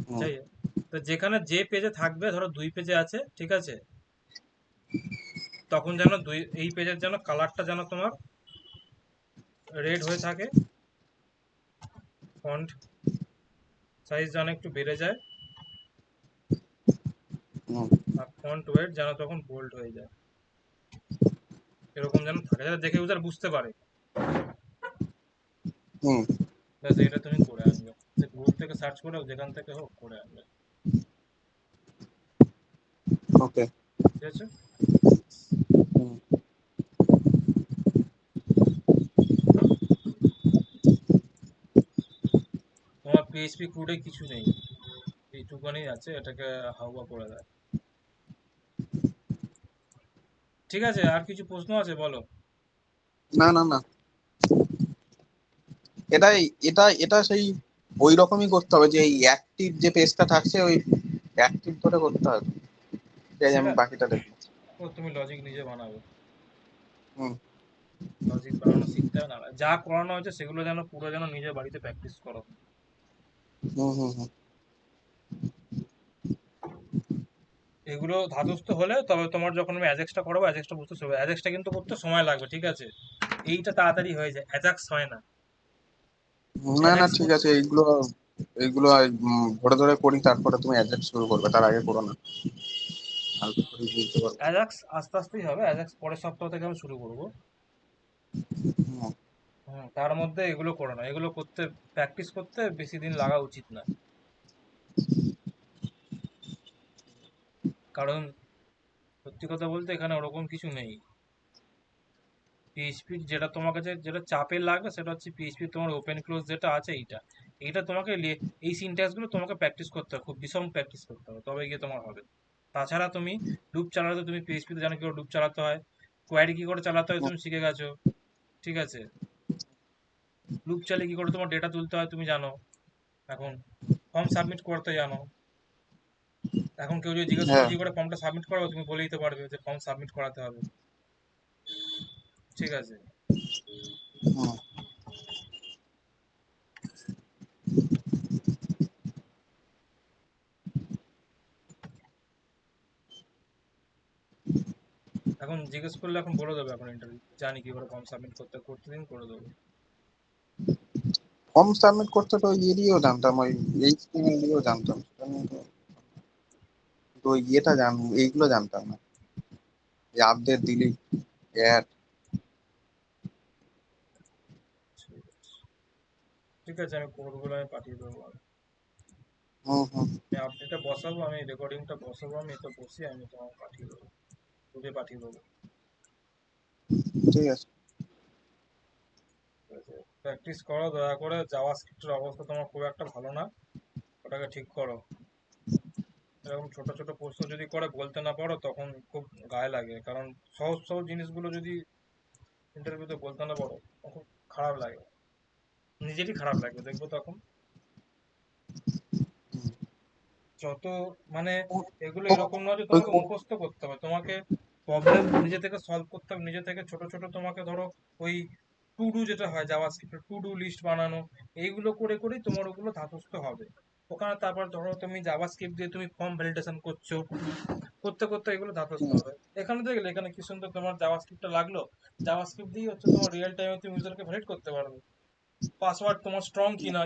হুম যাই হোক, তো যেখানে যে পেজে থাকবে, ধরো 2 পেজে আছে, ঠিক আছে? তখন যেন এই পেজের যেন কালারটা যেন তোমার রেড হয়ে থাকে, ফন্ট সাইজ যেন একটু বেড়ে যায়, হুম আর ফন্ট ওয়েট যেন তখন বোল্ড হয়ে যায়, এরকম যেন থাকে, যাতে দেখে ইউজার বুঝতে পারে। হুম। ব্যাস, এটা তুমি করে আনবে, যে গুগল থেকে সার্চ করে হোক, যেখান থেকে হোক করে আনবে, ওকে। ঠিক আছে? হুম তোমার পিএইচপি কোডে কিছু নেই, এইটুকুনি আছে, এটাকে হাওয়া করে দেয়। ঠিক আছে, আর কিছু প্রশ্ন আছে, বলো। না না না, এটাই এটা এটা সেই ওই রকমই করতে হবে, যে এই অ্যাক্টিভ যে পেজটা থাকছে ওই অ্যাক্টিভ ধরে করতে হবে। ঠিক আছে, আমি সেটা বাকিটা দেখবো। তুমি লজিক নিজে বানাবে, হুম লজিক বানানো শিখতে হবে না, যা করানো হয়েছে সেগুলো যেন পুরো যেন নিজের বাড়িতে প্র্যাকটিস করো। হুম হুম হুম এগুলো ধাতস্থ হলে তবে তোমার যখন আমি অ্যাজেক্সটা করাবো, অ্যাজেক্সটা বুঝতে হবে। অ্যাজেক্সটা কিন্তু করতে সময় লাগবে, ঠিক আছে? এইটা তাড়াতাড়ি হয়ে যায়, অ্যাজাক্স হয় না। না না, অ্যাজাক্স ঠিক আছে, এইগুলো এইগুলো ধরে ধরে করি, তারপরে তুমি অ্যাডজাস্ট শুরু করবে, তার আগে করো না। হালকা করে বুঝতে পারবে। অ্যাজাক্স আস্তে আস্তেই হবে, অ্যাজাক্স পরের সপ্তাহ থেকে আমি শুরু করবো। হুম তার মধ্যে এগুলো করো না, এগুলো করতে প্র্যাকটিস করতে বেশি দিন লাগা উচিত না, কারণ সত্যি কথা বলতে এখানে ওরকম কিছু নেই। পিএইচপির যেটা তোমার কাছে যেটা চাপের লাগবে, সেটা হচ্ছে পিএইচপি তোমার ওপেন ক্লোজ যেটা আছে, এইটা এইটা তোমাকে এই সিনট্যাক্স গুলো তোমাকে প্র্যাকটিস করতে হবে, খুব ভীষণ প্র্যাকটিস করতে হবে, তবে গিয়ে তোমার হবে। তাছাড়া তুমি লুপ চালাতে, তুমি পিএইচপিতে জানো কি করে লুপ চালাতে হয়, কোয়ারি কি করে চালাতে হয় হুম তুমি শিখে গেছো, ঠিক আছে? লুপ চালিয়ে কি করে তোমার ডেটা তুলতে হয় তুমি জানো, এখন ফর্ম সাবমিট করতে জানো। এখন কেউ যদি জিজ্ঞেস করে হ্যাঁ কি করে ফর্মটা সাবমিট করাবো, তুমি বলে দিতে পারবে যে ফর্ম সাবমিট করাতে হবে, ঠিক আছে? হুম। এখন জিজ্ঞেস করলে এখন বলে দেবে, এখন ইন্টারভিউ জানি কি করে ফর্ম সাবমিট করতে, করতে দিন করে দেবো। ফর্ম সাবমিট করতে তো ইয়ে দিয়েও জানতাম, ওই এইচটিএমএল দিয়েও জানতাম, সেটা নিয়ে তো তো ইয়েটা এইগুলো জানতাম না, যে আপডেট ডিলিট অ্যাড। ঠিক আছে, আমি কোডগুলো আমি পাঠিয়ে দেবো। হুম হুম আমি আপডেটটা বসাবো, আমি রেকর্ডিংটা বসাবো, আমি তো বসি আমি তোমাকে পাঠিয়ে দেবো, খুঁজে পাঠিয়ে দেবো। ঠিক আছে। ঠিক আছে, প্র্যাকটিস করো দয়া করে। জাভাস্ক্রিপ্টের অবস্থা তোমার খুব একটা ভালো না, ওটাকে ঠিক করো। এরকম ছোট ছোট প্রশ্ন যদি করে বলতে না পারো তখন খুব গায়ে লাগে, কারণ সহজ সহজ জিনিসগুলো যদি ইন্টারভিউতে বলতে না পারো তখন খুব খারাপ লাগে, নিজেরই খারাপ লাগবে দেখবো তখন। যত মানে এগুলো এরকম নয় যে ওই তোমাকে মুখস্থ করতে হবে, তোমাকে প্রবলেম নিজে থেকে সলভ করতে হবে, নিজে থেকে ছোট ছোট তোমাকে ধরো ওই টু ডু যেটা হয় জাভাস্ক্রিপ্টের টু ডু লিস্ট বানানো, এইগুলো করে করেই তোমার ওগুলো ধাতস্থ হবে ওখানে। তারপর ধরো তুমি জাভাস্ক্রিপ্ট দিয়ে তুমি ফর্ম ভ্যালিডেশন করছো, করতে করতে এগুলো ধাতস্থ হবে। এখানে দেখলে এখানে কি সুন্দর তোমার জাভাস্ক্রিপ্টটা লাগলো, জাভাস্ক্রিপ্ট দিয়ে হচ্ছে তোমার রিয়েল টাইমে তুমি ইউজারকে ভ্যালিড করতে পারবে। পাসওয়ার্ড তোমার স্ট্রং কিনা,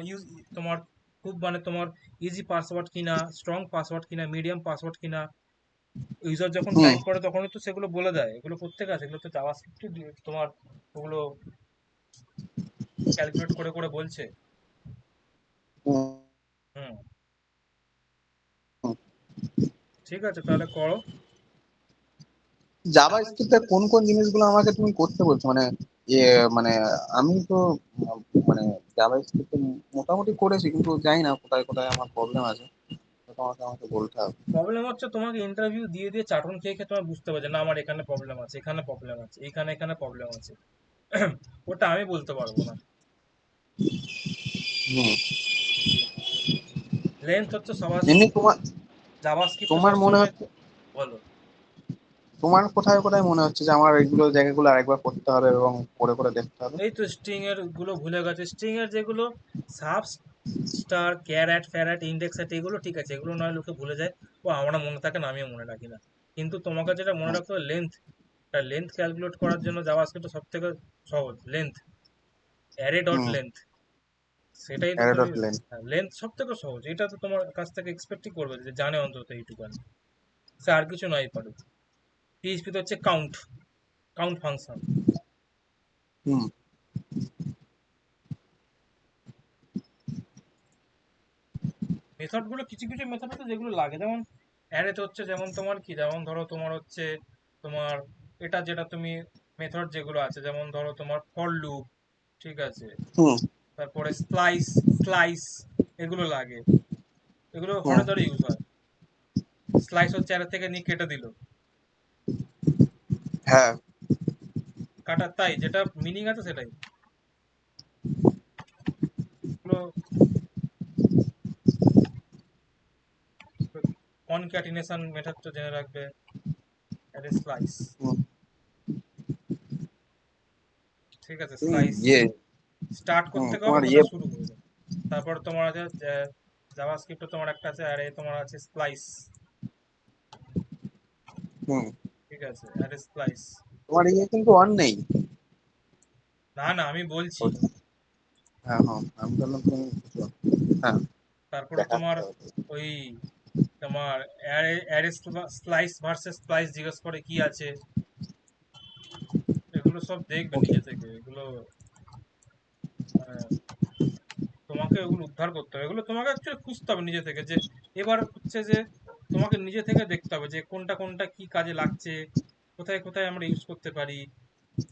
তোমার খুব মানে তোমার ইজি পাসওয়ার্ড কিনা, স্ট্রং পাসওয়ার্ড কিনা, মিডিয়াম পাসওয়ার্ড কিনা, ইউজার যখন হুম টাইপ করে তখনই তো সেগুলো বলে দেয়। এগুলো করতে গেছে এগুলো তো জাভাস্ক্রিপ্ট তোমার ওগুলো ক্যালকুলেট করে করে বলছে। হুম হুম, হুম। ঠিক আছে তাহলে করো। জাভা স্ক্রিপ্টে কোন কোন জিনিসগুলো আমাকে তুমি করতে বলছো, মানে ইয়ে মানে আমি তো মানে জাভা স্ক্রিপ্টে মোটামুটি করেছি, কিন্তু জানি না কোথায় কোথায় আমার প্রবলেম আছে, তো তোমাকে আমাকে বলতে হবে। প্রবলেম হচ্ছে তোমাকে ইন্টারভিউ দিয়ে দিয়ে চাটন খেয়ে খেয়ে তোমার বুঝতে পারছে না আমার এখানে প্রবলেম আছে, এখানে প্রবলেম আছে, এখানে এখানে প্রবলেম আছে। ওটা আমি বলতে পারবো না। হুম। লেন্থ হচ্ছে সবার, এমনি তোমার জাভাস্ক্রিপ্টে তোমার মনে সবসময়। হচ্ছে, বলো। তোমার কোথায় কোথায় মনে হচ্ছে যে আমার এইগুলো জায়গাগুলো আরেকবার করতে হবে এবং করে করে দেখতে হবে? এই তো স্ট্রিং এর গুলো ভুলে গেছে, স্ট্রিং এর যেগুলো সাব স্টার ক্যারেট ফ্যারেট ইন্ডেক্স এট এগুলো ঠিক আছে, এগুলো নয় লোকে ভুলে যায়, ও আমরা মনে থাকে না, আমিও মনে রাখি না। কিন্তু তোমাকে যেটা মনে হুম রাখতে হবে লেন্থ, লেন্থ ক্যালকুলেট করার জন্য জাভাস্ক্রিপ্ট সব থেকে সহজ লেন্থ, অ্যারে ডট হুম। লেন্থ, সেটাই তো তুমি। অ্যাডট লেন। লেন্থ সব থেকে সহজ, এটা তো তোমার কাছ থেকে এক্সপেক্টই করবে যে জানে অন্তত এইটুকানি, সে আর কিছু নাই পারে। পিএইচপি তো হচ্ছে কাউন্ট, কাউন্ট ফাংশন। হুম মেথড গুলো কিছু কিছু মেথড আছে যেগুলো লাগে, যেমন অ্যারেতে হচ্ছে যেমন তোমার কি, যেমন ধরো তোমার হচ্ছে তোমার এটা যেটা তুমি মেথড যেগুলো আছে যেমন ধরো তোমার ফর লুপ, ঠিক আছে, হুম তারপরে স্প্লাইস, স্লাইস, এগুলো লাগে, এগুলো হুম। ঘরে ধরে ইউজ হয়। স্লাইস হচ্ছে অ্যারে থেকে নিয়ে কেটে দিল, হ্যাঁ। কাটা, তাই যেটা মিনিং আছে সেটাই। এগুলো কনক্যাটিনেশন মেথডটা জেনে রাখবে, অ্যারে স্লাইস, হুম। ঠিক আছে, তুমি স্লাইস ইয়ে স্টার্ট হুম করতে কবে তোমার কোথা ইয়ে শুরু করবে। তারপর তোমার আছে জাভাস্ক্রিপ্টে তোমার একটা আছে অ্যারে, তোমার আছে স্প্লাইস, হুম ঠিক আছে, অ্যারে স্প্লাইস। তোমার ইয়ে কিন্তু অন নেই। না না আমি বলছি। ওটা হ্যাঁ হ্যাঁ আমি বললাম তুমি কিছু। হ্যাঁ তারপরে তোমার দেখাচ্ছে ওটা। ওই তোমার array array slice versus splice জিজ্ঞেস করে কি আছে, এগুলো সব দেখবে ওকে। নিজে থেকে এগুলো, মানে তোমাকে ওগুলো উদ্ধার করতে হবে, এগুলো তোমাকে অ্যাকচুয়ালি খুঁজতে হবে নিজে থেকে, যে এবার হচ্ছে যে তোমাকে নিজে থেকে দেখতে হবে যে কোনটা কোনটা কি কাজে লাগছে, কোথায় কোথায় আমরা ইউজ করতে পারি,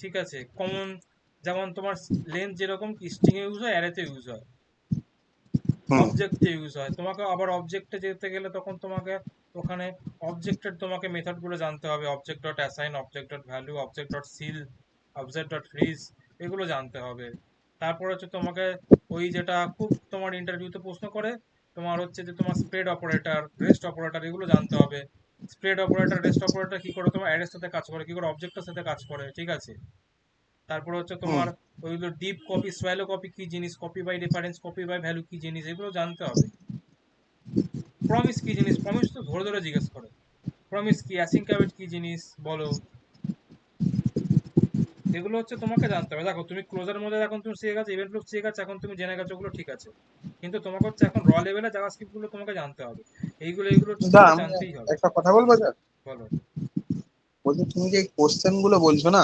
ঠিক আছে। কমন, যেমন তোমার লেন্থ যেরকম স্ট্রিং এ ইউজ হয় অ্যারেতে ইউজ হয়, হুম অবজেক্টে ইউজ হয়, তোমাকে আবার অবজেক্টে যেতে গেলে তখন তোমাকে ওখানে অবজেক্টের তোমাকে মেথড গুলো জানতে হবে, object dot assign, object dot value, object dot seal, object dot fridge, এগুলো জানতে হবে। তারপর হচ্ছে তোমাকে ওই যেটা খুব তোমার ইন্টারভিউতে প্রশ্ন করে, তোমার হচ্ছে যে তোমার স্প্রেড অপারেটর, রেস্ট অপারেটর, এগুলো জানতে হবে। স্প্রেড অপারেটর রেস্ট অপারেটর কি করে তোমার অ্যারের সাথে কাজ করে, কি করে অবজেক্টের সাথে কাজ করে, ঠিক আছে। তারপর হচ্ছে হুম তোমার ওইগুলো ডিপ কপি সোয়ালো কপি কি জিনিস, copy by reference, copy by value কি জিনিস, এগুলো জানতে হবে। প্রমিস কি জিনিস, প্রমিস তো ধরে ধরে জিজ্ঞেস করে, প্রমিস কি, অ্যাসিনক্যাভিট কি জিনিস বলো, এগুলো হচ্ছে তোমাকে জানতে হবে। দেখো তুমি ক্লোজার মধ্যে এখন তুমি শিখে গেছো, ইভেন্ট লুপ শিখে গেছো, এখন তুমি জেনে গেছো ওগুলো ঠিক আছে, কিন্তু তোমাকে হচ্ছে এখন র লেভেলে জাভাস্ক্রিপ্ট গুলো তোমাকে জানতে হবে, এইগুলো এইগুলো হচ্ছে দা তোমাকে আমি জানতেই হবে। একটা কথা বলবো স্যার। বলো। বলছি তুমি যে কোশ্চেন গুলো বলছো না,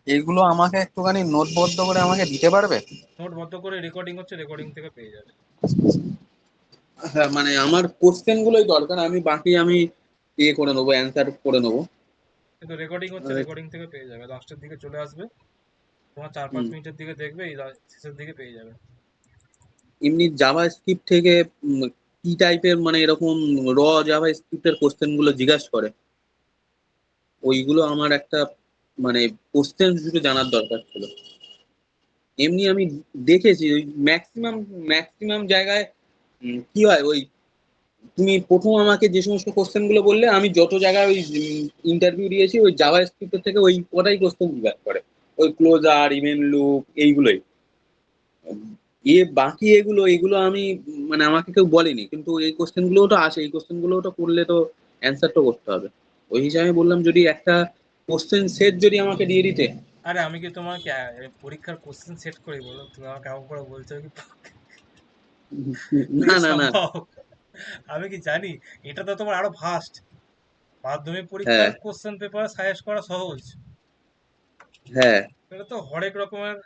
এইগুলো আমাকে একটুখানি নোটবদ্ধ করে আমাকে দিতে পারবে? নোটবদ্ধ করে রেকর্ডিং হচ্ছে, রেকর্ডিং থেকে পেয়ে যাবে। হ্যাঁ মানে আমার কোশ্চেন গুলোই দরকার, আমি বাকি আমি ইয়ে করে নেবো, অ্যান্সার করে নেবো। কিন্তু রেকর্ডিং হচ্ছে, রেকর্ডিং থেকে পেয়ে যাবে, লাস্টের দিকে চলে আসবে, তোমার 4-5 মিনিটের দিকে দেখবে, এই শেষের দিকে পেয়ে যাবে। এমনি জাভা স্ক্রিপ্ট থেকে কি টাইপের মানে এরকম র জাভা স্ক্রিপ্টের কোশ্চেন গুলো জিজ্ঞাসা করে, ওইগুলো আমার একটা মানে কোশ্চেন দুটো জানার দরকার ছিল। এমনি আমি দেখেছি ওই ম্যাক্সিমাম ম্যাক্সিমাম জায়গায় কি হয় ওই, তুমি প্রথম আমাকে যে সমস্ত কোশ্চেন গুলো বললে, আমি যত জায়গায় ওই ইন্টারভিউ দিয়েছি ওই জাভা স্ক্রিপ্টের থেকে ওই কটাই কোশ্চেন জিজ্ঞাসা করে, ওই ক্লোজার ইভেন্ট লুপ এইগুলোই। বাকি এগুলো এগুলো আমি মানে আমাকে কেউ বলেনি, কিন্তু এই কোশ্চেন গুলোও তো আসে, এই কোশ্চেন গুলোও তো করলে তো অ্যান্সার তো করতে হবে। ওই হিসাবে বললাম যদি একটা কোশ্চেন সেট যদি আমাকে দিয়ে দিতে। আরে আমি কি তোমাকে পরীক্ষার কোশ্চেন সেট করি বলো? তুমি আমাকে এমন করে বলছো কি? এটা না কি না না। সম্ভব? আমি কি জানি? এটা তো তোমার আরো ভাস্ট। মাধ্যমিক হ্যাঁ পরীক্ষার কোশ্চেন পেপার সাজেস্ট করা সহজ। হ্যাঁ। এটা তো হরেক রকমের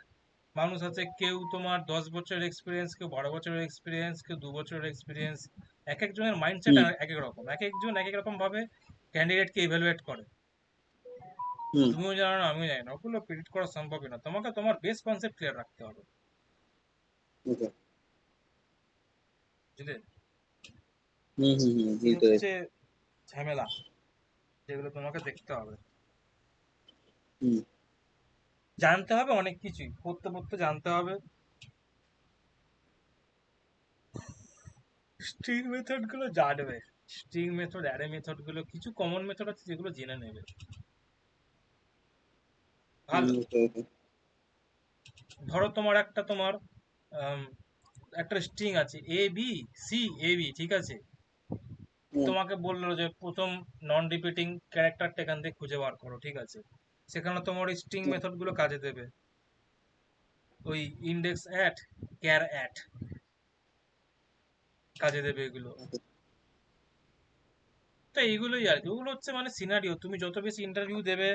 মানুষ আছে, কেউ তোমার 10 বছরের এক্সপিরিয়েন্স, কেউ 12 বছরের এক্সপিরিয়েন্স, কেউ 2 বছরের এক্সপিরিয়েন্স। এক একজনের মাইন্ডসেট হুম এক এক রকম, এক একজন এক এক রকম ভাবে ক্যান্ডিডেটকে ইভ্যালুয়েট করে। হুম। তুমিও জানো না, আমিও জানি না, ওগুলো প্রেডিক্ট করা সম্ভবই না। তোমাকে তোমার বেস কনসেপ্ট ক্লিয়ার রাখতে হবে, Okay. বুঝলে? হুম হুম হুম এই বুঝতে হচ্ছে পেরেছি। ঝামেলা, যেগুলো তোমাকে দেখতে হবে। হুম জানতে হবে অনেক কিছুই, পড়তে পড়তে জানতে হবে। স্ট্রিং মেথড গুলো জানবে, স্ট্রিং মেথড, অ্যারে মেথড গুলো, কিছু কমন মেথড আছে যেগুলো জেনে নেবে, হুম ভালো। বুঝতে পেরেছি। ধরো তোমার একটা তোমার আম, একটা স্ট্রিং আছে A B C A B, ঠিক আছে? হুম তোমাকে বললো যে প্রথম নন রিপিটিং ক্যারেক্টারটা এখান থেকে খুঁজে বার করো, ঠিক আছে? সেখানে তোমার ওই স্ট্রিং হুম মেথড গুলো কাজে দেবে, ওই ইন্ডেক্স অ্যাট, ক্যার অ্যাট কাজে দেবে এগুলো। তো এইগুলোই আর কি, ওগুলো হচ্ছে মানে সিনারিও। তুমি যত বেশি ইন্টারভিউ দেবে,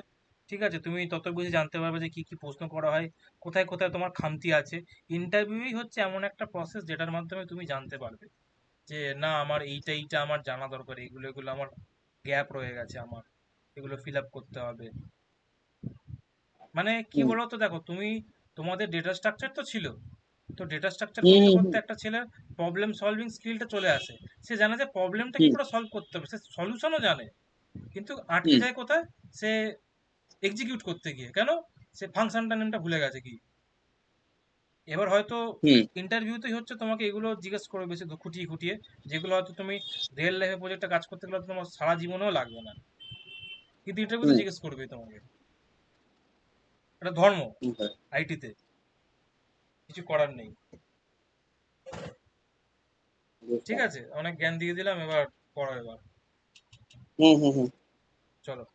ঠিক আছে, তুমি তত বেশি জানতে পারবে যে কি কি প্রশ্ন করা হয়, কোথায় কোথায় তোমার খামতি আছে। ইন্টারভিউই হচ্ছে এমন একটা প্রসেস যেটার মাধ্যমে তুমি জানতে পারবে যে না, আমার এইটা এইটা আমার জানা দরকার, এগুলো এগুলো আমার গ্যাপ রয়ে গেছে, আমার এগুলো ফিল আপ করতে হবে। মানে কি হুম বলো তো, দেখো তুমি, তোমাদের ডেটা স্ট্রাকচার তো ছিল, তো ডেটা স্ট্রাকচার হুম করতে হুম করতে একটা ছেলের প্রবলেম সলভিং স্কিলটা চলে আসে। সে জানে যে প্রবলেমটা কি হুম করে সলভ করতে হবে, সে সলিউশনও জানে, কিন্তু আটকে হুম যায় কোথায়? সে এক্সিকিউট করতে গিয়ে, কেন? সে ফাংশনটা নেমটা ভুলে গেছে কি। এবার হয়তো হুম ইন্টারভিউতেই হচ্ছে তোমাকে এগুলো জিজ্ঞেস করবে বেশি খুঁটিয়ে খুঁটিয়ে, যেগুলো হয়তো তুমি রিয়েল লাইফে প্রজেক্টে কাজ করতে গেলে তোমার সারা জীবনেও লাগবে না, কিন্তু ইন্টারভিউতে হুম জিজ্ঞেস করবে তোমাকে। এটা ধর্ম হুম আইটিতে, কিছু করার নেই। ঠিক বুঝলাম। আছে, অনেক জ্ঞান দিয়ে দিলাম, এবার পড়ো এবার। হুম হুম হুম। চলো।